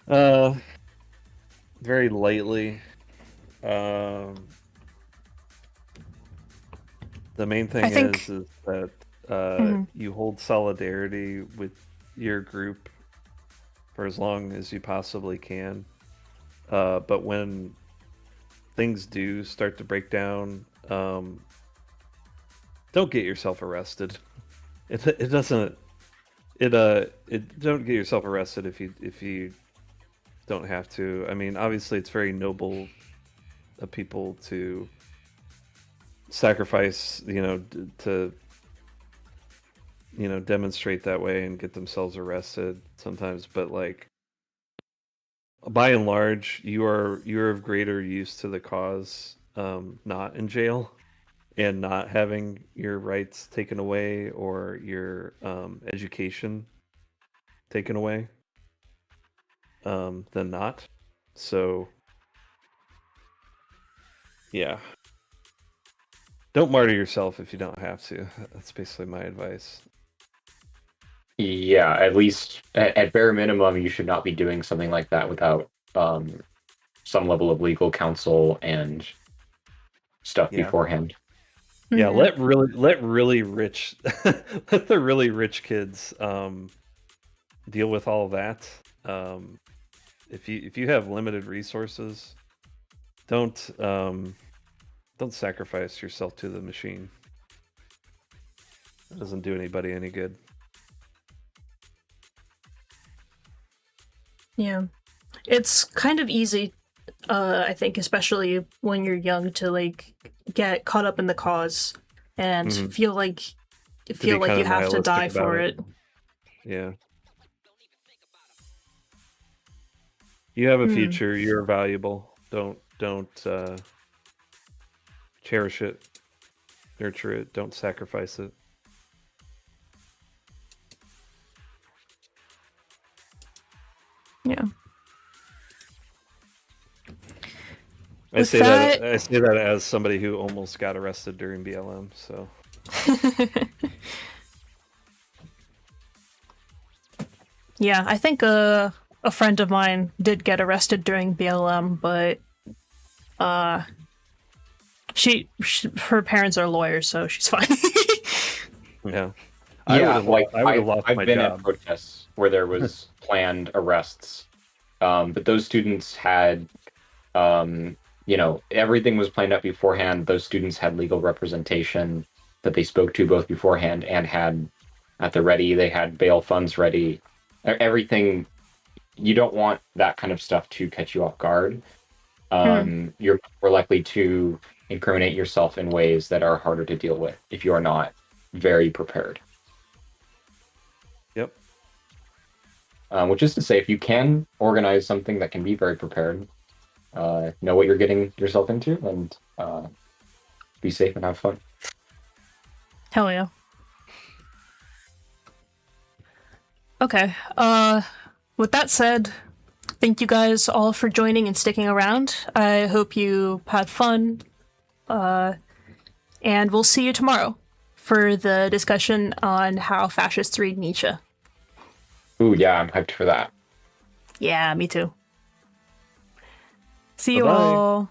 Very lightly. The main thing I think- is that Mhm. you hold solidarity with your group for as long as you possibly can. But when things do start to break down, don't get yourself arrested. It doesn't. It don't get yourself arrested if you don't have to. I mean, obviously, it's very noble of people to sacrifice, to demonstrate that way and get themselves arrested sometimes. But like, by and large, you're of greater use to the cause, not in jail and not having your rights taken away or your education taken away, than not. So yeah, don't martyr yourself if you don't have to. That's basically my advice. Yeah, at least at bare minimum, you should not be doing something like that without some level of legal counsel and stuff Yeah. beforehand. Yeah, Mhm. let really rich let the really rich kids deal with all of that. If you have limited resources, don't sacrifice yourself to the machine. It doesn't do anybody any good. Yeah. It's kind of easy, I think, especially when you're young, to like get caught up in the cause and Mhm. feel like To be kind you of have to die nihilistic about for it. it. Yeah. You have a Hmm. future. You're valuable. Don't cherish it, nurture it. Don't sacrifice it. Yeah. I With say that, that I say that as somebody who almost got arrested during BLM. So yeah, I think a friend of mine did get arrested during BLM, but uh, her parents are lawyers, so she's fine. yeah, Yeah, like I would have lost I've my been at job. protests where there was planned arrests, but those students had, everything was planned out beforehand. Those students had legal representation that they spoke to both beforehand and had at the ready. They had bail funds ready. Everything. You don't want that kind of stuff to catch you off guard. Hmm. You're more likely to incriminate yourself in ways that are harder to deal with if you are not very prepared. Yep. Which is to say, if you can organize something that can be very prepared, know what you're getting yourself into, and be safe and have fun. Hell yeah. Okay. With that said, thank you guys all for joining and sticking around. I hope you had fun. And we'll see you tomorrow for the discussion on how fascists read Nietzsche. Ooh, yeah, I'm hyped for that. Yeah, me too. See you Bye-bye. all.